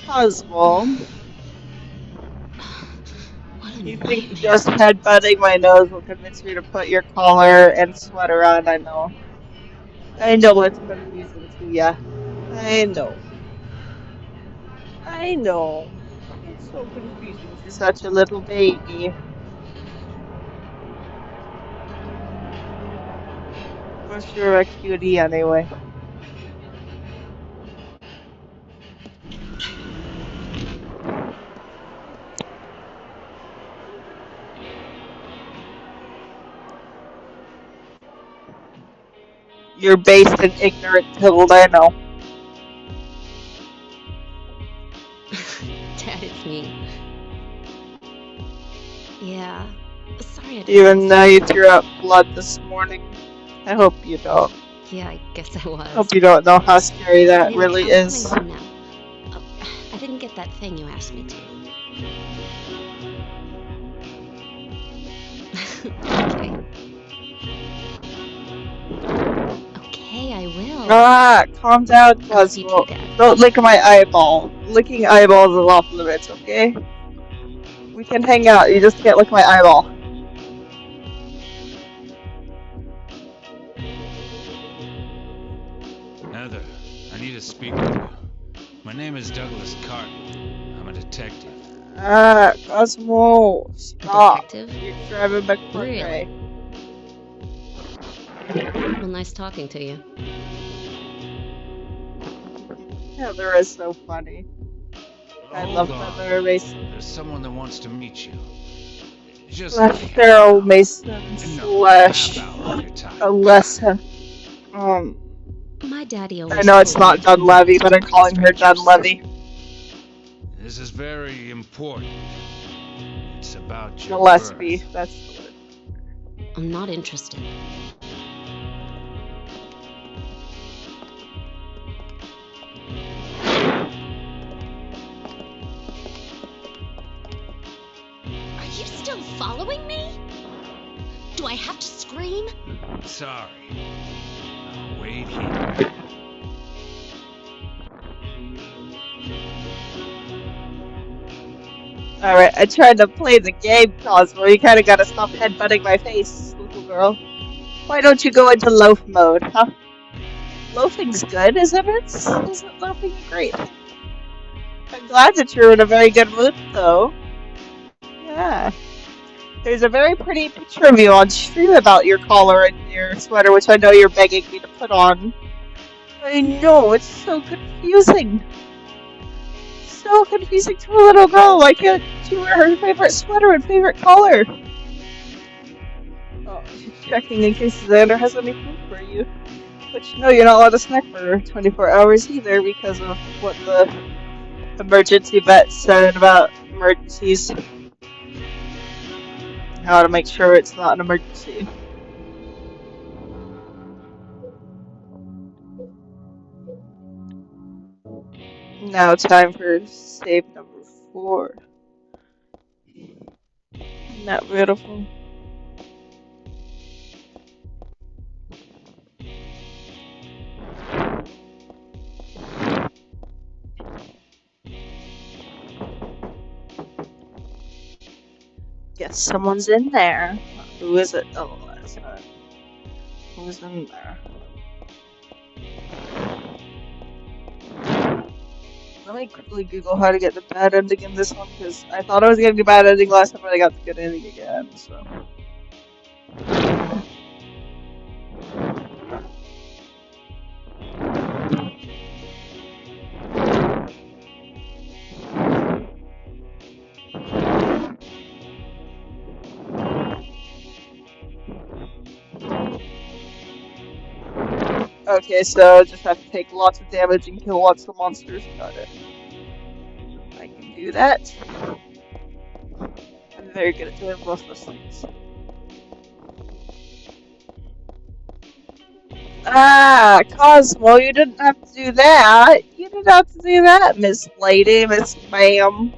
Speaker 1: Cosmo,
Speaker 3: What a
Speaker 1: you think
Speaker 3: nightmare.
Speaker 1: just headbutting my nose will convince me to put your collar and sweater on? I know. I know it's confusing to ya. I know. I know. It's so confusing to such a little baby. But you're a cutie anyway. You're based and ignorant, Tilled, I know.
Speaker 3: Dad, it's me. Yeah. Sorry I didn't
Speaker 1: Even though
Speaker 3: answer.
Speaker 1: you threw up blood this morning. I hope you don't.
Speaker 3: Yeah, I guess I was.
Speaker 1: Hope you don't know how scary that
Speaker 3: Anyway,
Speaker 1: really
Speaker 3: I'm
Speaker 1: is.
Speaker 3: coming home now. Oh, I didn't get that thing you asked me to. Okay. Okay, I will.
Speaker 1: Ah, calm down,
Speaker 3: I love you
Speaker 1: Cosmo.
Speaker 3: too, Dad.
Speaker 1: Don't lick my eyeball. Licking eyeballs is off limits, okay? We can hang out, you just can't lick my eyeball.
Speaker 5: Heather, I need to speak with you. My name is Douglas Carton. I'm a detective.
Speaker 1: Ah, Cosmo, stop.
Speaker 3: Detective?
Speaker 1: You're driving me
Speaker 3: Really?
Speaker 1: crazy.
Speaker 3: Well, nice talking to you.
Speaker 1: Heather is so funny. I love
Speaker 5: Hold on.
Speaker 1: Heather Mason.
Speaker 5: There's someone that wants to meet you. Just
Speaker 1: Slash
Speaker 5: give me half an
Speaker 1: Cheryl
Speaker 5: hour.
Speaker 1: Mason
Speaker 5: No, a half
Speaker 1: slash
Speaker 5: hour of your time.
Speaker 1: Alyssa.
Speaker 3: My daddy
Speaker 1: I
Speaker 3: always
Speaker 1: know it's
Speaker 3: told
Speaker 1: not
Speaker 3: me
Speaker 1: Dunlevy, but I'm
Speaker 3: don't
Speaker 1: calling her
Speaker 3: strangers.
Speaker 1: Dunlevy.
Speaker 5: This is very important. It's about your
Speaker 1: Gillespie,
Speaker 5: birth.
Speaker 1: that's the word.
Speaker 3: I'm not interested. Are you still following me? Do I have to scream?
Speaker 5: Sorry. Now wait here.
Speaker 1: Alright, I tried to play the game, Cosmo. You kinda gotta stop headbutting my face, little girl. Why don't you go into loaf mode, huh? Loafing's good, isn't it? Isn't loafing a great thing? I'm glad that you're in a very good mood, though. Yeah. There's a very pretty picture of you on stream about your collar and your sweater, which I know you're begging me to put on. I know, it's so confusing. So confusing to a little girl. Why can't she wear her favorite sweater and favorite color? Oh, she's checking in case Xander has any food for you. Which, no, you're not allowed to snack for 24 hours either because of what the emergency vet said about emergencies. How to make sure it's not an emergency. Now time for save number 4. Isn't that beautiful? Guess someone's in there. Who is it? Oh, that's not. Who's in there? Let me quickly Google how to get the bad ending in this one, because I thought I was getting a bad ending last time, but I got the good ending again, so. Okay, so just have to take lots of damage and kill lots of monsters. Got it. I can do that. I'm very good at doing both those things. Ah, Cosmo, you didn't have to do that. You didn't have to do that, Miss Lady, Miss Ma'am.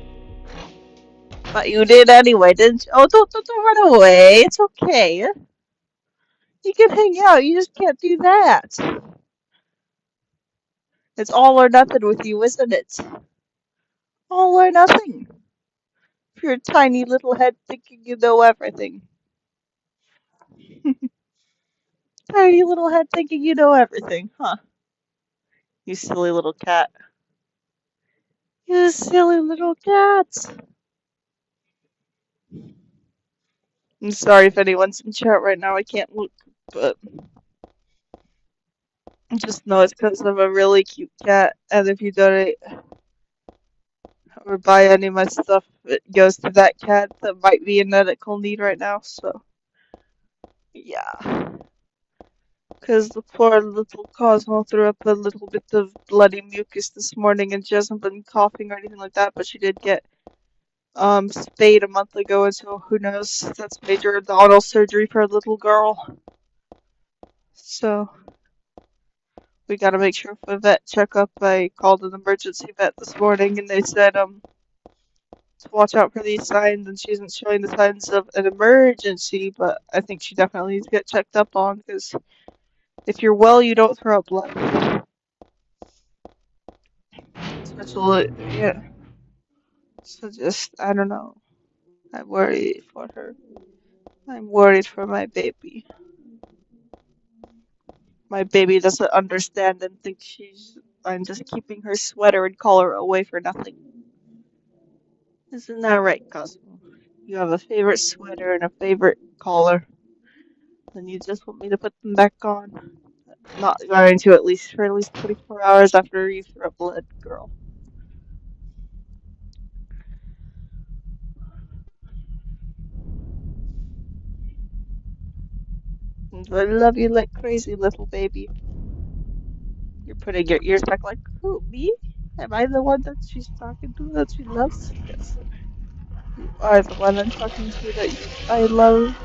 Speaker 1: But you did anyway, didn't you? Oh, don't run away. It's okay. You can hang out. You just can't do that. It's all or nothing with you, isn't it? All or nothing. For your tiny little head thinking you know everything. Tiny little head thinking you know everything, huh? You silly little cat. You silly little cat. I'm sorry if anyone's in chat right now. I can't look, but just know it's because I'm a really cute cat. And if you donate or buy any of my stuff, it goes to that cat that might be in medical need right now. So, yeah. Because the poor little Cosmo threw up a little bit of bloody mucus this morning, and she hasn't been coughing or anything like that, but she did get spayed a month ago, and so who knows? That's major abdominal surgery for a little girl. So we gotta make sure for a vet checkup. I called an emergency vet this morning, and they said to watch out for these signs, and she isn't showing the signs of an emergency, but I think she definitely needs to get checked up on, because if you're well, you don't throw up blood. Especially, yeah. So just, I don't know. I'm worried for her. I'm worried for my baby. My baby doesn't understand and thinks I'm just keeping her sweater and collar away for nothing. Isn't that right, Cosmo? You have a favorite sweater and a favorite collar, and you just want me to put them back on. Not going to for at least 24 hours after you threw up blood, girl. And I love you like crazy, little baby. You're putting your ears back like, who, me? Am I the one that she's talking to that she loves? Yes. You are the one I'm talking to I love.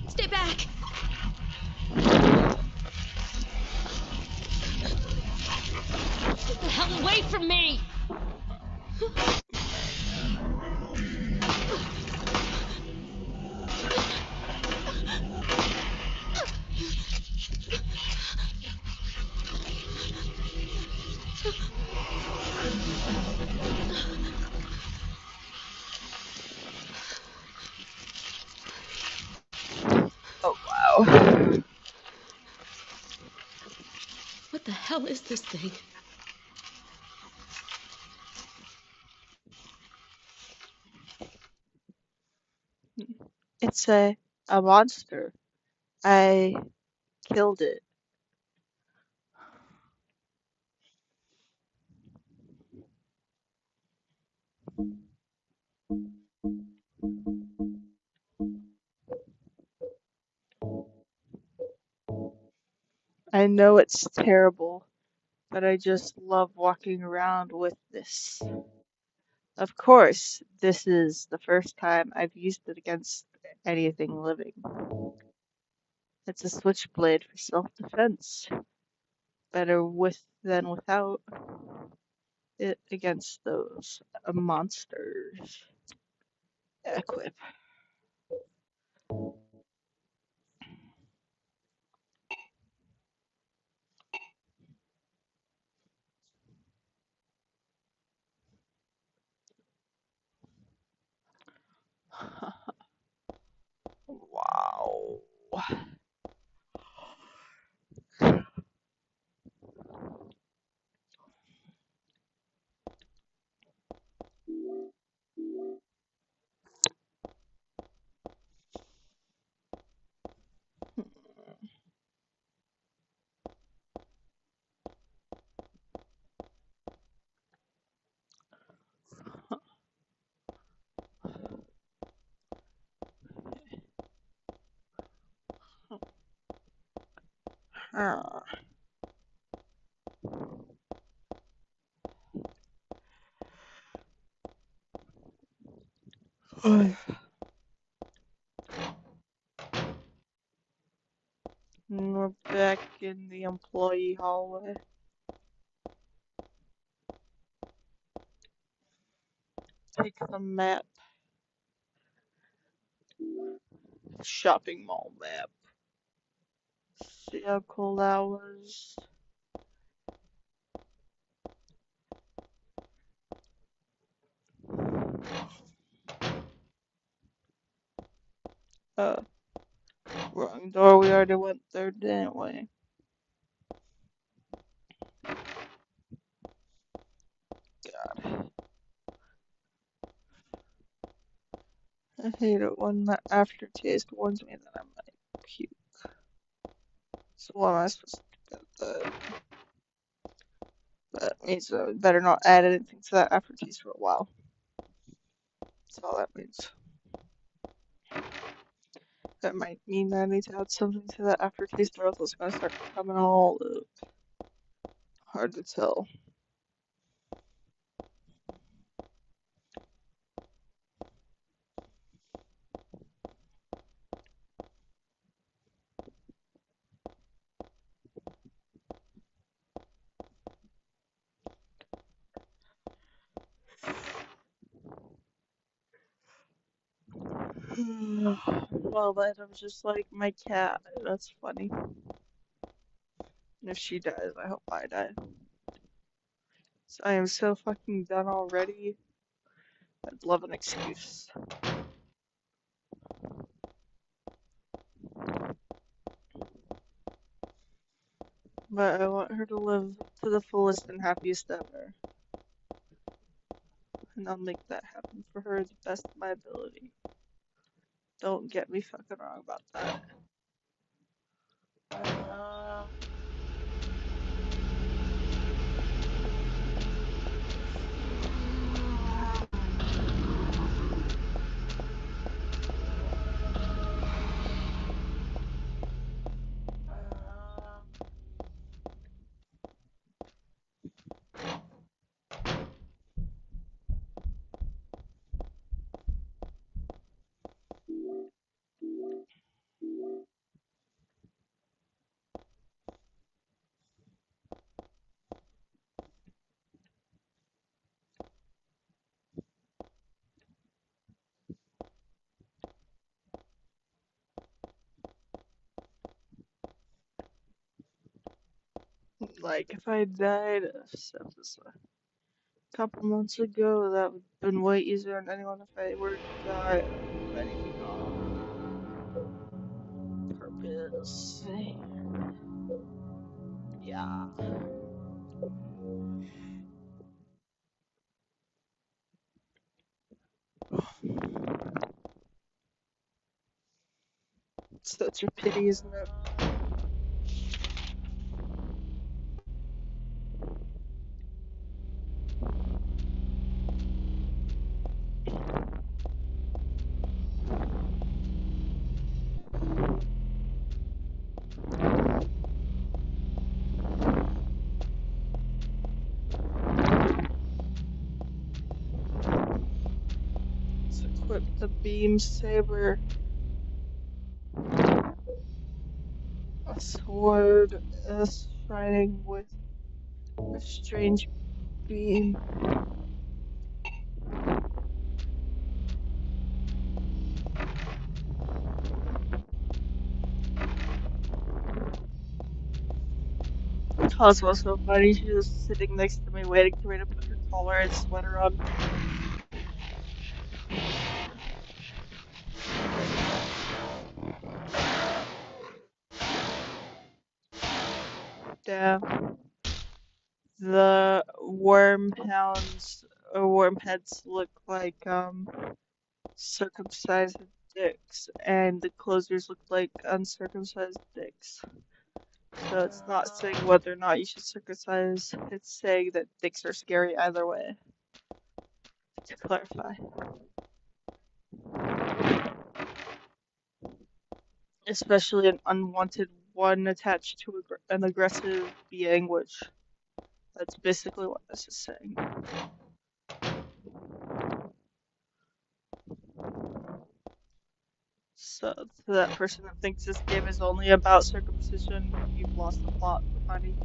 Speaker 3: Stay back! Get the hell away from me!
Speaker 1: Oh, wow.
Speaker 3: What the hell is this thing?
Speaker 1: It's a monster. I killed it. I know it's terrible, but I just love walking around with this. Of course, this is the first time I've used it against anything living. It's a switchblade for self-defense. Better with than without it against those monsters. Equip. Ah. We're back in the employee hallway. Take the map. Shopping mall map. See how cool that was. Uh, Wrong door. We already went there, didn't we? God. I hate it when the aftertaste warns me that I might puke. So what am I supposed to do about that? That means I better not add anything to that aftertaste for a while. That's all that means. That might mean that I need to add something to that aftertaste or else it's gonna start coming all up. Hard to tell. Well, then I'm just like my cat. That's funny. And if she dies, I hope I die. So I am so fucking done already. I'd love an excuse. But I want her to live to the fullest and happiest ever. And I'll make that happen for her to the best of my ability. Don't get me fucking wrong about that. Like, if I died of sepsis a couple months ago, that would have been way easier on anyone if I were to die of anything on purpose. Yeah. It's such a pity, isn't it? Let's equip the beam saber. A sword is shining with a strange beam. Cosmo's so funny. She's just sitting next to me, waiting for me to put her collar and sweater on. Yeah. The worm hounds or worm heads look like circumcised dicks, and the closers look like uncircumcised dicks. So it's not saying whether or not you should circumcise, it's saying that dicks are scary either way, to clarify. Especially an unwanted one attached to an aggressive being, which that's basically what this is saying. So, to that person that thinks this game is only about circumcision, you've lost the plot, honey.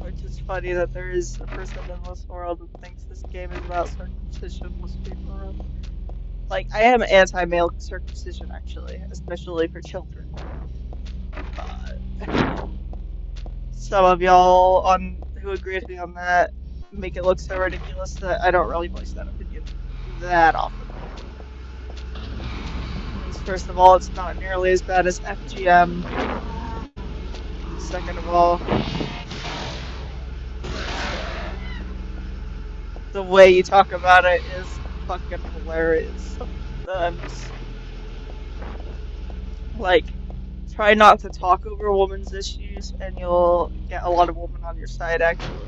Speaker 1: Which is funny that there is a person in this world that thinks this game is about circumcision. Let's be for real. Like, I am anti-male circumcision, actually, especially for children. But some of y'all on who agree with me on that make it look so ridiculous that I don't really voice that opinion that often. First of all, it's not nearly as bad as FGM. Second of all, the way you talk about it is fucking hilarious. Like, try not to talk over a woman's issues, and you'll get a lot of women on your side, actually.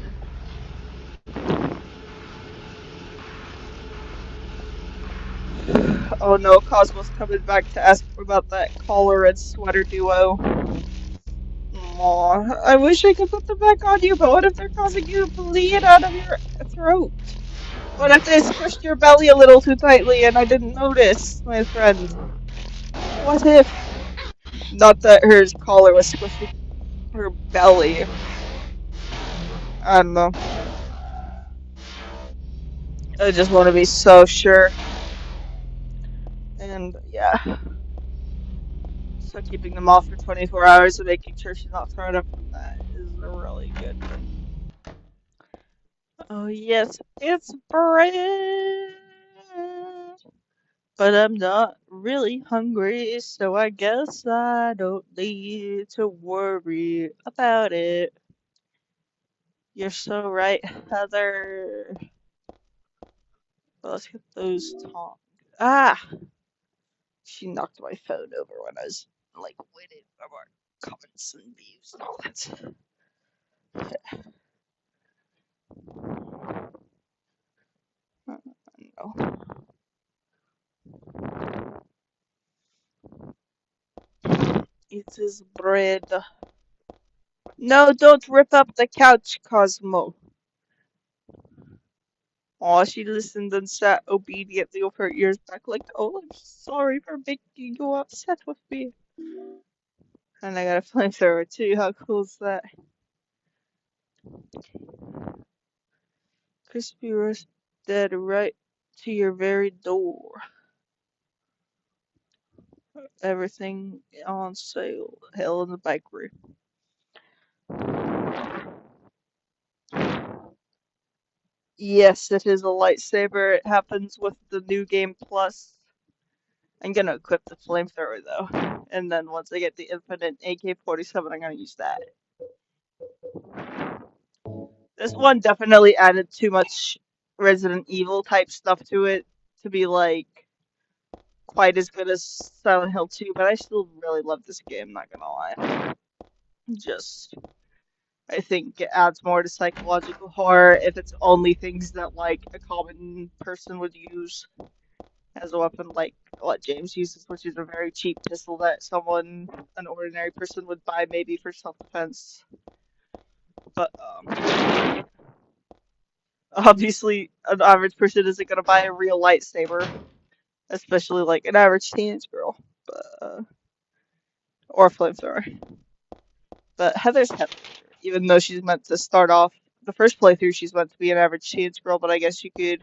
Speaker 1: Oh no, Cosmo's coming back to ask about that collar and sweater duo. Aw, I wish I could put them back on you, but what if they're causing you to bleed out of your throat? What if they squished your belly a little too tightly and I didn't notice, my friend? What if? Not that her collar was squishing her belly. I don't know. I just want to be so sure. And yeah. So keeping them off for 24 hours and making sure she's not thrown up from that is a really good one. Oh yes, it's bread. But I'm not really hungry, so I guess I don't need to worry about it. You're so right, Heather. Let's get those tongs. Ah! She knocked my phone over when I was, like, waiting for more comments and views and all that. No. It is bread. No, don't rip up the couch, Cosmo. Aw, she listened and sat obediently with her ears back like, oh, I'm sorry for making you upset with me. And I got a flamethrower too, how cool is that? Crispy roast dead right to your very door. Everything on sale. Hell in the bakery. Yes, it is a lightsaber. It happens with the new game plus. I'm gonna equip the flamethrower though. And then once I get the infinite AK-47, I'm gonna use that. This one definitely added too much Resident Evil type stuff to it to be like quite as good as Silent Hill 2, but I still really love this game, not gonna lie. Just I think it adds more to psychological horror if it's only things that like a common person would use as a weapon, like what James uses, which is a very cheap pistol that an ordinary person would buy maybe for self-defense. But obviously, an average person isn't gonna buy a real lightsaber, especially like an average teenage girl, or a flamethrower. But Heather's Heather, even though she's meant to start off the first playthrough, she's meant to be an average teenage girl. But I guess you could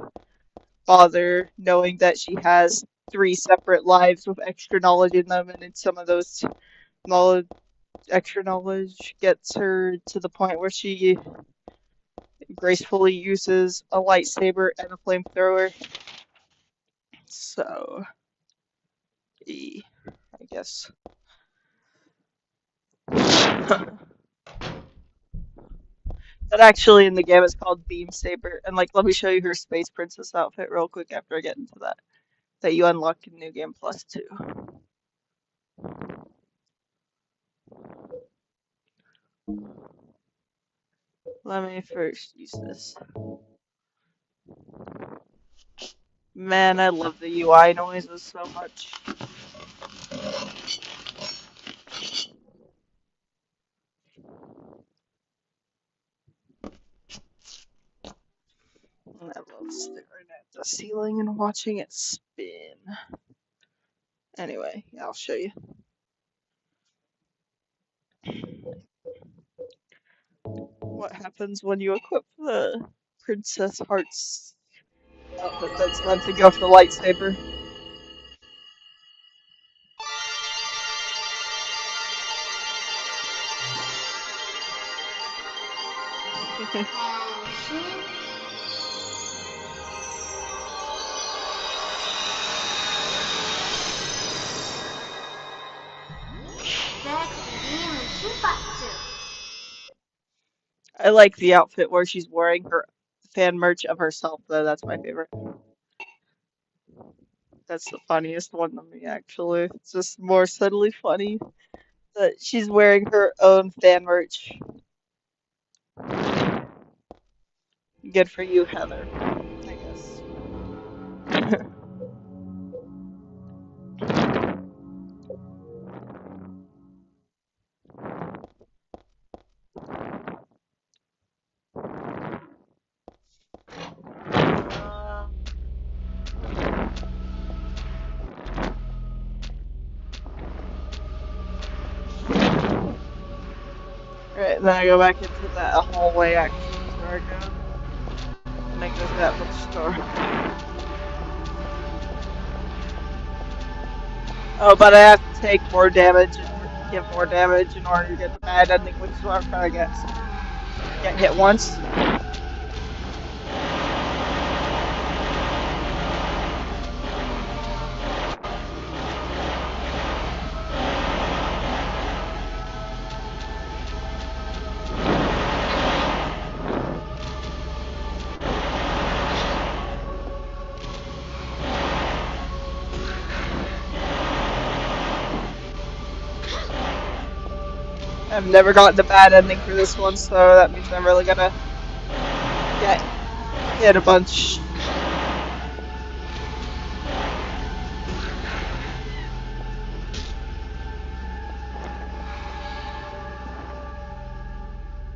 Speaker 1: bother knowing that she has three separate lives with extra knowledge in them, and in some of those extra knowledge gets her to the point where she gracefully uses a lightsaber and a flamethrower. So, I guess. That actually in the game is called Beam Saber, and like let me show you her Space Princess outfit real quick after I get into that. That you unlock in New Game Plus too. Let me first use this. Man, I love the UI noises so much. And I love staring at the ceiling and watching it spin. Anyway, yeah, I'll show you. What happens when you equip the Princess Heart's outfit that's meant to go for the lightsaber. I like the outfit where she's wearing her fan merch of herself, though. That's my favorite. That's the funniest one to me, actually. It's just more subtly funny that she's wearing her own fan merch. Good for you, Heather, I guess. Right, then I go back into that hallway action where I go. And I go to that bookstore. Oh, but I have to take more damage and give more damage in order to get the bad ending, which is what I'm trying to get. So, get hit once. I've never gotten the bad ending for this one, so that means I'm really gonna get hit a bunch.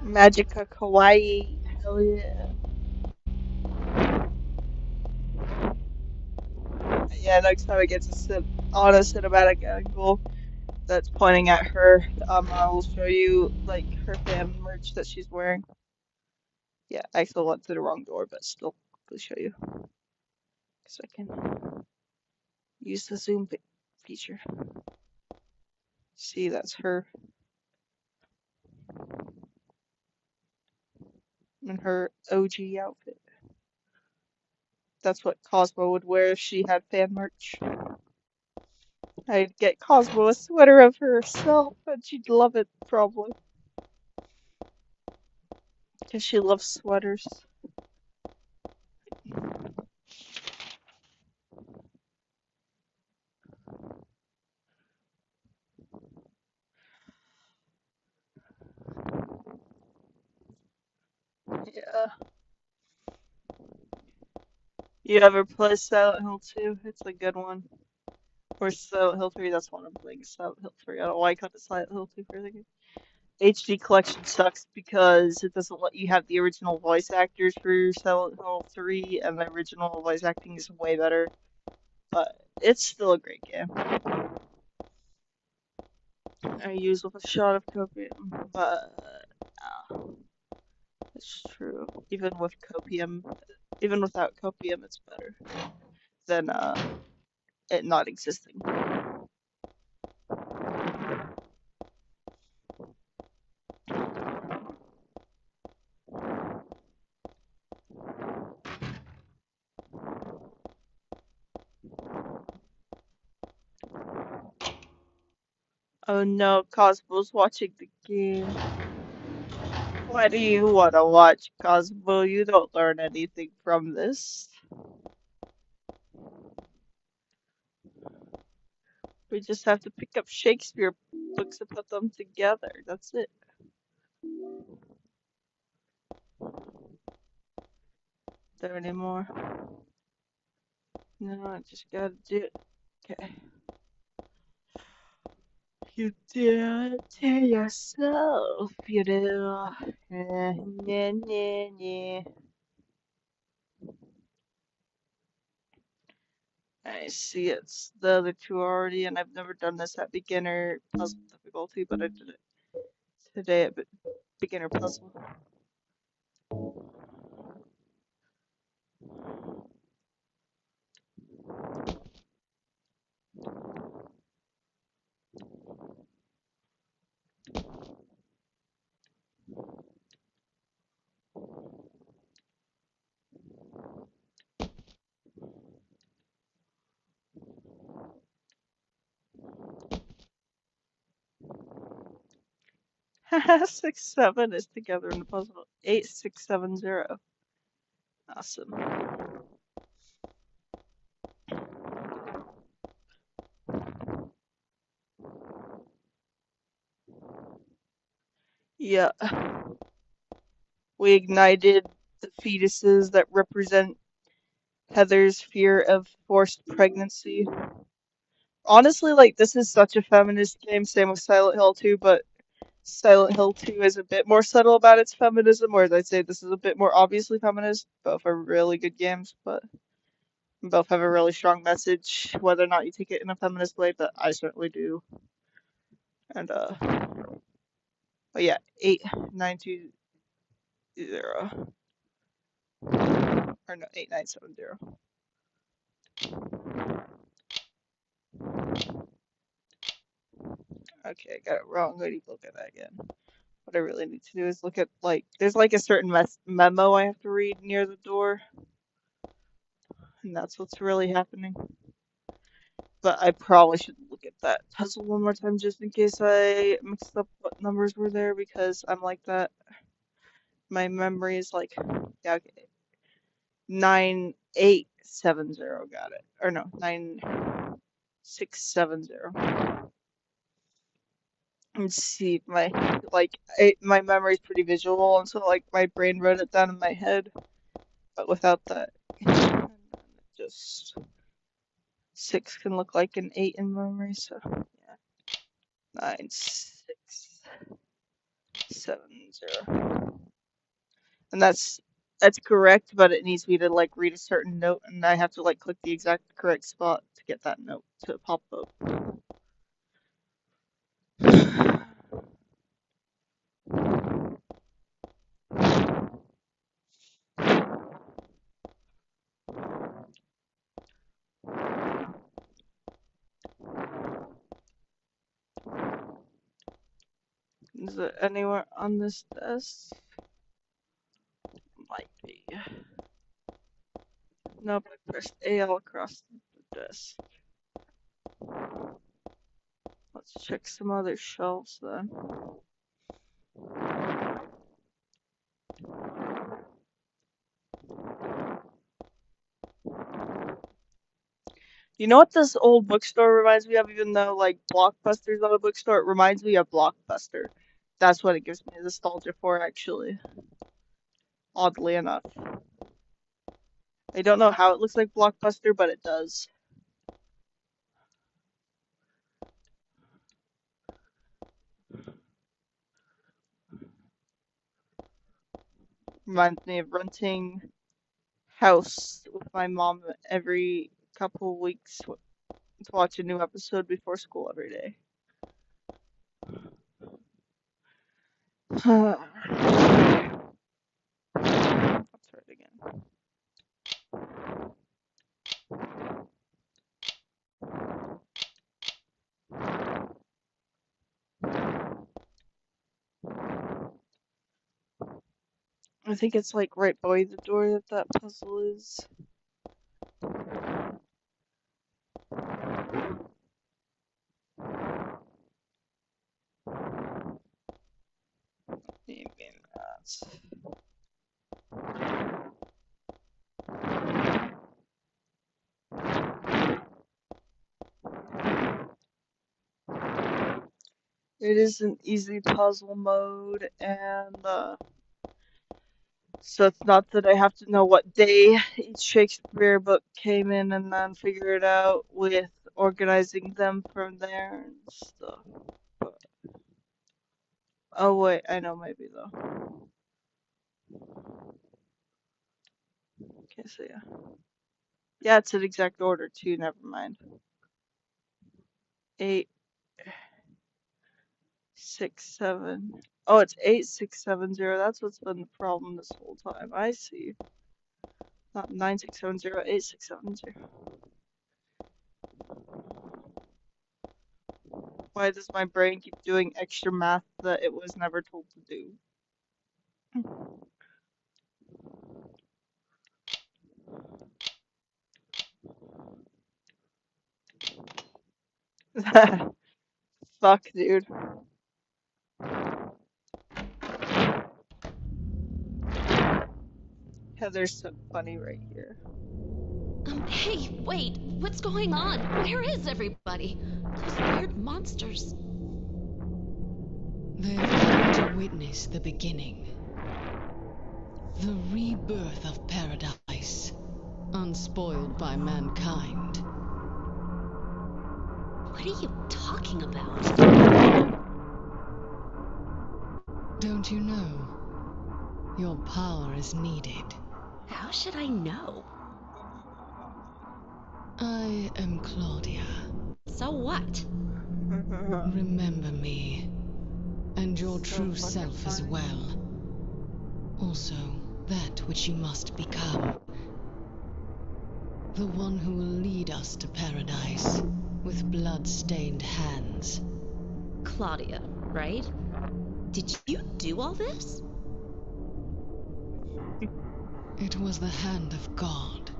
Speaker 1: Magica Kawaii. Hell yeah. Yeah, next time I get to sit on a cinematic angle that's pointing at her, I will show you like her fan merch that she's wearing. Yeah, I still went through the wrong door, but still, I'll show you. So I can use the zoom feature. See, that's her in her OG outfit. That's what Cosmo would wear if she had fan merch. I'd get Cosmo a sweater of herself, and she'd love it, probably. Because she loves sweaters. Yeah. You ever play Silent Hill 2? It's a good one. Or Silent Hill 3, that's one I'm playing. Silent Hill 3. I don't know why I cut it Silent Hill 2 for the game. HD collection sucks because it doesn't let you have the original voice actors for Silent Hill 3, and the original voice acting is way better. But it's still a great game. I use with a shot of copium, but it's true. Even with copium, even without copium, it's better than it not existing. Oh no, Cosmo's watching the game. Why do you want to watch Cosmo? You don't learn anything from this. We just have to pick up Shakespeare books and put them together. That's it. There anymore? No, I just gotta do it. Okay. You do it to yourself, you do. Nah, nah, nah, nah. I see it's the other two already, and I've never done this at beginner puzzle difficulty, but I did it today at beginner puzzle. Haha, 6-7 is together in the puzzle. 8-6-7-0. Awesome. Yeah, we ignited the fetuses that represent Heather's fear of forced pregnancy. Honestly, like, this is such a feminist game, same with Silent Hill 2, but Silent Hill 2 is a bit more subtle about its feminism, whereas I'd say this is a bit more obviously feminist. Both are really good games, but both have a really strong message, whether or not you take it in a feminist way, but I certainly do. And, but yeah, 8-9-2-0. Or no, 8-9-7-0. Okay, I got it wrong. I need to look at that again. What I really need to do is look at, like, there's like a certain memo I have to read near the door, and that's what's really happening. But I probably should look at that puzzle one more time just in case I mixed up what numbers were there because I'm like that. My memory is like, yeah, okay. 9-8-7-0, got it. Or no, 9-6-7-0. Let's see, my memory's pretty visual, and so like my brain wrote it down in my head, but without that, just 6 can look like an 8 in memory, so yeah. 9-6-7-0. And that's correct, but it needs me to like read a certain note, and I have to like click the exact correct spot to get that note to pop up. Is it anywhere on this desk? Might be. Nope, I pressed A all across the desk. Let's check some other shelves then. You know what this old bookstore reminds me of, even though like Blockbuster's not a bookstore, it reminds me of Blockbuster. That's what it gives me nostalgia for, actually. Oddly enough. I don't know how it looks like Blockbuster, but it does. Reminds me of renting house with my mom every couple weeks to watch a new episode before school every day. Let's try it again. I think it's like right by the door that puzzle is. Maybe not. It is an easy puzzle mode, and So it's not that I have to know what day each Shakespeare book came in and then figure it out with organizing them from there and stuff. But, oh wait, I know maybe though. Okay, so yeah. Yeah, it's an exact order too, never mind. 867. Oh, it's 8670. That's what's been the problem this whole time. I see. Not 9670, 8670. Why does my brain keep doing extra math that it was never told to do? Fuck, dude. Heather's so funny right here.
Speaker 3: Hey, wait, what's going on? Where is everybody? Those weird monsters.
Speaker 6: They've come to witness the beginning. The rebirth of paradise, unspoiled by mankind.
Speaker 3: What are you talking about?
Speaker 6: Don't you know? Your power is needed.
Speaker 3: How should I know?
Speaker 6: I am Claudia.
Speaker 3: So what?
Speaker 6: Remember me, and your
Speaker 1: So
Speaker 6: true
Speaker 1: fucking
Speaker 6: self as
Speaker 1: funny.
Speaker 6: well. Also, that which you must become. The one who will lead us to paradise, with blood-stained hands.
Speaker 3: Claudia, right? Did you do all this?
Speaker 6: It was the hand of God.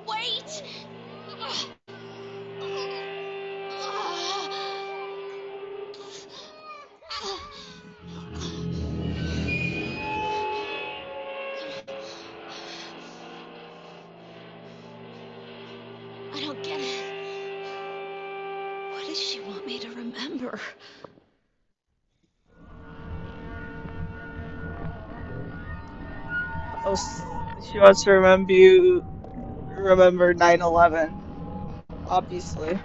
Speaker 3: Wait! I don't get it. What does she want me to remember?
Speaker 1: Oh, she wants to remember 9/11, obviously.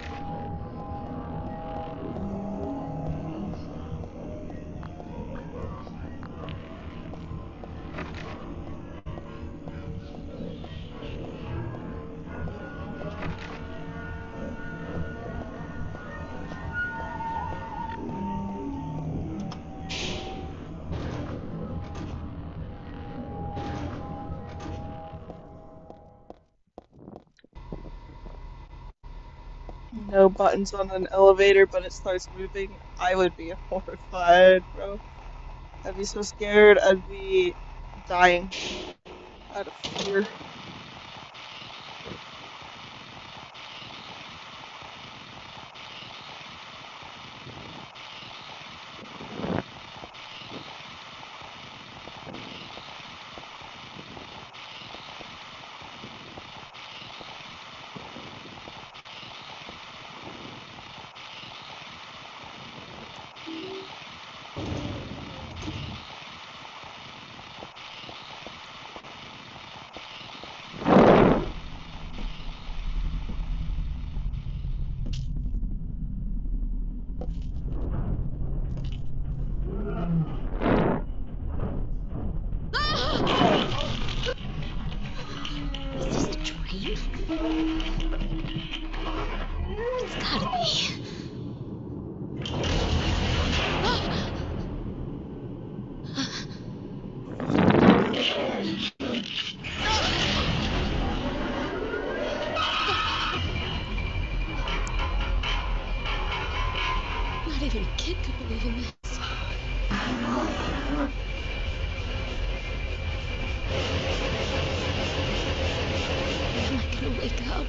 Speaker 1: No buttons on an elevator, but it starts moving. I would be horrified, bro. I'd be so scared. I'd be dying out of fear.
Speaker 3: Is this a dream? It's gotta be. Not even a kid could believe in this. When am I gonna wake up?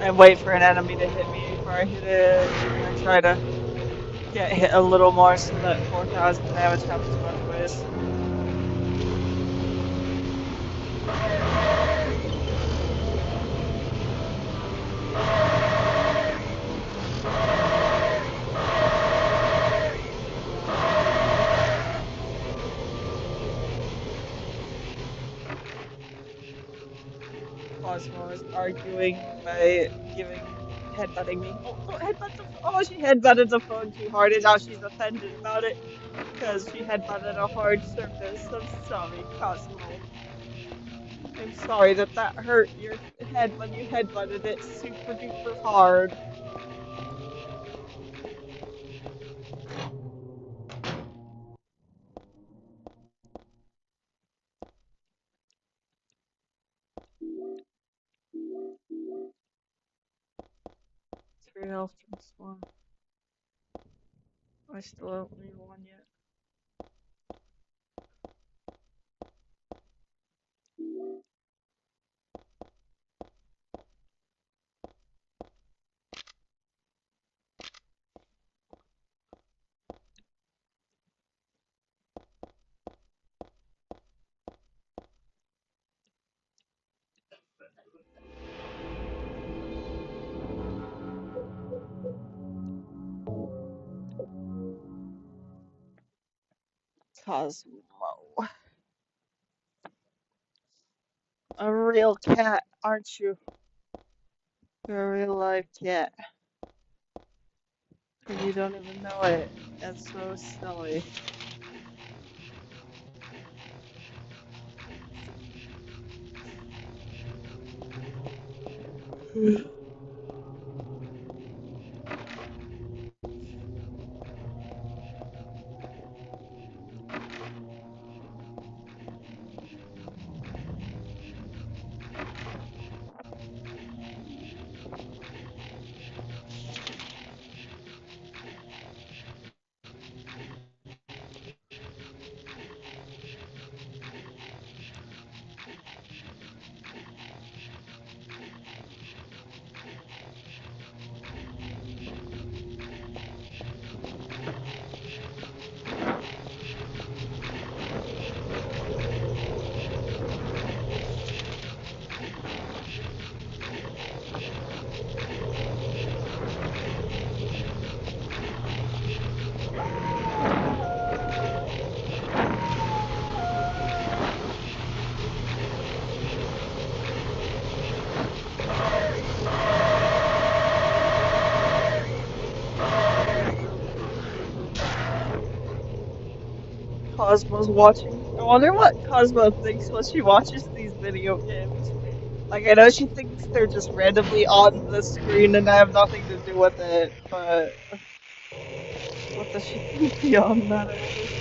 Speaker 1: and wait for an enemy to hit me before I hit it. I try to get hit a little more so that 4,000 damage happens both ways. Cosmo is arguing by headbutting me. Oh, don't headbutt the phone. Oh, she headbutted the phone too hard and now she's offended about it because she headbutted a hard surface. I'm sorry, Cosmo. I'm sorry that that hurt your head when you headbutted it super duper hard. Three health drinks one. I still don't need one yet. Cosmo. A real cat, aren't you? You're a real live cat. And you don't even know it. That's so silly. Cosmo's watching. I wonder what Cosmo thinks when she watches these video games. Like, I know she thinks they're just randomly on the screen and I have nothing to do with it, but what does she think beyond that, I wonder?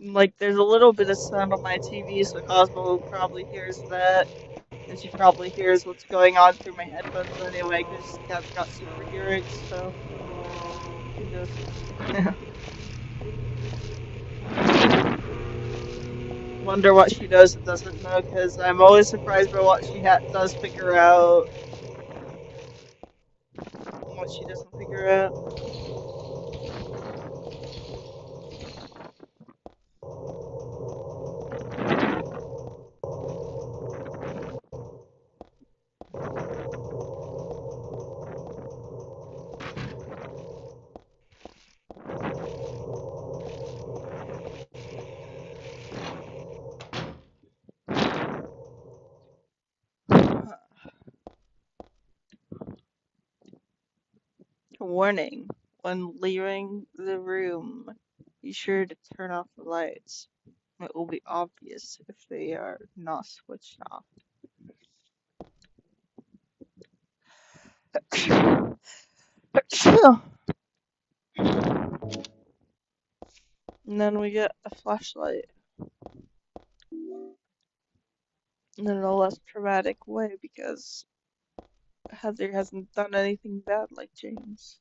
Speaker 1: Like, there's a little bit of sound on my TV, so Cosmo probably hears that. And she probably hears what's going on through my headphones anyway, because Cat's got super hearing, so she just. Wonder what she knows and doesn't know, because I'm always surprised by what she does figure out and what she doesn't figure out. Warning: when leaving the room, be sure to turn off the lights. It will be obvious if they are not switched off. And then we get a flashlight in a less traumatic way because Heather hasn't done anything bad like James.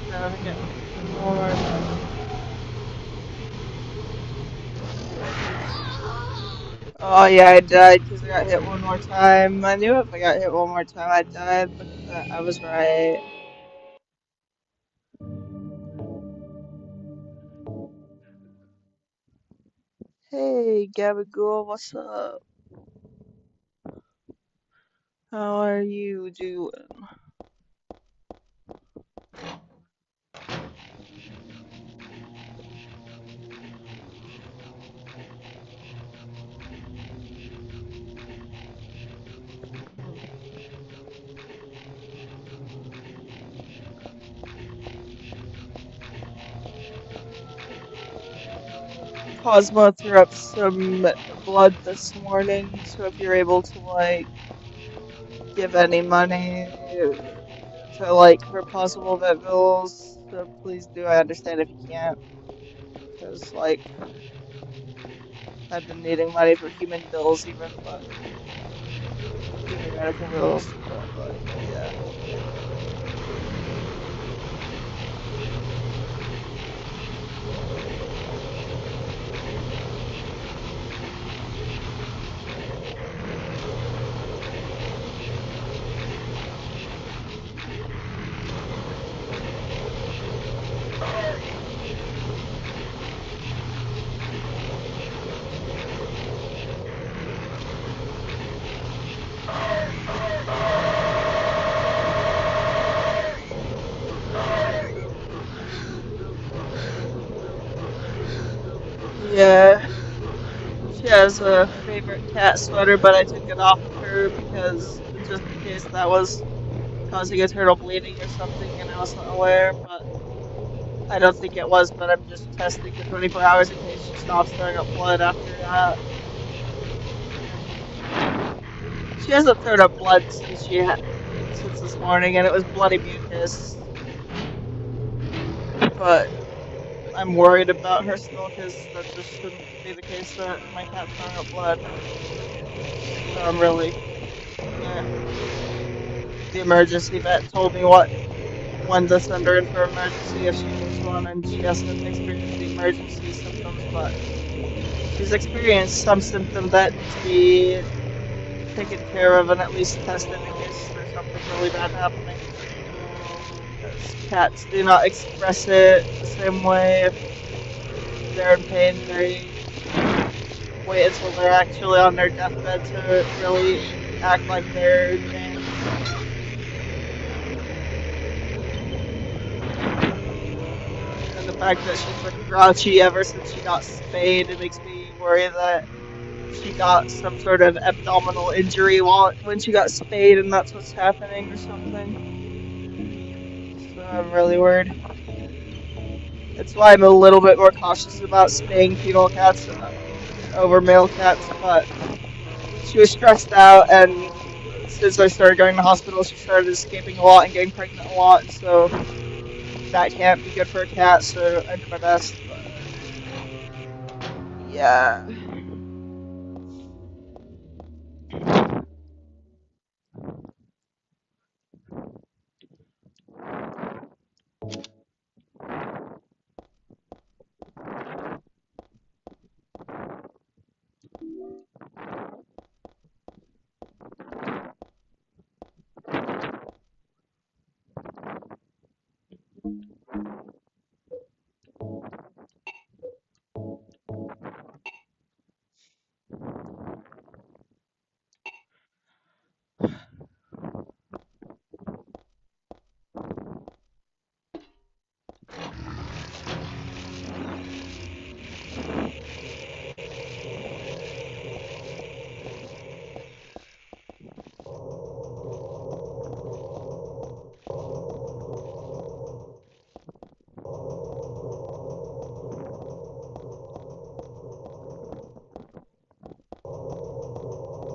Speaker 1: Now we get one more time. Oh yeah, I died because I got hit one more time. I knew if I got hit one more time I died. Look at that, I was right. Hey, Gabagool, what's up? How are you doing? Cosmo threw up some blood this morning, so if you're able to, like, give any money to, like, for possible vet bills, so please do. I understand if you can't, because, like, I've been needing money for human bills even, but human medical bills, but, like, yeah. Yeah, she has a favorite cat sweater, but I took it off of her because just in case that was causing internal bleeding or something, and I wasn't aware, but I don't think it was, but I'm just testing for 24 hours in case she stops throwing up blood after that. She hasn't thrown up blood since this morning, and it was bloody mucus, but I'm worried about her still because that just shouldn't be the case that my cat's throwing up blood. So I'm really, yeah. The emergency vet told me when to send her in for emergency if she needs one, and she hasn't experienced the emergency symptoms, but she's experienced some symptoms that need to be taken care of and at least tested in case there's something really bad happening. Because cats do not express it the same way if they're in pain. They wait until they're actually on their deathbed to really act like they're in pain. And the fact that she's been grouchy ever since she got spayed, it makes me worry that she got some sort of abdominal injury when she got spayed and that's what's happening or something. So I'm really worried. That's why I'm a little bit more cautious about spaying fetal cats over male cats, but she was stressed out, and since I started going to the hospital, she started escaping a lot and getting pregnant a lot, and so that can't be good for a cat, so I did my best, but yeah.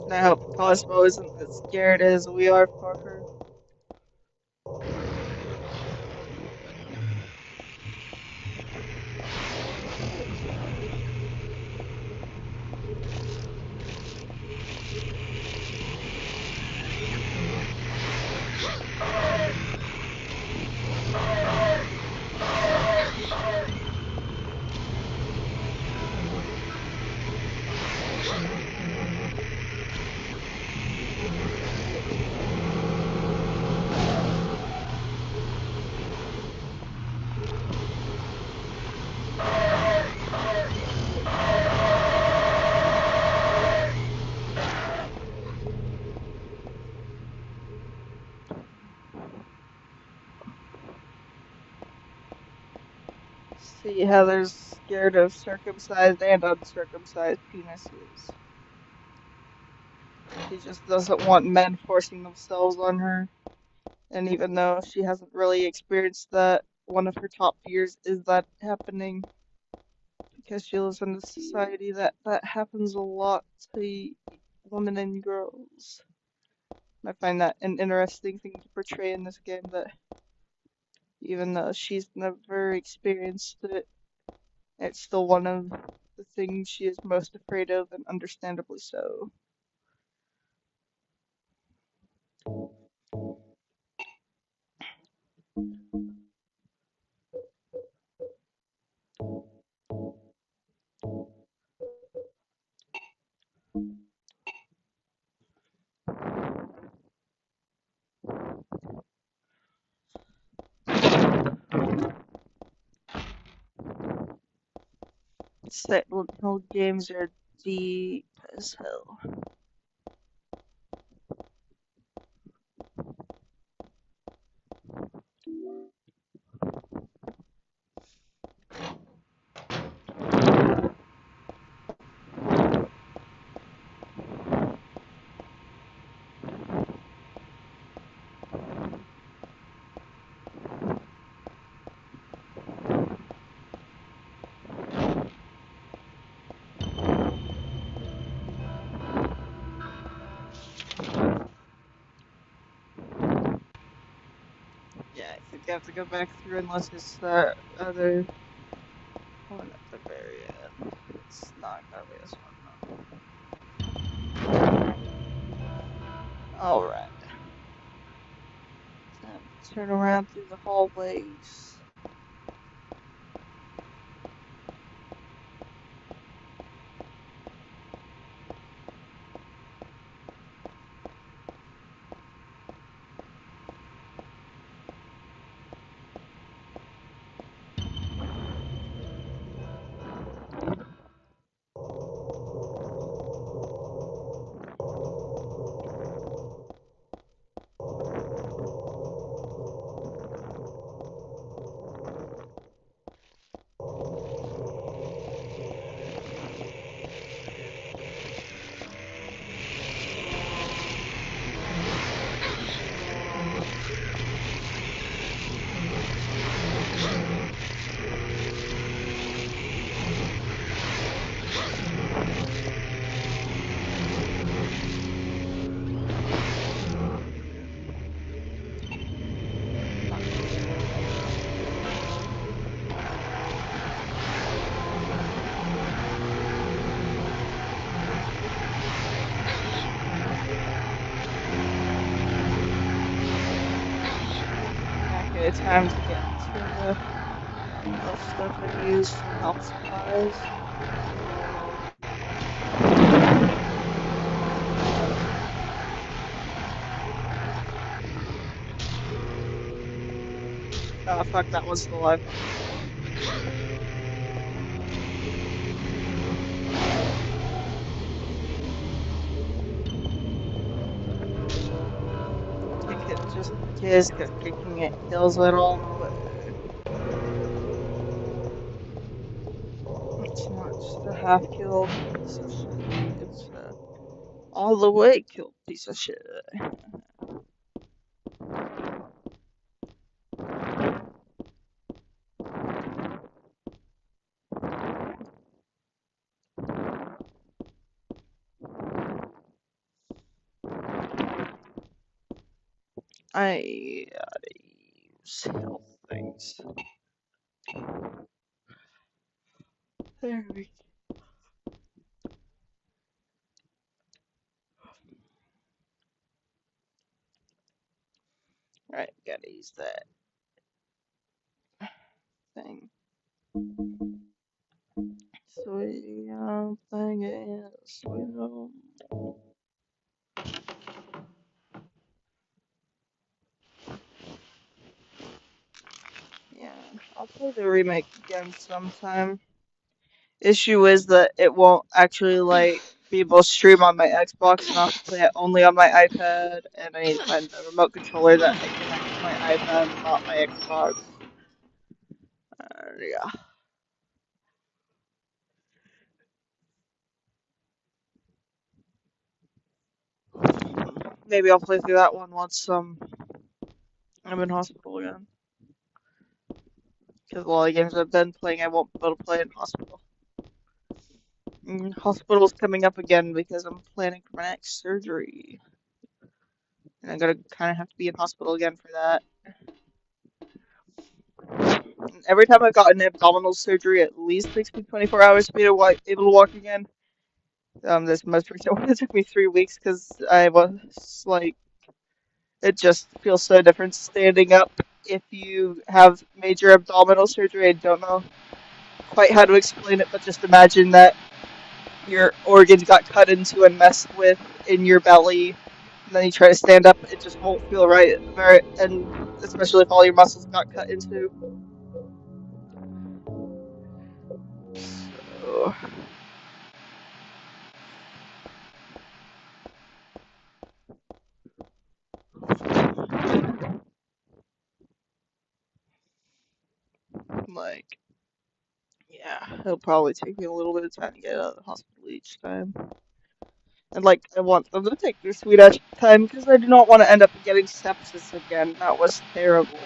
Speaker 1: And I hope Cosmo isn't as scared as we are for her. See how they're scared of circumcised and uncircumcised penises. She just doesn't want men forcing themselves on her. And even though she hasn't really experienced that, one of her top fears is that happening because she lives in a society that happens a lot to women and girls. I find that an interesting thing to portray in this game, that even though she's never experienced it, it's still one of the things she is most afraid of, and understandably so. Silent Hill games are deep as hell. Yeah, I think I have to go back through unless it's that other one at the very end. It's not gonna be this one, though. Alright. Time to turn around through the hallways. Okay, time to get to the health stuff and use some health supplies. Oh, fuck, that one's still alive. Kick it just in case, because kicking it kills it all the way. It's not just a half killed piece of shit. It's a all the way killed piece of shit. I use health things. There we go. Alright, gotta use that thing. Sweet thing is sweet. Yeah, I'll play the remake again sometime. Issue is that it won't actually like be able to stream on my Xbox, and I'll have to play it only on my iPad, and I need to find a remote controller that I connect to my iPad and not my Xbox. Yeah. Maybe I'll play through that one once I'm in hospital again. Because a lot of games I've been playing, I won't be able to play in hospital. Hospital's coming up again because I'm planning for my next surgery. And I'm gonna kind of have to be in hospital again for that. And every time I've gotten abdominal surgery, at least takes me 24 hours to be able to walk again. This most recent one, it took me 3 weeks because I was like, it just feels so different standing up if you have major abdominal surgery. I don't know quite how to explain it, but just imagine that your organs got cut into and messed with in your belly, and then you try to stand up, it just won't feel right. And especially if all your muscles got cut into. So, like, yeah, it'll probably take me a little bit of time to get out of the hospital each time. And like, I want them to take their sweet ass time because I do not want to end up getting sepsis again. That was terrible.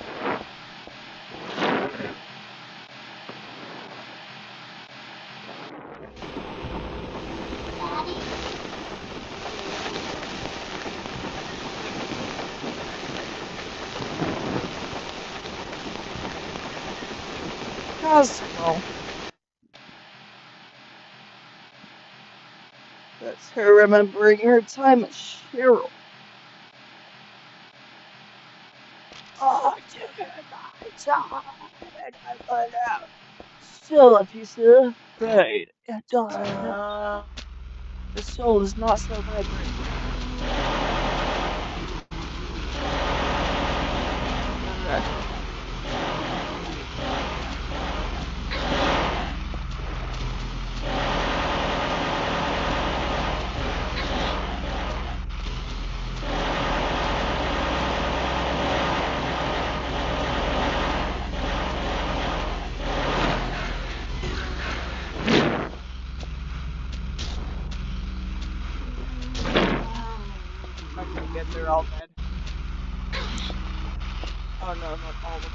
Speaker 1: Cosmo. That's her remembering her time as Cheryl. Oh, took my time and I let out. Still a piece of pain. It doesn't hurt. The soul is not so vibrant. Okay, good, they're all dead. Oh no, not all of them.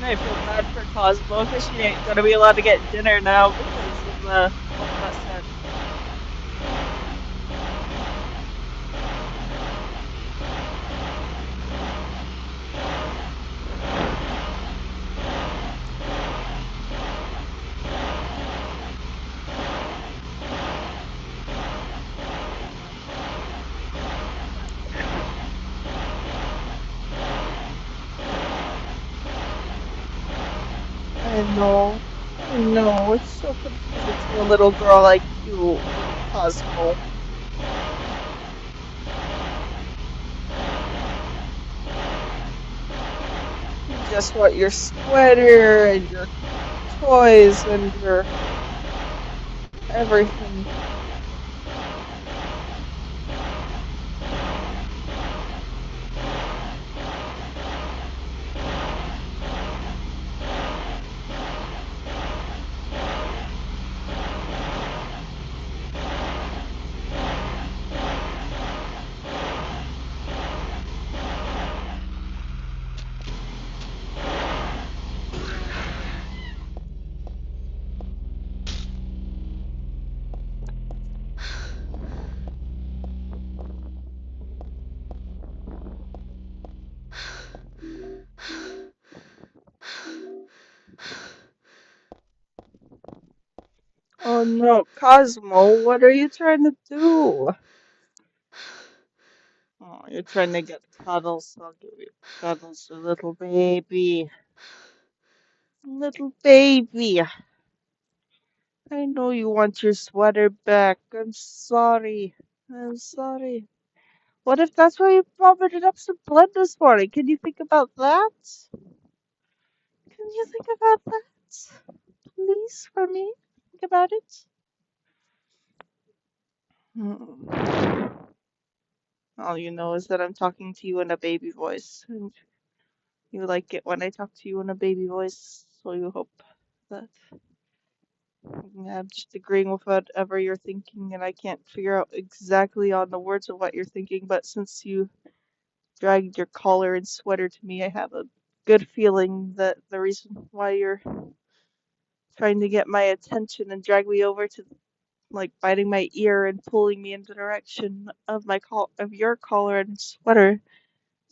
Speaker 1: I feel bad for Cosmo because she ain't gonna be allowed to get dinner now because of what that said. know. I know. It's so confusing to a little girl like you, Cosmo. You just want your sweater and your toys and your everything. Oh no, Cosmo, what are you trying to do? Oh, you're trying to get cuddles. I'll give you cuddles, a little baby. Little baby. I know you want your sweater back. I'm sorry. I'm sorry. What if that's why you vomited up some blood this morning? Can you think about that? Can you think about that? Please, for me? Think about it. Hmm. All you know is that I'm talking to you in a baby voice, and you like it when I talk to you in a baby voice, so you hope that I'm just agreeing with whatever you're thinking, and I can't figure out exactly on the words of what you're thinking, but since you dragged your collar and sweater to me, I have a good feeling that the reason why you're trying to get my attention and drag me over to like biting my ear and pulling me in the direction of of your collar and sweater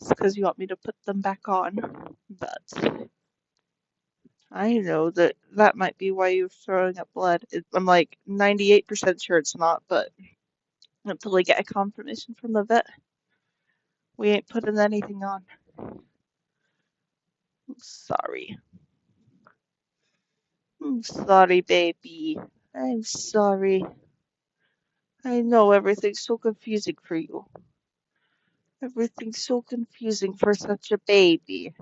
Speaker 1: is because you want me to put them back on. But I know that that might be why you're throwing up blood. I'm like 98% sure it's not, but until we get a confirmation from the vet, we ain't putting anything on. I'm sorry. I'm sorry, baby. I'm sorry. I know everything's so confusing for you. Everything's so confusing for such a baby.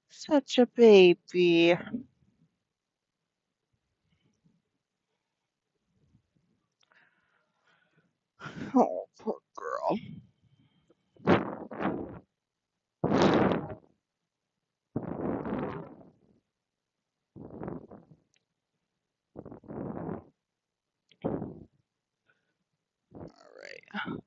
Speaker 1: Such a baby. Oh, poor girl. Alright,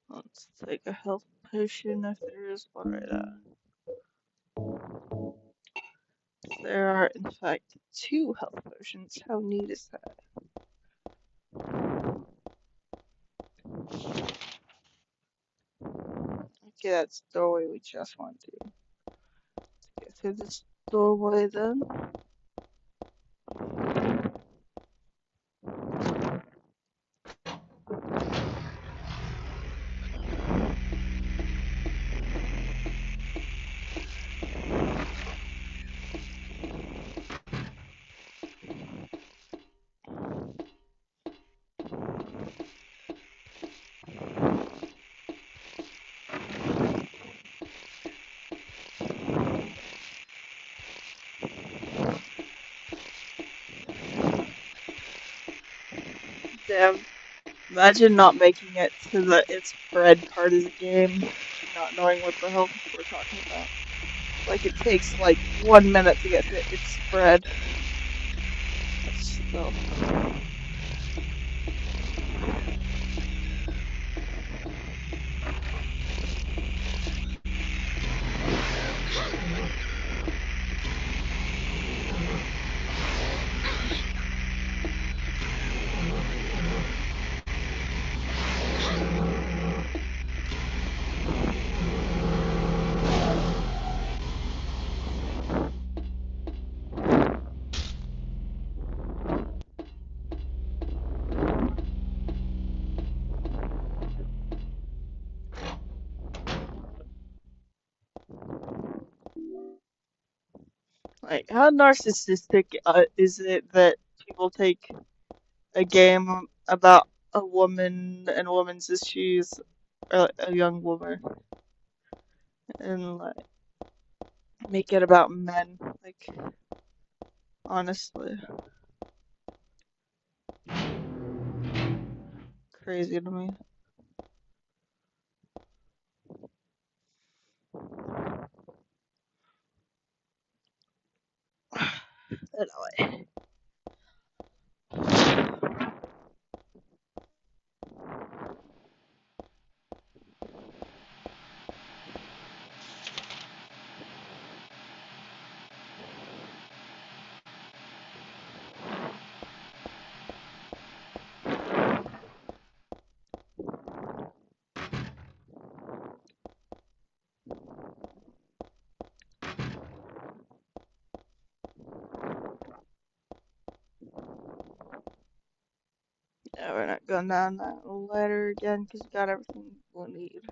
Speaker 1: let's take a health potion if there is one right now. There are, in fact, two health potions. How neat is that? Okay, that's the doorway we just went to. Get through this doorway then. Damn. Imagine not making it to the it's spread part of the game, not knowing what the hell we're talking about. Like it takes like 1 minute to get to its spread. Still. Like, how narcissistic is it that people take a game about a woman and a woman's issues, or like, a young woman, and like make it about men? Like, honestly, crazy to me. Anyway. Yeah, we're not going down that ladder again because we got everything we'll need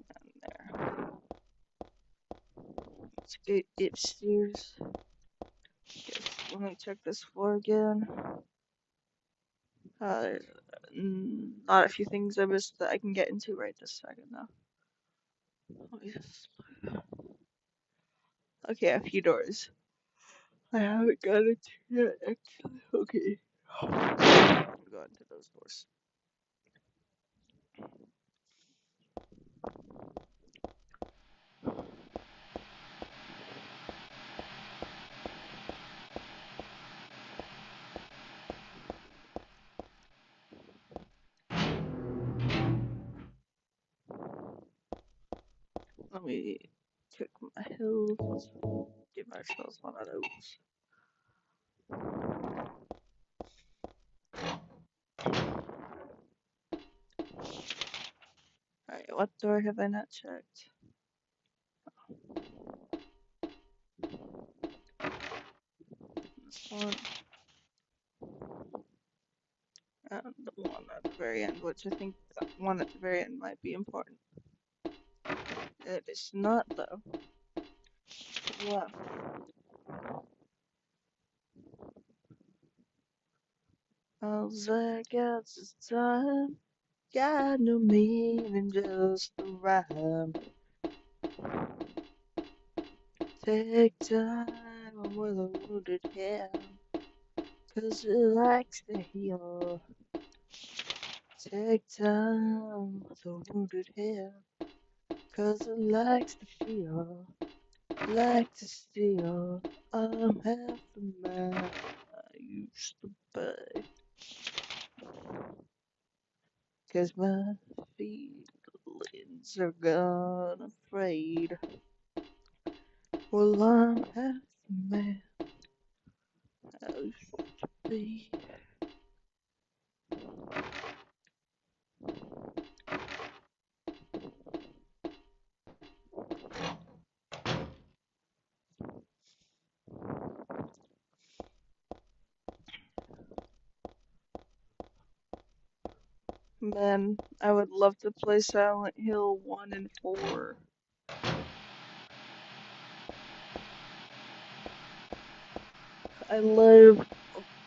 Speaker 1: down there. Let's get upstairs. Guess, let me check this floor again. There's not a few things I missed that I can get into right this second though. Oh, yes. Okay, a few doors. I haven't got it yet, actually. Okay. We're going to those doors. Let me check my health. Let's give ourselves one of those. Alright, what door have I not checked? This one. And the one at the very end, which I think that one at the very end might be important. It is not, though. Well, all I got is time. Got no meaning, just a rhyme. Take time with a wounded hand, 'cause it likes to heal. Take time with a wounded hand, 'cause it likes to feel. Like to steal. I'm half the man I used to be. 'Cause my feelings are gone afraid. Well, I'm half the man I used to be. Man, I would love to play Silent Hill 1 and 4. I love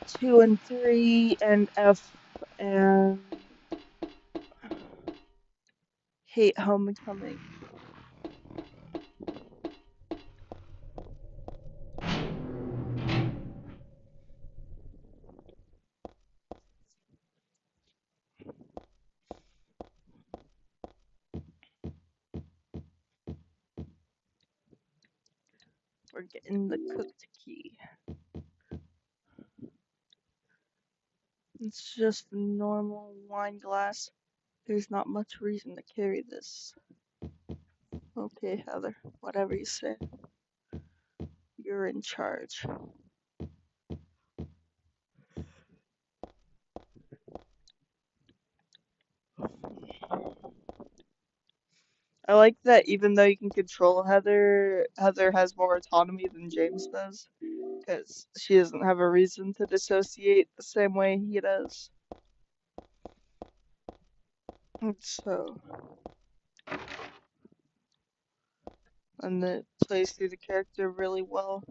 Speaker 1: 2 and 3 and F and hate Homecoming. We're getting the cooked key. It's just a normal wine glass. There's not much reason to carry this. Okay, Heather, whatever you say. You're in charge. I like that even though you can control Heather, Heather has more autonomy than James does. Because she doesn't have a reason to dissociate the same way he does. And so, and it plays through the character really well.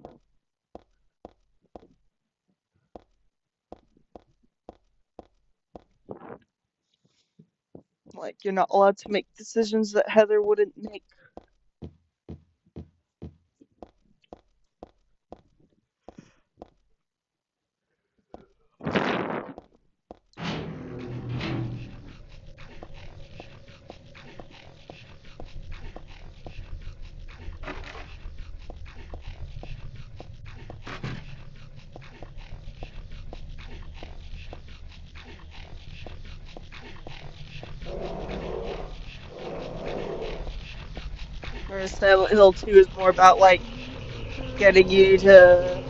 Speaker 1: Like, you're not allowed to make decisions that Heather wouldn't make. Whereas Silent Hill 2 is more about, like, getting you to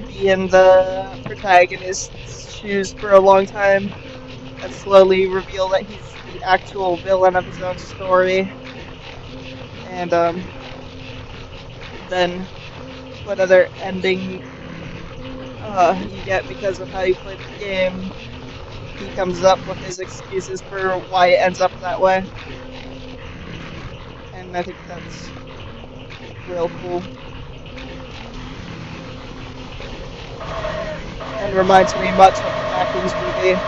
Speaker 1: be in the protagonist's shoes for a long time and slowly reveal that he's the actual villain of his own story. And, then whatever ending you get because of how you played the game, he comes up with his excuses for why it ends up that way. And I think that's real cool. And reminds me much of the Backings movie.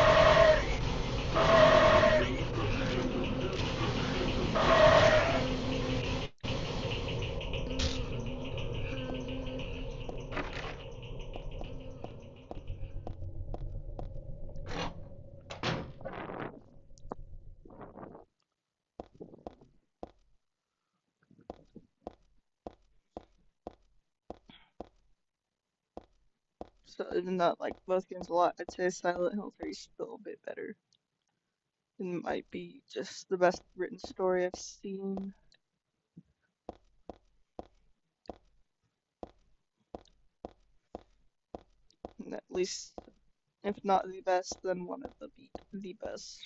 Speaker 1: So even though like both games a lot, I'd say Silent Hill 3 is still a bit better. It might be just the best written story I've seen. And at least, if not the best, then one of the best.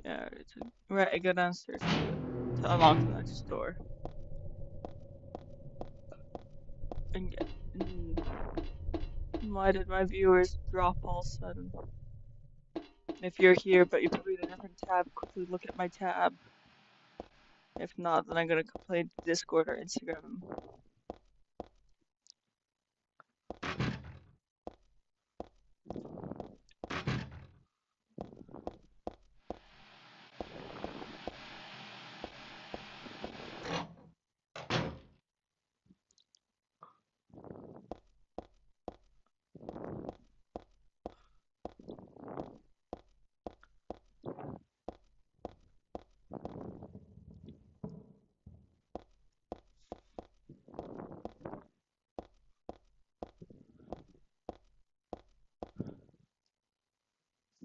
Speaker 1: Yeah, right, I go downstairs to unlock the next door. And get. Why did my viewers drop all of a sudden? If you're here but you put me in a different tab, quickly look at my tab. If not, then I'm gonna complain to Discord or Instagram.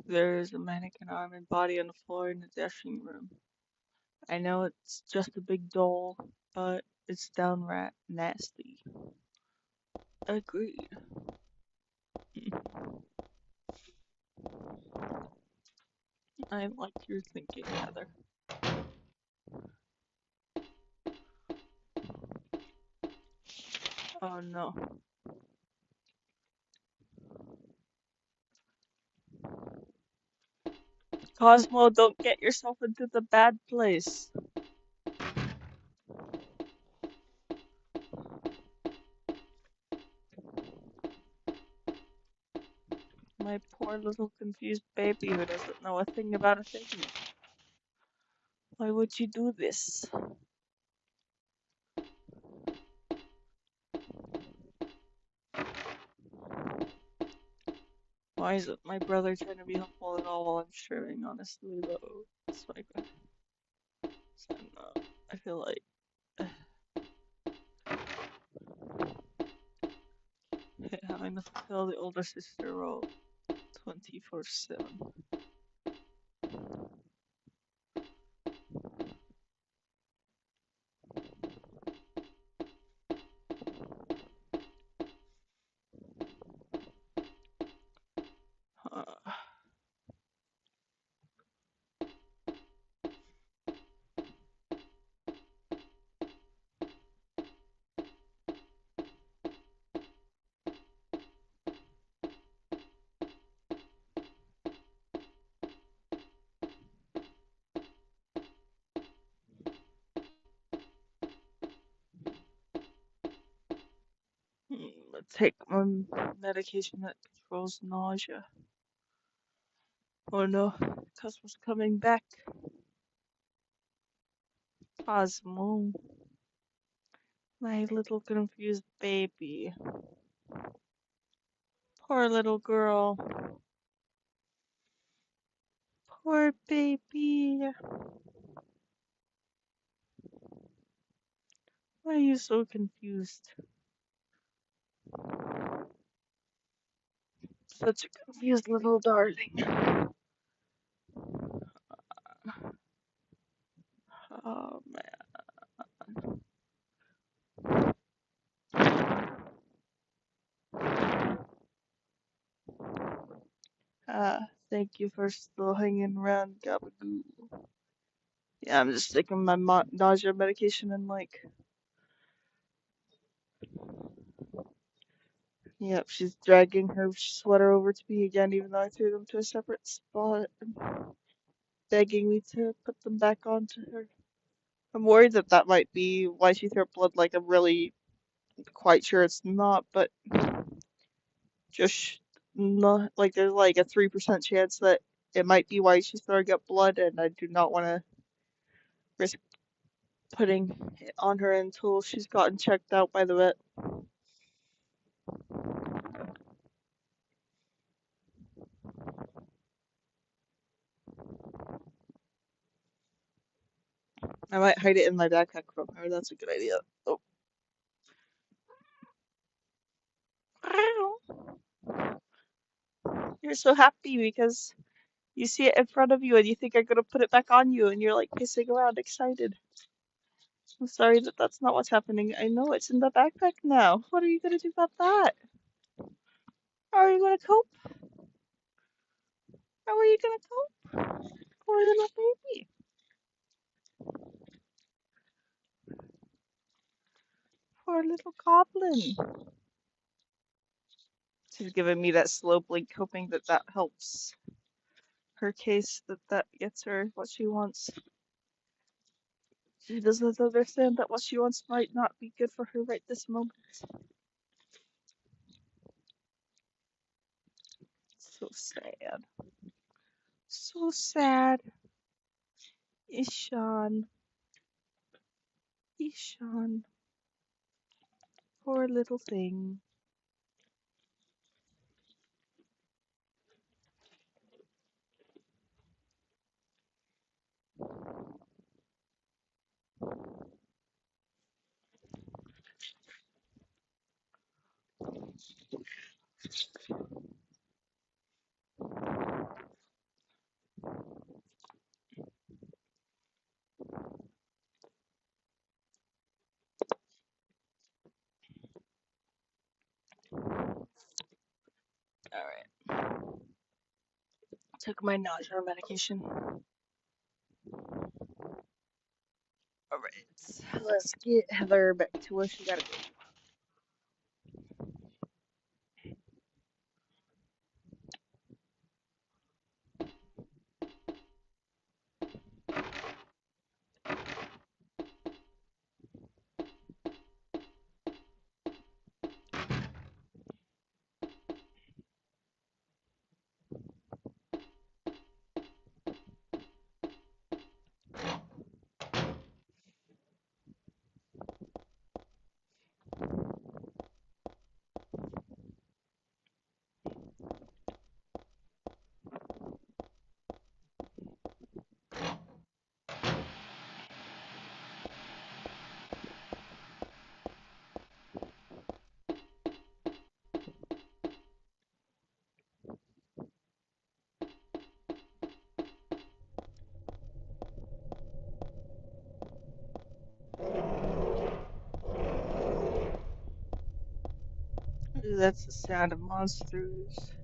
Speaker 1: There is a mannequin arm and body on the floor in the dressing room. I know it's just a big doll, but it's downright nasty. Agreed. I like your thinking, Heather. Oh no. Cosmo, don't get yourself into the bad place. My poor little confused baby who doesn't know a thing about a thing. Why would you do this? Why isn't my brother trying to be helpful at all while I'm streaming, honestly, though? It's like, I feel like having to fulfill the older sister role 24/7. Uh, take my medication that controls nausea. Oh no, Cosmo's coming back. Cosmo, my little confused baby. Poor little girl. Poor baby. Why are you so confused? Such a confused little darling. Oh thank you for still hanging around, Gabagoo. Yeah, I'm just taking my nausea medication and like, yep, she's dragging her sweater over to me again, even though I threw them to a separate spot, and begging me to put them back onto her. I'm worried that that might be why she threw up blood. Like, I'm really quite sure it's not, but just not like there's like a 3% chance that it might be why she's throwing up blood, and I do not want to risk putting it on her until she's gotten checked out by the vet. I might hide it in my backpack from her. That's a good idea. Oh. You're so happy because you see it in front of you and you think I'm gonna put it back on you and you're like pissing around excited. I'm sorry that that's not what's happening. I know it's in the backpack now. What are you gonna do about that? How are you gonna cope? How are you gonna cope? Poor little baby. Poor little goblin. She's giving me that slow blink, hoping that that helps her case, that that gets her what she wants. She doesn't understand that what she wants might not be good for her right this moment. So sad. So sad. Ishan. Ishan. Poor little thing. Alright. Took my nausea medication. Alright. Let's get Heather back to where she gotta go. Ooh, that's the sound of monsters.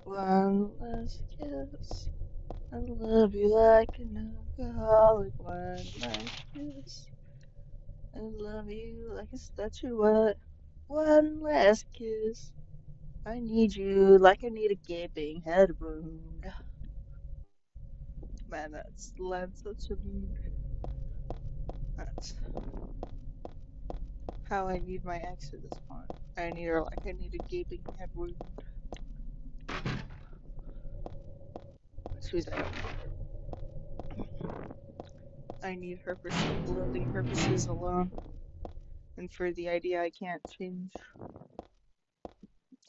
Speaker 1: One last kiss. I love you like an alcoholic. One last kiss. I love you like a statuette. One last kiss. I need you like I need a gaping head wound. Man, that's such a mood. That's how I need my ex at this point. I need her like I need a gaping head wound. Excuse, I don't need her. I need her for self-loathing purposes alone, and for the idea I can't change.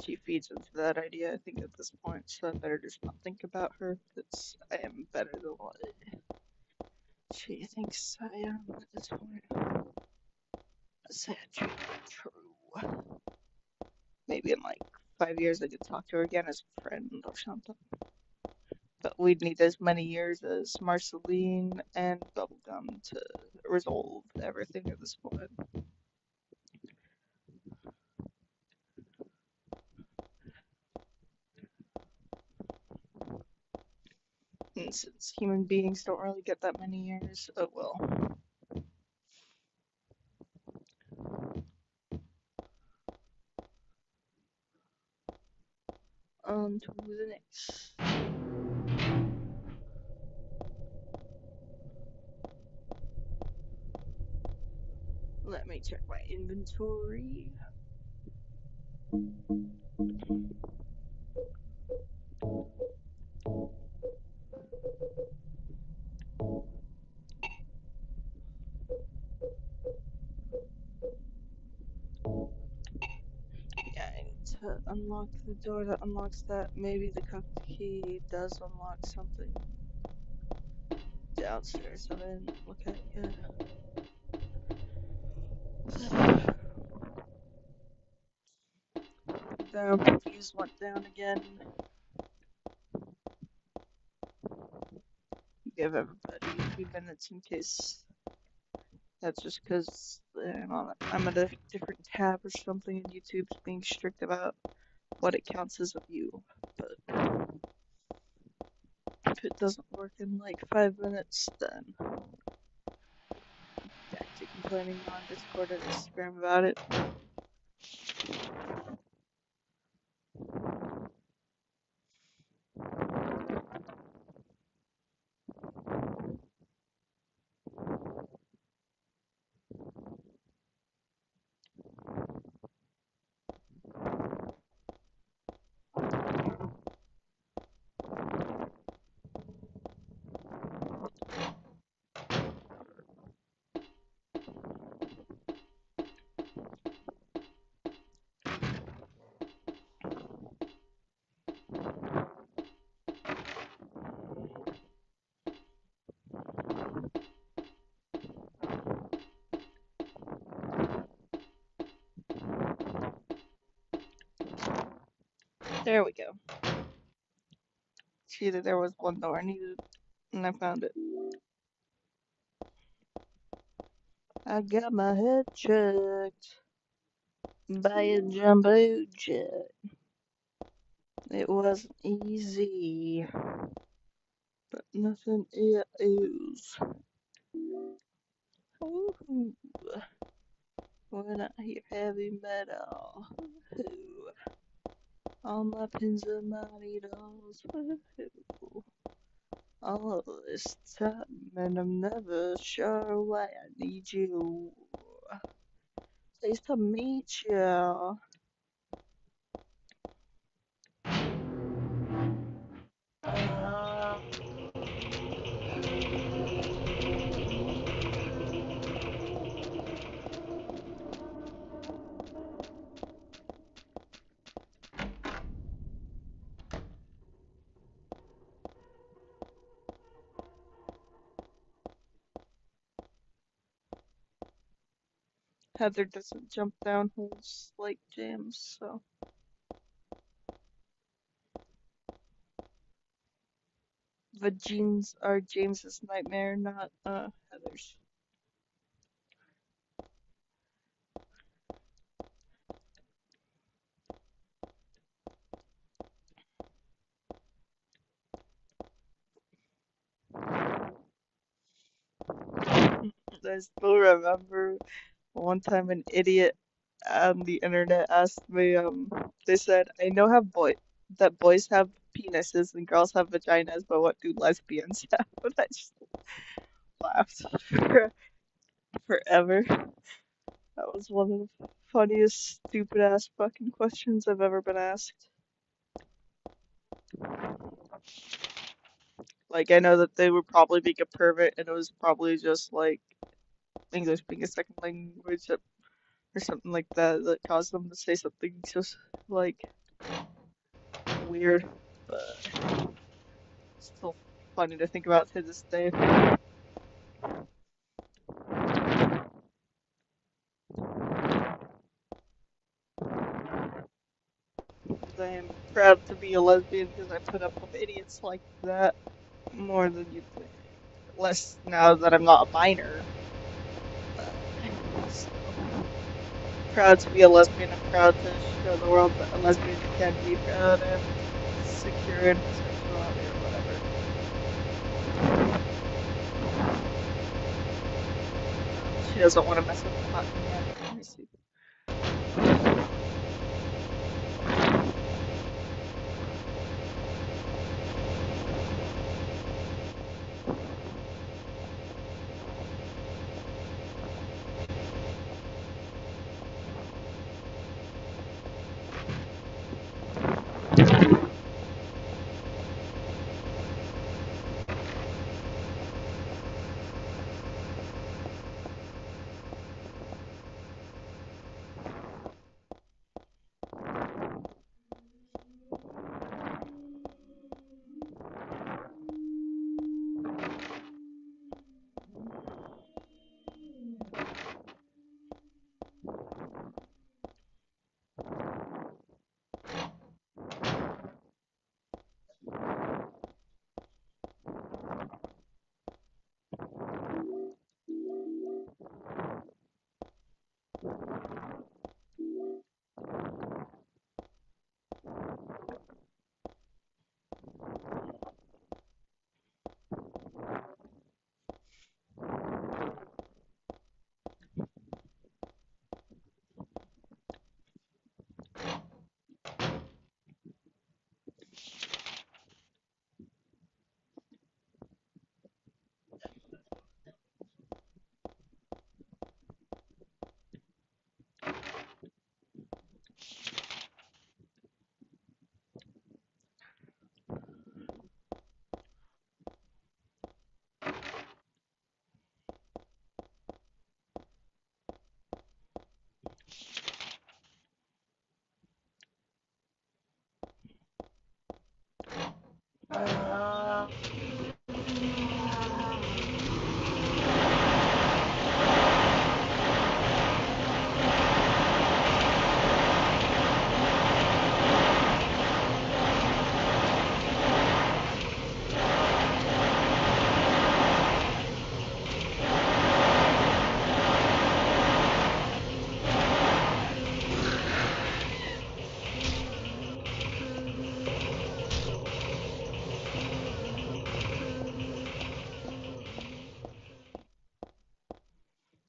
Speaker 1: She feeds into that idea, I think, at this point, so I better just not think about her, because I am better than what she thinks I am at this point. Sad truth, but true. Maybe in like 5 years I could talk to her again as a friend or something. But we'd need as many years as Marceline and Bubblegum to resolve everything at this point. And since human beings don't really get that many years, oh well. On to the next. Let me check my inventory. Yeah, I need to unlock the door that unlocks that. Maybe the cooked key does unlock something downstairs that I didn't look at yet. The fuse went down again. Give everybody a few minutes in case that's just because I'm at a different tab or something and YouTube's being strict about what it counts as a view. But if it doesn't work in like 5 minutes, then back to complaining on Discord and Instagram about it. There we go. See that there was one door I needed, and I found it. I got my head checked by a jumbo jet. It wasn't easy, but nothing is. Ooh. When I hear heavy metal, ooh, all my pins are my needles. Ooh. All this time, and I'm never sure why I need you. Pleased to meet you. Heather doesn't jump down holes like James, so the genes are James's nightmare, not Heather's. I still remember one time an idiot on the internet asked me, they said, I know how that boys have penises and girls have vaginas, but what do lesbians have? And I just laughed for forever. That was one of the funniest, stupid ass fucking questions I've ever been asked. Like, I know that they were probably being a pervert, and it was probably just like English being a second language or something like that that caused them to say something just like weird, but still funny to think about to this day. I am proud to be a lesbian because I put up with idiots like that more than you'd think. Less now that I'm not a minor, but still. Proud to be a lesbian and proud to show the world that a lesbian can be proud and secure in her sexuality or whatever. She doesn't want to mess with the button yet. Let me see.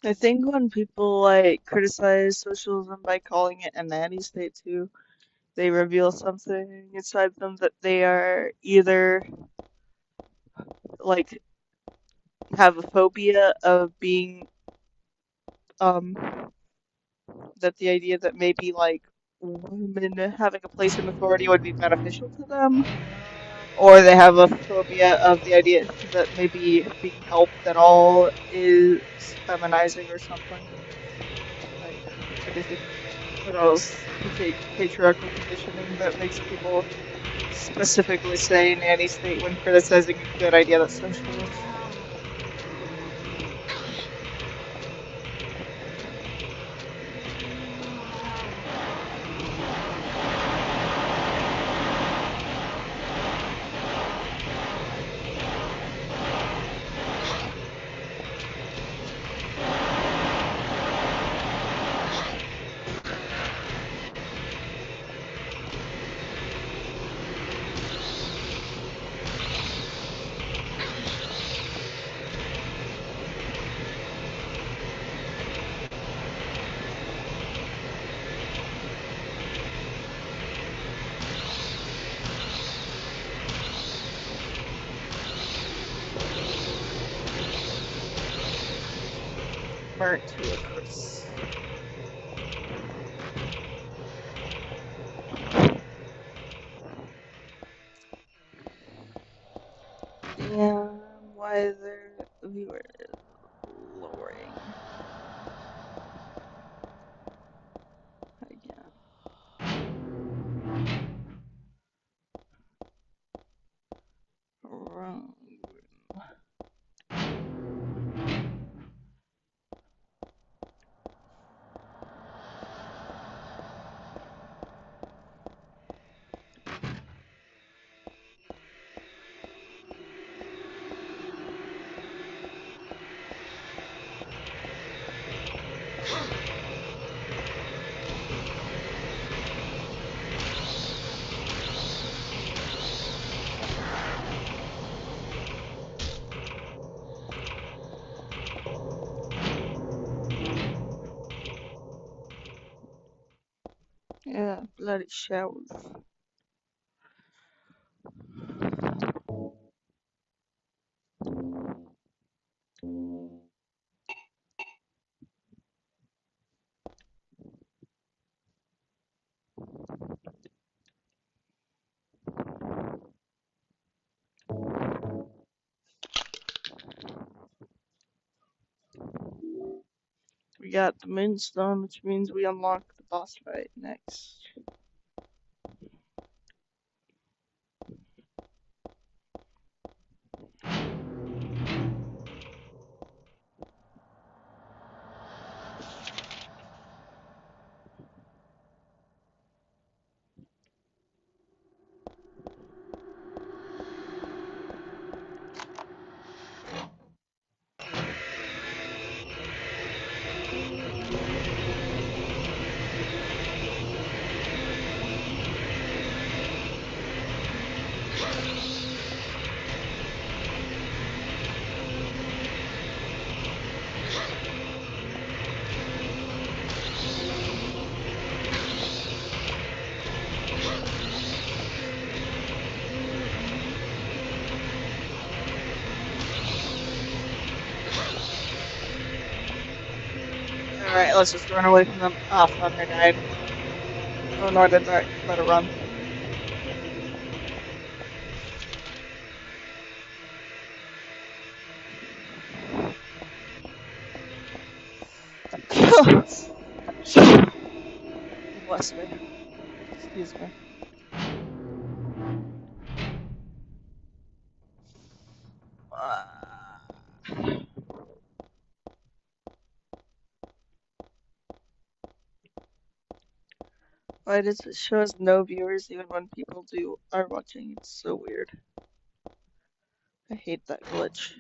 Speaker 1: I think when people like criticize socialism by calling it a nanny state too, they reveal something inside them that they are either like have a phobia of being um that the idea that maybe like women having a place in authority would be beneficial to them, or they have a phobia of the idea that maybe being helped at all is feminizing or something. Like, what do you think? What else? Patriarchal conditioning that makes people specifically say nanny state when criticizing a good idea that's socialist. burnt to a crisp. Damn, why is there viewer lowering again? Wrong. Yeah, bloody showers. We got the Moonstone, which means we unlock the boss fight next. Alright, let's just run away from them. Ah, fuck, I died. Oh no, I didn't let it run. Bless me. Excuse me. Why does it show us no viewers even when people are watching? It's so weird. I hate that glitch.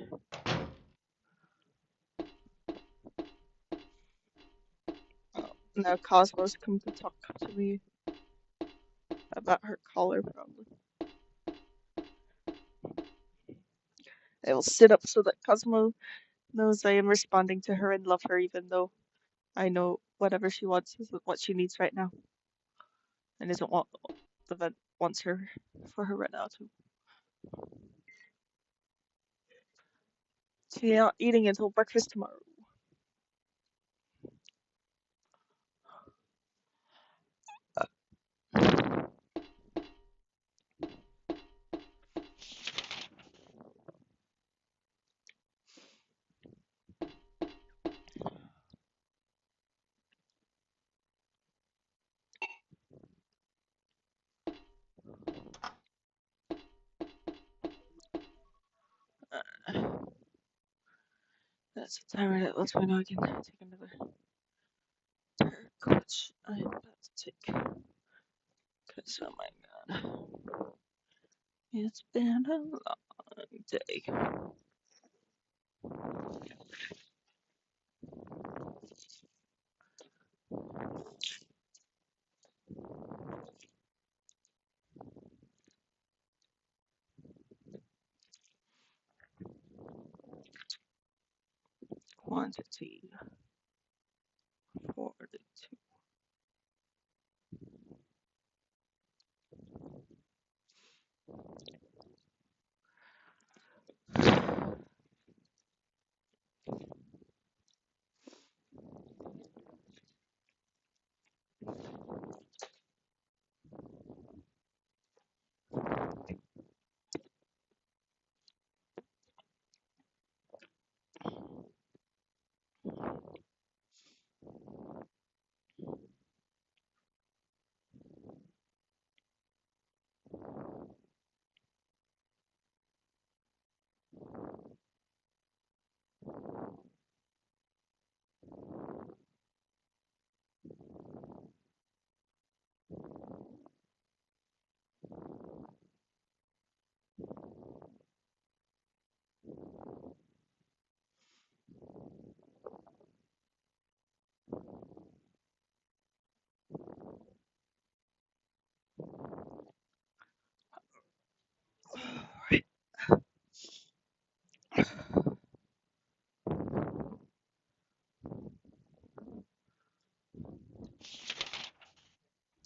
Speaker 1: Oh, now Cosmos come to talk to me about her collar, probably. I will sit up so that Cosmo knows I am responding to her and love her, even though I know whatever she wants is what she needs right now, and isn't what the vent wants her for her right now too. She's not eating until breakfast tomorrow. That's the timer that lets me know I can take another turk, which I am about to take. Cause oh my god, it's been a long day. Quantity 42.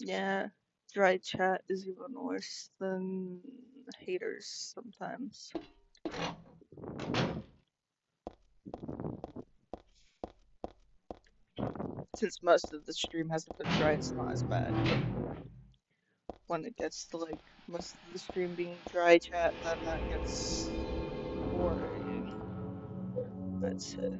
Speaker 1: Yeah, dry chat is even worse than haters sometimes. Since most of the stream hasn't been dry, it's not as bad. But when it gets to like most of the stream being dry chat, then that gets worrying. I'd say.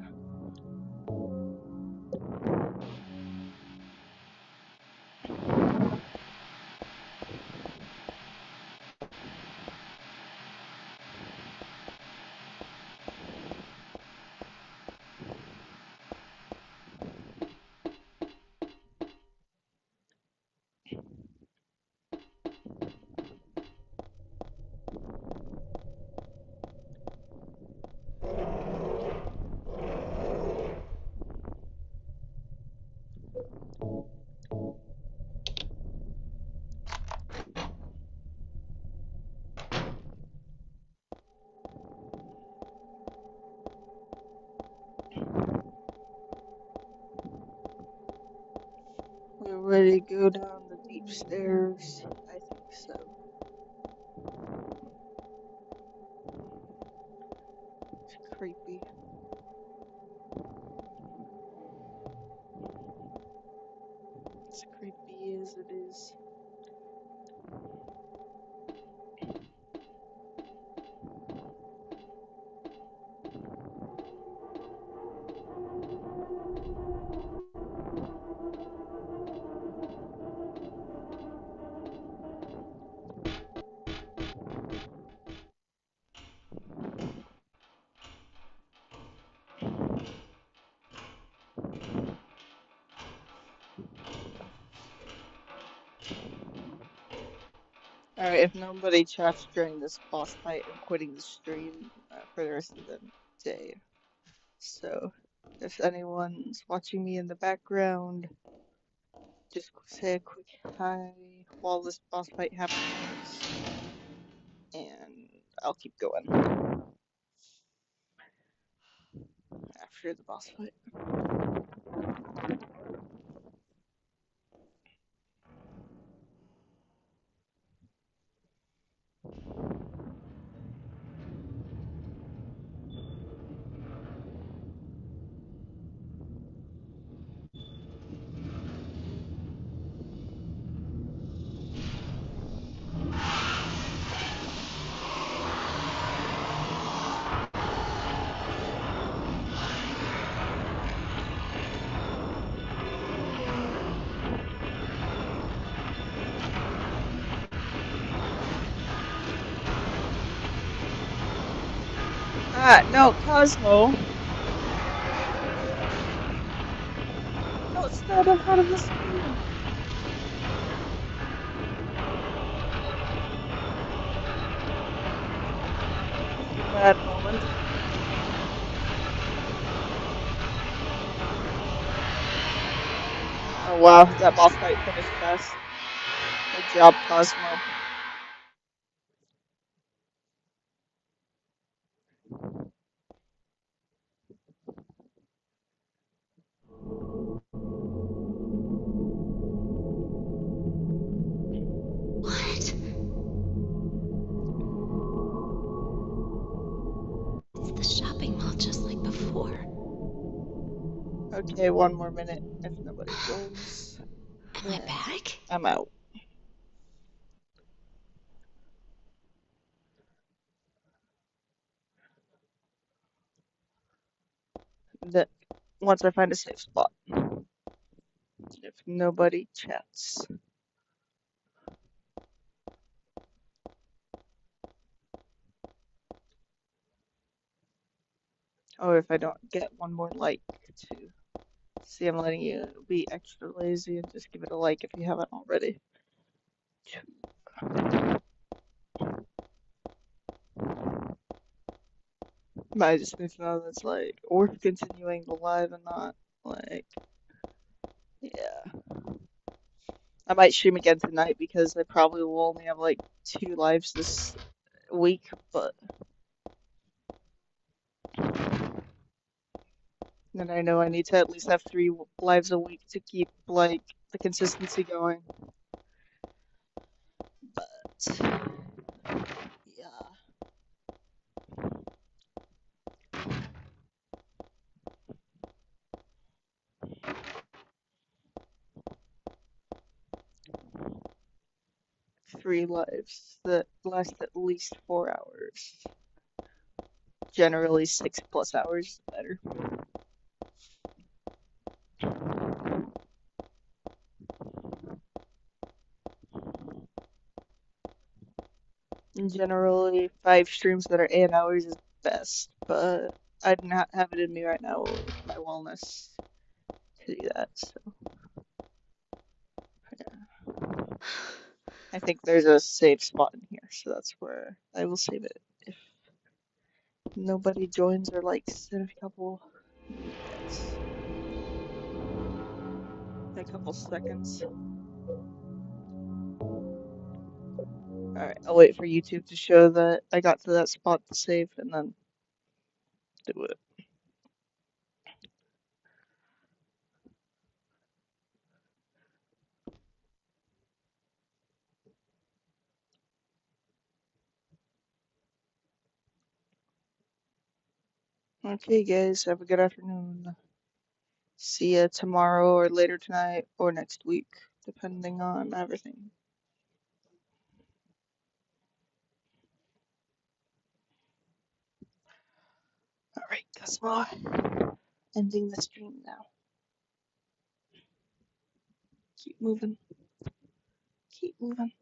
Speaker 1: We're ready to go down the deep stairs. I think so. It's creepy. As creepy as it is. Alright, if nobody chats during this boss fight, I'm quitting the stream for the rest of the day. So, if anyone's watching me in the background, just say a quick hi while this boss fight happens, and I'll keep going after the boss fight. Ah, no, Cosmo! Don't stand in front of the screen! Bad moment. Oh wow, that boss fight finished fast. Good job, Cosmo.
Speaker 3: What? It's the shopping mall just like before.
Speaker 1: Okay, one more minute. If nobody joins,
Speaker 3: Am I
Speaker 1: then
Speaker 3: back?
Speaker 1: I'm out. The, once I find a safe spot. If nobody chats. Or if I don't get one more like to see, I'm letting you be extra lazy and just give it a like if you haven't already. But I just need to know that's like worth continuing the live and not like, yeah. I might stream again tonight because I probably will only have like 2 lives this week, but then I know I need to at least have 3 lives a week to keep like the consistency going. Yeah. Three lives that last at least 4 hours. Generally 6+ hours is better. Generally 5 streams that are 8 hours is best, but I do not have it in me right now with my wellness to do that, so yeah. I think there's a save spot in here, so that's where I will save it if nobody joins or likes in a couple minutes. A couple seconds. Alright, I'll wait for YouTube to show that I got to that spot to save and then do it. Okay, guys, have a good afternoon. See ya tomorrow or later tonight or next week, depending on everything. Alright, that's more. Ending the stream now. Keep moving. Keep moving.